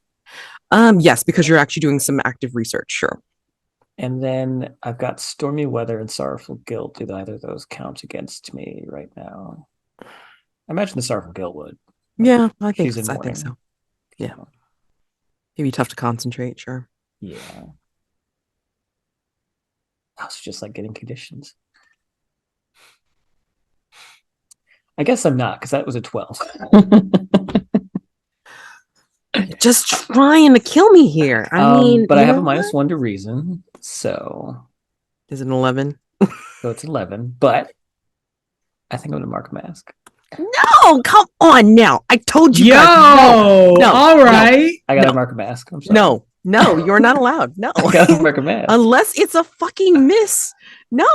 Yes, because you're actually doing some active research. Sure. And then I've got stormy weather and sorrowful guilt. Do either of those count against me right now? I imagine the sorrowful guilt would. Yeah, I think so. Yeah. It'd be tough to concentrate. Sure. Yeah. I was just like getting conditions. I guess I'm not, because that was a 12. Just trying to kill me here. I mean, but I have a -1 to reason, so is it an 11? So it's 11. But I think I'm gonna mark mask. No, come on now. I told you. Yo, guys, no, all right. I gotta mark a mask. I'm sorry. No, you're not allowed. No, I gotta mark a mask unless it's a fucking miss. No,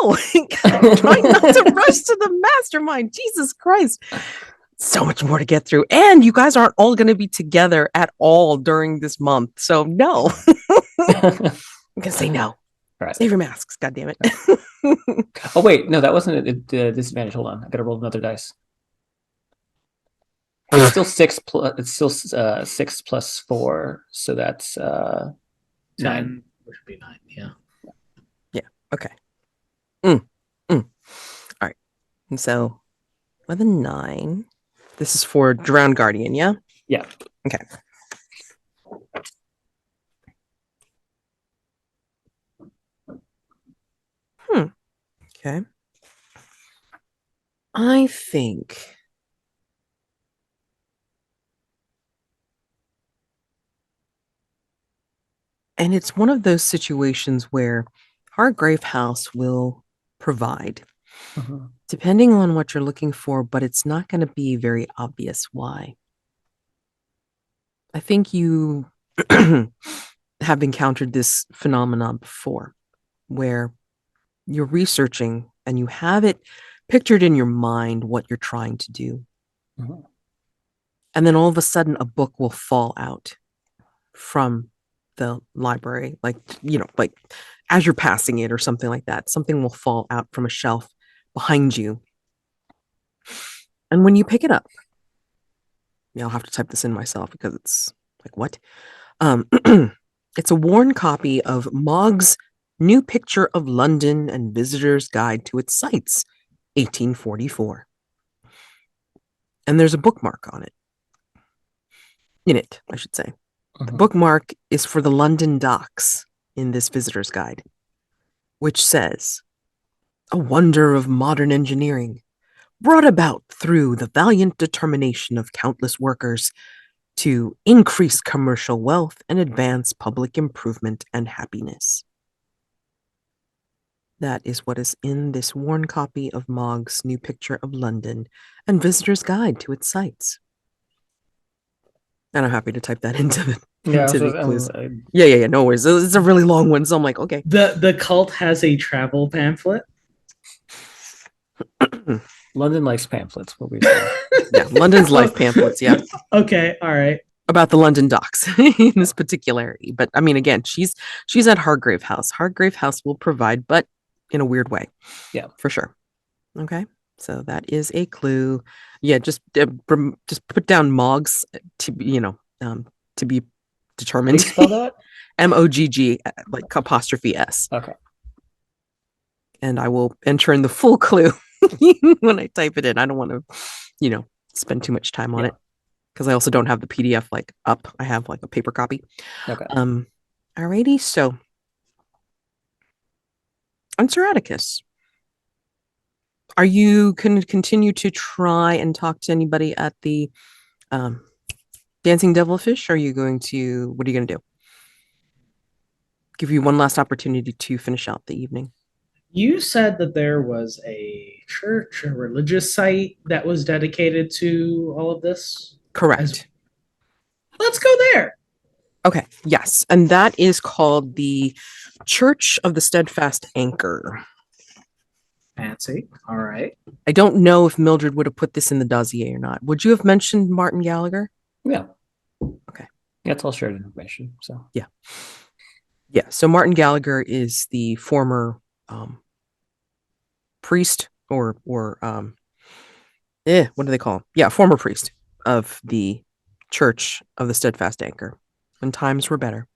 I'm trying not to rush to the mastermind. Jesus Christ. So much more to get through. And you guys aren't all going to be together at all during this month. So no. I'm going to say no. Right. Save your masks. God damn it. Oh, wait. No, that wasn't a disadvantage. Hold on. I got to roll another dice. It's still 6 plus. It's still 6 plus 4. So that's 9. 10, which would be 9. Yeah. Yeah. Okay. All right. And so 11, 9. This is for Drowned Guardian, yeah? Yeah. Okay. Okay. I think and it's one of those situations where Hargrave House will provide. Depending on what you're looking for, but it's not going to be very obvious why. I think you have encountered this phenomenon before, where you're researching and you have it pictured in your mind what you're trying to do. And then all of a sudden a book will fall out from the library, like as you're passing it or something like that. Something will fall out from a shelf behind you. And when you pick it up, I'll have to type this in myself because it's like, what? It's a worn copy of Mogg's New Picture of London and Visitor's Guide to Its Sights, 1844. And there's a bookmark on it. In it, I should say. The bookmark is for the London docks in this visitor's guide, which says, "A wonder of modern engineering, brought about through the valiant determination of countless workers to increase commercial wealth and advance public improvement and happiness." That is what is in this worn copy of Mogg's New Picture of London and Visitor's Guide to Its Sights. And I'm happy to type that into the clues. Yeah. No worries. It's a really long one, so I'm like, okay. The cult has a travel pamphlet. London likes pamphlets. What we say? Yeah, London's life pamphlets. Yeah. Okay. All right. About the London docks in this particularity, but I mean, again, she's at Hargrave House. Hargrave House will provide, but in a weird way. Yeah, for sure. Okay. So that is a clue. Yeah, just put down Moggs to to be How do determined. you spell that? Mogg, like apostrophe S. Okay. And I will enter in the full clue when I type it in. I don't want to, spend too much time on Yeah. it because I also don't have the PDF like up. I have like a paper copy. Okay. Alrighty. So on Sir Atticus, are you going to continue to try and talk to anybody at the um, Dancing Devilfish? Are you going to? What are you going to do? Give you one last opportunity to finish out the evening. You said that there was a church, a religious site that was dedicated to all of this. Correct. Let's go there. Okay. Yes, and that is called the Church of the Steadfast Anchor. Fancy. All right. I don't know if Mildred would have put this in the dossier or not. Would you have mentioned Martin Gallagher? Yeah. Okay. Yeah, it's all shared information. So yeah. So Martin Gallagher is the former priest or what do they call him? Yeah, former priest of the Church of the Steadfast Anchor when times were better.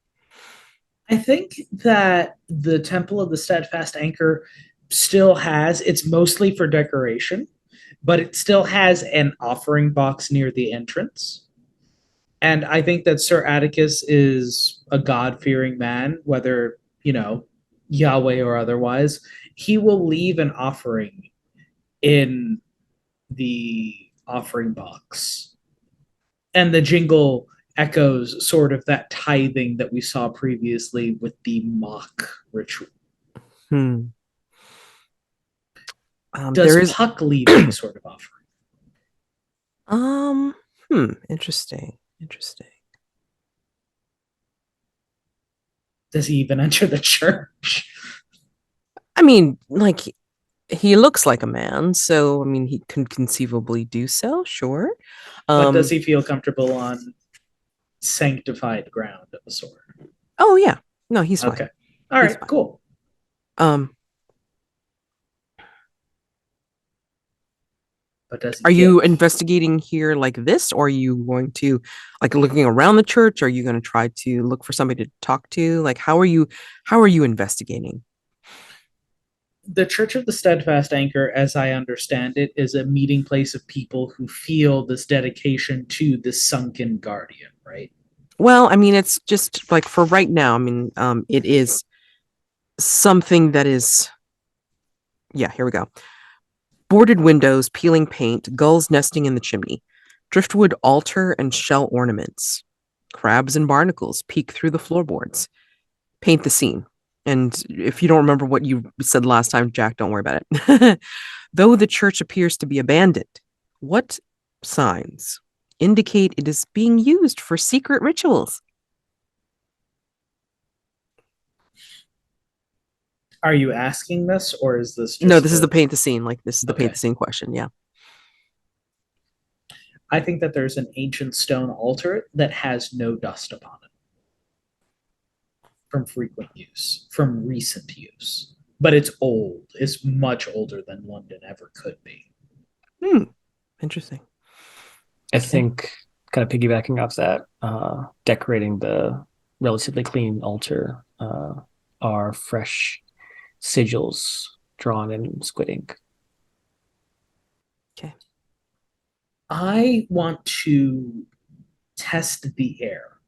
I think that the Temple of the Steadfast Anchor still has, it's mostly for decoration, but it still has an offering box near the entrance. And I think that Sir Atticus is a God-fearing man, whether, Yahweh or otherwise. He will leave an offering in the offering box. And the jingle echoes sort of that tithing that we saw previously with the mock ritual. Does Puck leave any sort of offering? Interesting. Does he even enter the church? I mean, like, he looks like a man, so I mean, he can conceivably do so, sure. But does he feel comfortable on sanctified ground of a sort? Oh yeah, no, he's fine. Okay, all right, cool. But does are you investigating here like this, or are you going to like looking around the church? Are you going to try to look for somebody to talk to? Like, how are you investigating? The Church of the Steadfast Anchor, as I understand it, is a meeting place of people who feel this dedication to the sunken guardian, right? Well, I mean, it's just like for right now. I mean, it is something that is. Yeah, here we go. Boarded windows, peeling paint, gulls nesting in the chimney, driftwood altar and shell ornaments, crabs and barnacles peek through the floorboards. Paint the scene. And if you don't remember what you said last time, Jack, don't worry about it. Though the church appears to be abandoned, what signs indicate it is being used for secret rituals? Are you asking this, or is this just No, this is the paint the scene. Like, this is the paint the scene question. Yeah. I think that there's an ancient stone altar that has no dust upon it from frequent use, from recent use. But it's old. It's much older than London ever could be. Interesting. I think kind of piggybacking off that, decorating the relatively clean altar are fresh sigils drawn in squid ink. Okay. I want to test the air.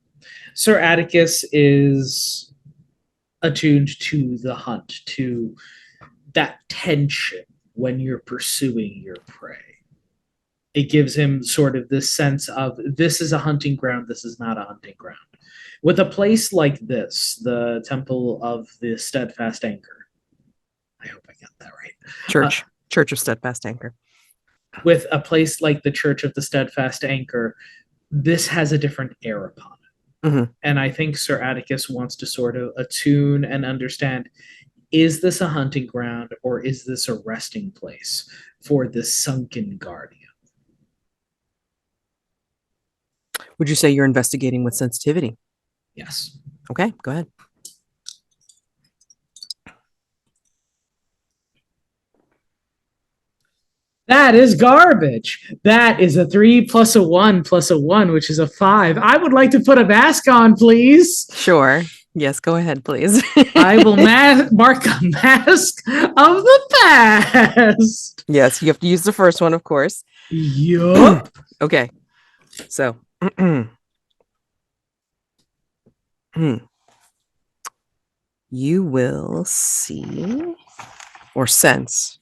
Sir Atticus is attuned to the hunt, to that tension when you're pursuing your prey. It gives him sort of this sense of this is a hunting ground, this is not a hunting ground. With a place like this, the Temple of the Steadfast Anchor, I hope I got that right. Church of Steadfast Anchor. With a place like the Church of the Steadfast Anchor, this has a different air upon it. Mm-hmm. And I think Sir Atticus wants to sort of attune and understand, is this a hunting ground or is this a resting place for this sunken guardian? Would you say you're investigating with sensitivity? Yes. Okay, go ahead. That is garbage. That is a 3 plus a 1 plus a 1, which is a 5. I would like to put a mask on, please. Sure. Yes, go ahead, please. I will mark a mask of the past. Yes, you have to use the first one, of course. Yup. Okay. So, you will see or sense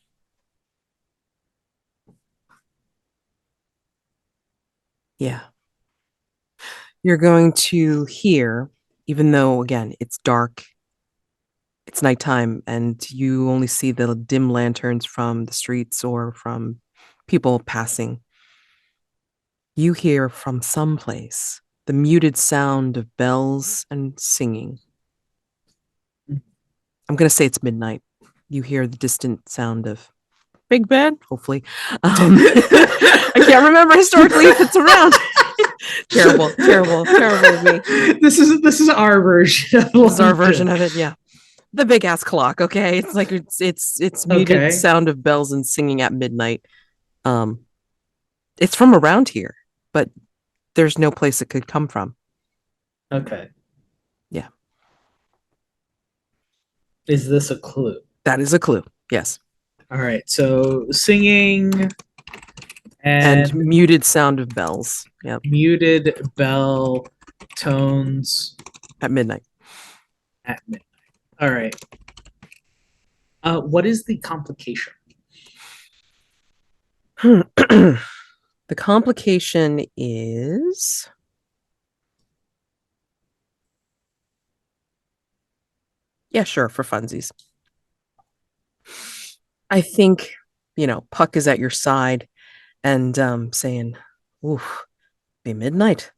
you're going to hear, even though again it's dark, it's nighttime, and you only see the dim lanterns from the streets or from people passing, you hear from someplace the muted sound of bells and singing. I'm going to say it's midnight. You hear the distant sound of Big Ben, hopefully. I can't remember historically if it's around. Terrible of me. This is our version. This is our version of it, yeah. The big ass clock, okay? It's like it's muted sound of bells and singing at midnight. It's from around here, but there's no place it could come from. Okay. Yeah. Is this a clue? That is a clue, yes. All right, so singing and muted sound of bells. Yep. Muted bell tones at midnight. At midnight. All right. What is the complication? The complication is yeah, sure, for funsies. I think, Puck is at your side and saying, oof, be midnight.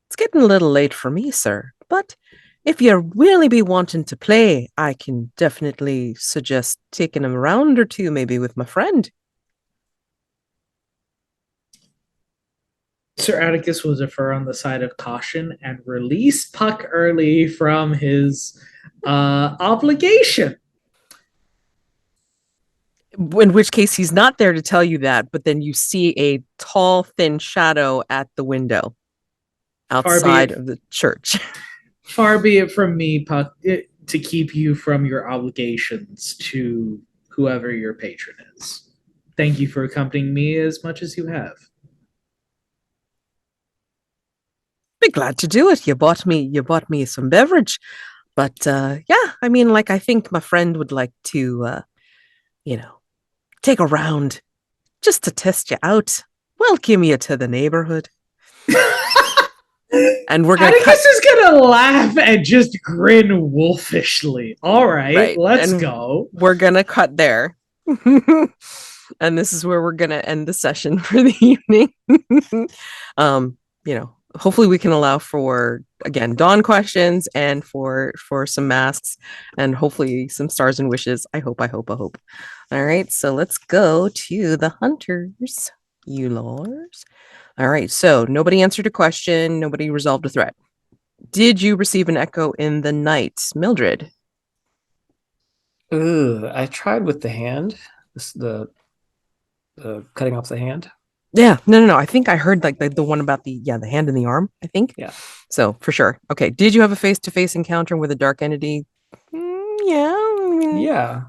It's getting a little late for me, sir. But if you really be wanting to play, I can definitely suggest taking a round or two, maybe with my friend. Sir Atticus will defer on the side of caution and release Puck early from his obligation. In which case he's not there to tell you that, but then you see a tall, thin shadow at the window outside of the church. Far be it from me, Puck, to keep you from your obligations to whoever your patron is. Thank you for accompanying me as much as you have. Be glad to do it. You bought me some beverage. But yeah, I mean, I think my friend would like to take a round just to test you out. Welcome you to the neighborhood. And we're gonna Atticus is gonna laugh and just grin wolfishly. All right. Let's go. We're gonna cut there. And this is where we're gonna end the session for the evening. Hopefully we can allow for, again, dawn questions and for some masks and hopefully some stars and wishes. I hope. All right, so let's go to the hunters, you lords. All right, so nobody answered a question. Nobody resolved a threat. Did you receive an echo in the night, Mildred? I tried with the hand, the cutting off the hand. Yeah, no. I think I heard the one about the hand and the arm, I think. Yeah. So for sure. Okay. Did you have a face-to-face encounter with a dark entity? Yeah.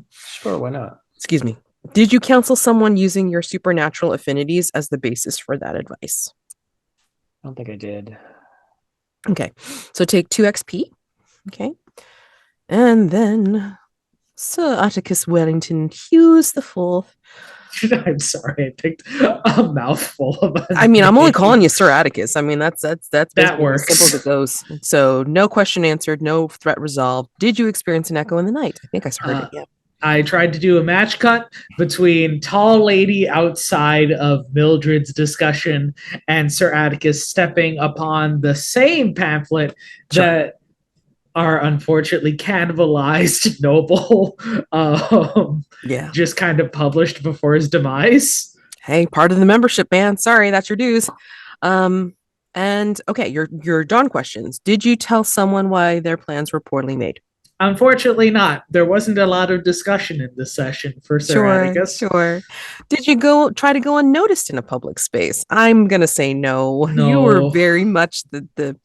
Sure, why not? Excuse me. Did you counsel someone using your supernatural affinities as the basis for that advice? I don't think I did. Okay. So take 2 XP. Okay. And then Sir Atticus Wellington-Hughes the Fourth. I'm sorry, I picked a mouthful of it. I mean, I'm only calling you Sir Atticus. I mean, that's that works. As simple as it goes. So no question answered, no threat resolved. Did you experience an echo in the night? I think I heard it. Yeah. I tried to do a match cut between tall lady outside of Mildred's discussion and Sir Atticus stepping upon the same pamphlet that are unfortunately cannibalized noble just kind of published before his demise. Hey, part of the membership, man. Sorry, that's your dues. And okay, your dawn questions. Did you tell someone why their plans were poorly made? Unfortunately not. There wasn't a lot of discussion in this session for Sir Atticus. Sure. Did you try to go unnoticed in a public space? I'm gonna say no. You were No. very much the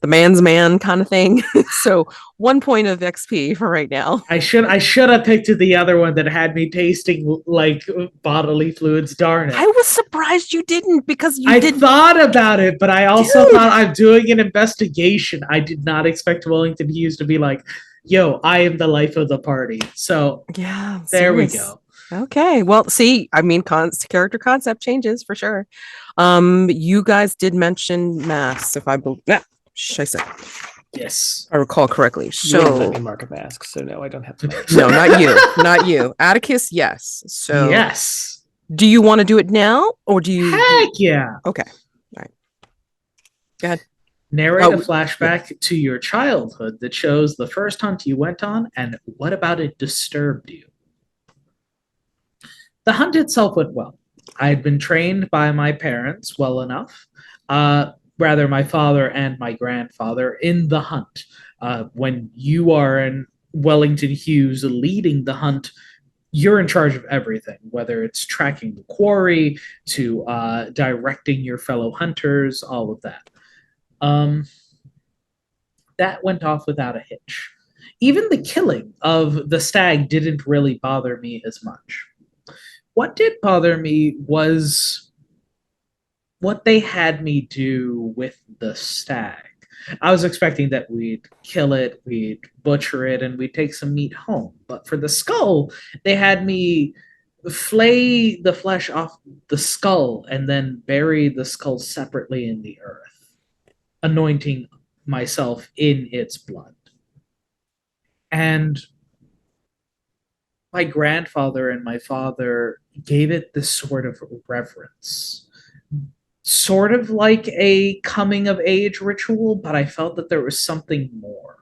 man's man kind of thing. So 1 point of XP for right now. I should have picked the other one that had me tasting like bodily fluids. Darn it. I was surprised you didn't because I thought about it, but I also thought I'm doing an investigation. I did not expect Wellington-Hughes to be like, yo, I am the life of the party. So yeah, there we go. Okay. Well, see, I mean, character concept changes for sure. You guys did mention masks, if I believe. Yeah, I said. Yes, I recall correctly. You wouldn't let So me mark a mask, so no, I don't have to. no, not you, not you. Atticus, yes. So yes. do you want to do it now, or do you? Heck yeah. Okay. All right. Go ahead. Narrate a flashback to your childhood that shows the first hunt you went on and what about it disturbed you. The hunt itself went well. I had been trained by my parents well enough, rather my father and my grandfather, in the hunt. When you are in Wellington-Hughes leading the hunt, you're in charge of everything, whether it's tracking the quarry to directing your fellow hunters, all of that. That went off without a hitch. Even the killing of the stag didn't really bother me as much. What did bother me was what they had me do with the stag. I was expecting that we'd kill it, we'd butcher it, and we'd take some meat home. But for the skull, they had me flay the flesh off the skull and then bury the skull separately in the earth, anointing myself in its blood. And my grandfather and my father gave it this sort of reverence, sort of like a coming of age ritual, but I felt that there was something more.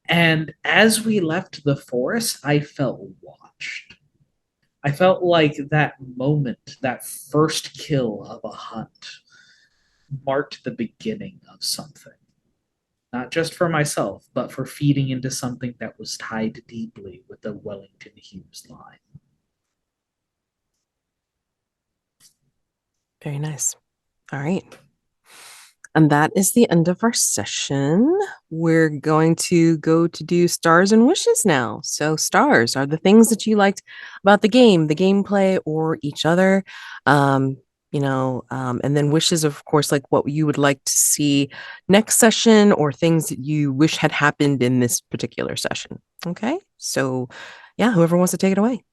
And as we left the forest, I felt watched. I felt like that moment, that first kill of a hunt, marked the beginning of something. Not just for myself, but for feeding into something that was tied deeply with the Wellington-Hughes line. Very nice. All right. And that is the end of our session. We're going to go to do stars and wishes now. So stars are the things that you liked about the game, the gameplay, or each other. And then wishes, of course, like what you would like to see next session or things that you wish had happened in this particular session. Okay. So yeah, whoever wants to take it away.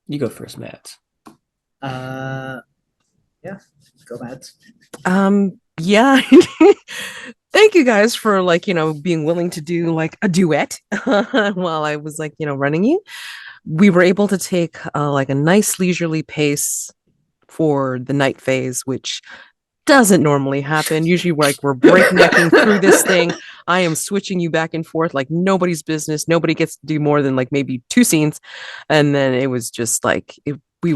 You go first, Matt. Yeah, go Matt. Yeah. Thank you guys for being willing to do like a duet while I was running you. We were able to take like a nice leisurely pace for the night phase, which doesn't normally happen. Usually we're breaknecking through this thing. I am switching you back and forth like nobody's business. Nobody gets to do more than like maybe 2 scenes. And then it was just like we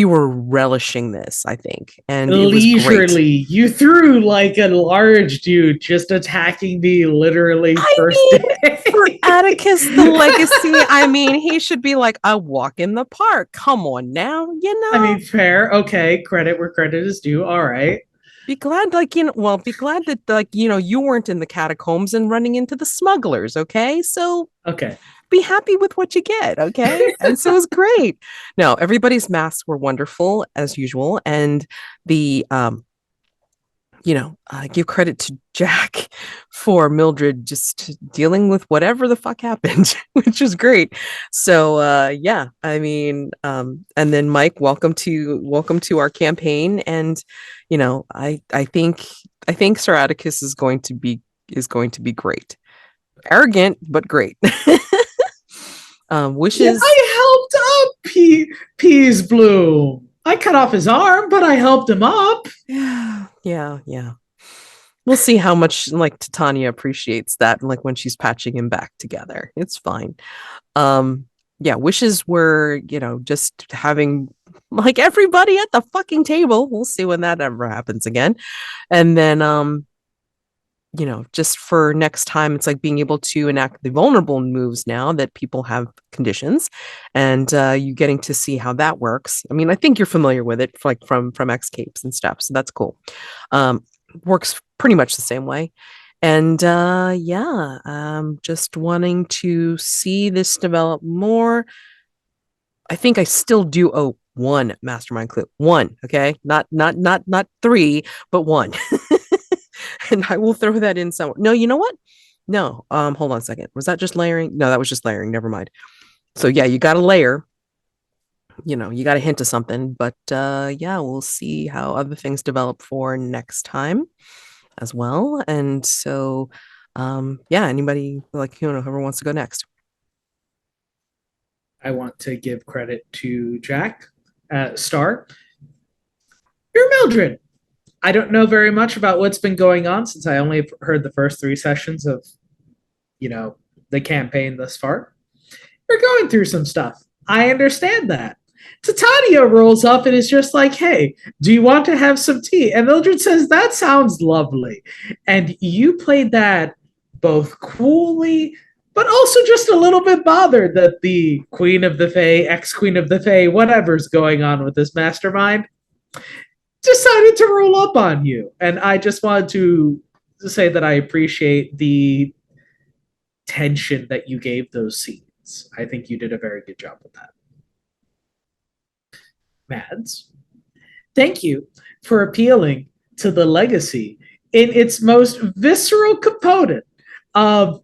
were relishing this, I think. And it was leisurely. You threw like a large dude just attacking me literally first day. For Atticus, the legacy, I mean, he should be like a walk in the park. Come on now, I mean, fair. Okay, credit where credit is due. All right. Be glad, be glad that, you weren't in the catacombs and running into the smugglers, okay? So, okay. Be happy with what you get, okay? And so it was great. No, everybody's masks were wonderful as usual, and the give credit to Jack for Mildred just dealing with whatever the fuck happened, which is great. So yeah, I mean, and then Mike, welcome to our campaign, and I think Sir Atticus is going to be great. Arrogant but great. Wishes. Yeah, I helped up Peas Bloom. I cut off his arm, but I helped him up. Yeah. We'll see how much Titania appreciates that, when she's patching him back together. It's fine. Yeah, wishes were, just having everybody at the fucking table. We'll see when that ever happens again. And then just for next time, it's like being able to enact the vulnerable moves now that people have conditions, and you getting to see how that works. I mean, I think you're familiar with it, like from escapes and stuff, so that's cool. Works pretty much the same way. And just wanting to see this develop more. I think I still do owe one mastermind clue. One, okay? Not 3, but one. And I will throw that in somewhere. No, you know what? No. Hold on a second. Was that just layering? No, that was just layering. Never mind. So yeah, you got to layer. You got to hint of something, but we'll see how other things develop for next time as well. And so anybody like whoever wants to go next. I want to give credit to Jack, Star. You're Mildred. I don't know very much about what's been going on since I only heard the first 3 sessions of, the campaign thus far. You're going through some stuff. I understand that. Titania rolls up and is just like, hey, do you want to have some tea? And Mildred says, that sounds lovely. And you played that both coolly, but also just a little bit bothered that the Queen of the Fae, ex-Queen of the Fae, whatever's going on with this mastermind, decided to roll up on you. And I just wanted to say that I appreciate the tension that you gave those scenes. I think you did a very good job with that. Mads, thank you for appealing to the legacy in its most visceral component of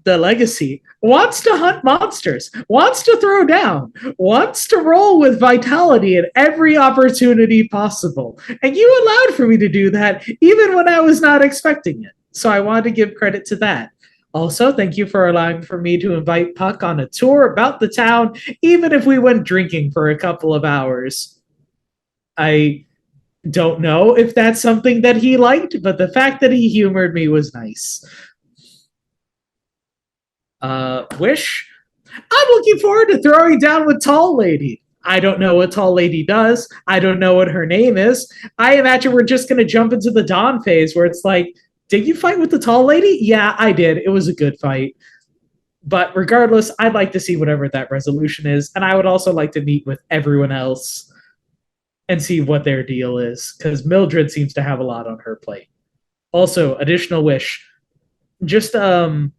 the legacy. Wants to hunt monsters, wants to throw down, wants to roll with vitality at every opportunity possible. And you allowed for me to do that even when I was not expecting it. So I wanted to give credit to that. Also, thank you for allowing for me to invite Puck on a tour about the town, even if we went drinking for a couple of hours. I don't know if that's something that he liked, but the fact that he humored me was nice. Wish, I'm looking forward to throwing down with Tall Lady. I don't know what Tall Lady does. I don't know what her name is. I imagine we're just going to jump into the Dawn phase where it's like, did you fight with the Tall Lady? Yeah, I did. It was a good fight. But regardless, I'd like to see whatever that resolution is. And I would also like to meet with everyone else and see what their deal is. Because Mildred seems to have a lot on her plate. Also, additional wish. Just a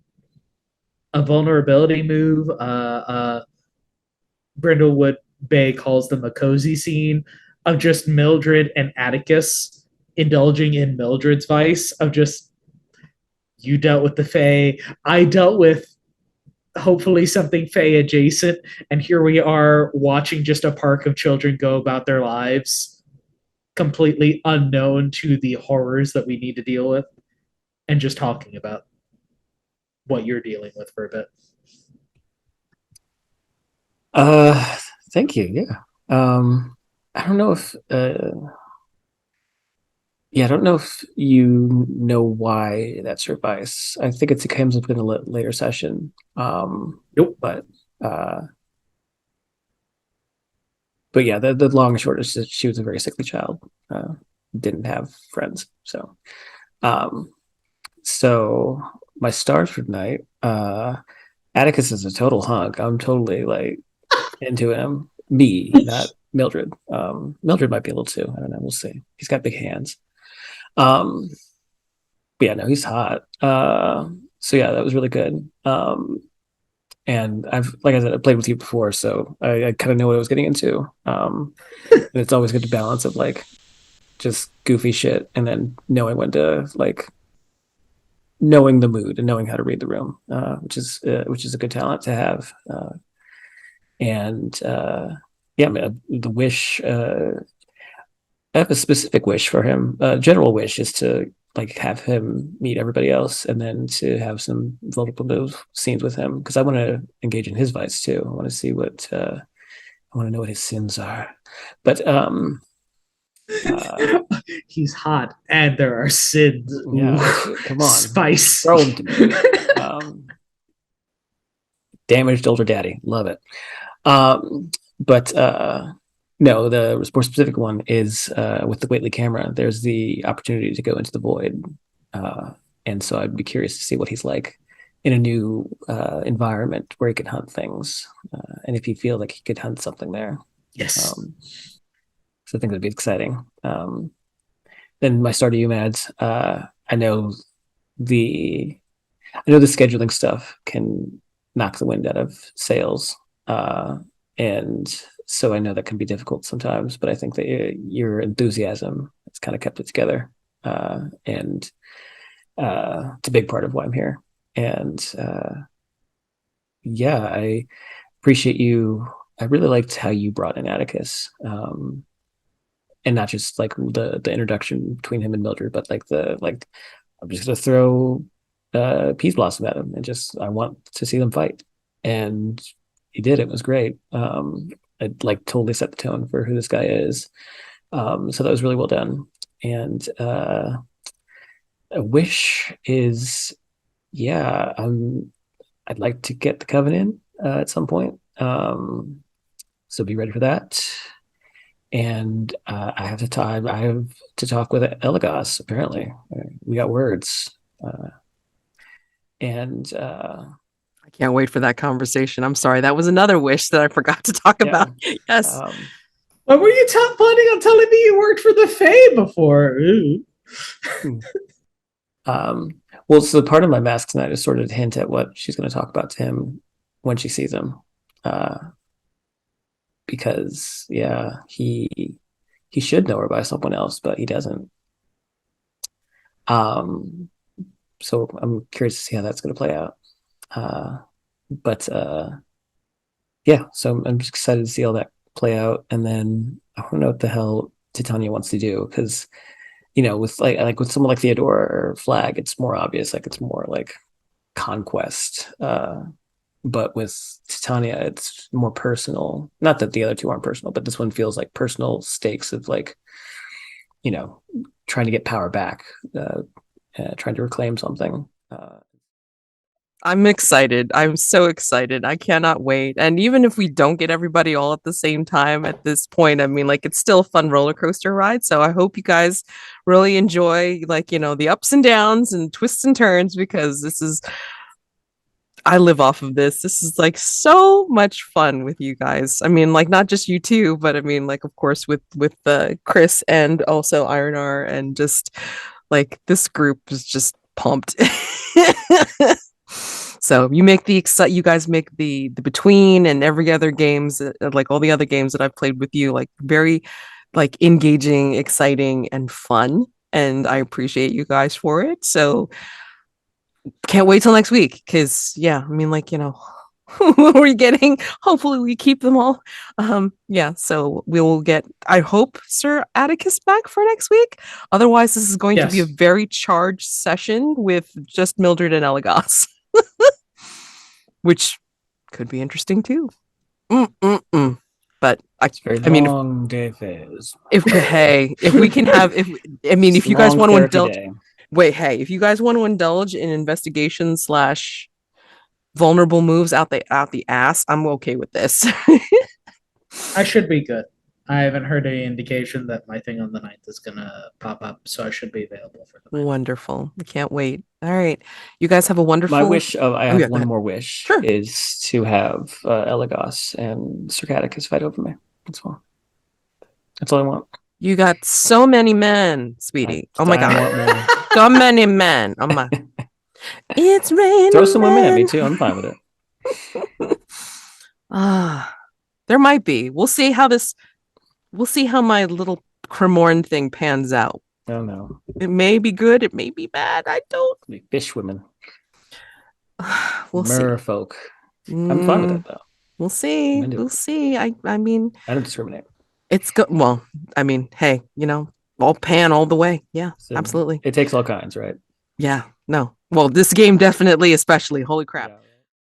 vulnerability move. Brindlewood Bay calls them a cozy scene of just Mildred and Atticus indulging in Mildred's vice of just, you dealt with the Fae, I dealt with hopefully something Fae adjacent, and here we are watching just a park of children go about their lives completely unknown to the horrors that we need to deal with, and just talking about what you're dealing with for a bit. Thank you. Yeah. I don't know if I don't know if you know why that's your vice. I think it comes up in a later session. Nope. But yeah, the long and short is that she was a very sickly child. Didn't have friends. So my stars for tonight, Atticus is a total hunk. I'm totally like into him. Me, not Mildred. Mildred might be able to. I don't know. We'll see. He's got big hands. But yeah, no, he's hot. So yeah, that was really good. And like I said, I played with you before, so I kind of know what I was getting into. And it's always good to balance of like just goofy shit and then knowing when to like knowing the mood and knowing how to read the room, which is a good talent to have. The wish. I have a specific wish for him. General wish is to like have him meet everybody else, and then to have some vulnerable scenes with him because I want to engage in his vice too. I want to see what I want to know what his sins are. But he's hot, and there are sins. Yeah, come on, spice. Throw him to me. Damaged older daddy, love it. No, the more specific one is with the Waitley camera. There's the opportunity to go into the void And so I'd be curious to see what he's like in a new environment where he can hunt things, and if he feel like he could hunt something there. Yes. So I think that'd be exciting. Then my Stardew Mads, I know the scheduling stuff can knock the wind out of sails, and so I know that can be difficult sometimes. But I think that your enthusiasm has kind of kept it together, and it's a big part of why I'm here. And yeah, I appreciate you. I really liked how you brought in Atticus, and not just like the introduction between him and Mildred, but like I'm just gonna throw Peas Blossom at him and just I want to see them fight, and he did. It was great. It like totally set the tone for who this guy is. So that was really well done. And a wish is, yeah, I'd like to get the Covenant at some point. So be ready for that. And I have to talk with Elagos. Apparently, we got words, and I can't wait for that conversation. I'm sorry, that was another wish that I forgot to talk about. Yes. What were you planning on telling me you worked for the Fae before? Well, so part of my mask tonight is sort of to hint at what she's going to talk about to him when she sees him. Because yeah, he should know her by someone else, but he doesn't. So I'm curious to see how that's going to play out. But yeah, so I'm just excited to see all that play out, and then I don't know what the hell Titania wants to do, because with like with someone like Theodora or Flag, it's more obvious, like it's more like conquest. But with Titania, it's more personal. Not that the other two aren't personal, but this one feels like personal stakes of like, trying to get power back, trying to reclaim something. I'm excited. I'm so excited. I cannot wait. And even if we don't get everybody all at the same time at this point, I mean, like, it's still a fun roller coaster ride. So I hope you guys really enjoy, like, the ups and downs and twists and turns, because I live off of this. This is like so much fun with you guys. I mean, like, not just you two, but I mean, like, of course, with Chris and also Ironar, and just like this group is just pumped. So you guys make the between and every other games, like all the other games that I've played with you, like very like engaging, exciting, and fun. And I appreciate you guys for it. So can't wait till next week, because yeah, I mean, like, we're getting, hopefully we keep them all. Yeah, so we will get, I hope, Sir Atticus back for next week. Otherwise, this is going to be a very charged session with just Mildred and Elagos, which could be interesting too. But I mean, long day phase. If we can have, if you guys want to indulge. Wait, hey, if you guys want to indulge in investigation / vulnerable moves out the ass, I'm okay with this. I should be good. I haven't heard any indication that my thing on the 9th is gonna pop up, so I should be available for the 9th. Wonderful. I can't wait. All right, you guys have a wonderful. My wish, I have one more wish, sure, is to have Elagos and Sir Atticus fight over me. That's all. That's all I want. You got so many men, sweetie. Oh my god. So many men. Oh my. It's raining. Throw some women at me too. I'm fine with it. There might be. We'll see how my little Cremorne thing pans out. I don't know. It may be good. It may be bad. I don't. Fish women. We'll see. Merfolk. I'm fine with it though. We'll see. We'll see. I mean, I don't discriminate. It's good. Well, I mean, hey, all pan all the way. Yeah, so absolutely. It takes all kinds, right? Yeah. No. Well, this game definitely, especially. Holy crap. Yeah.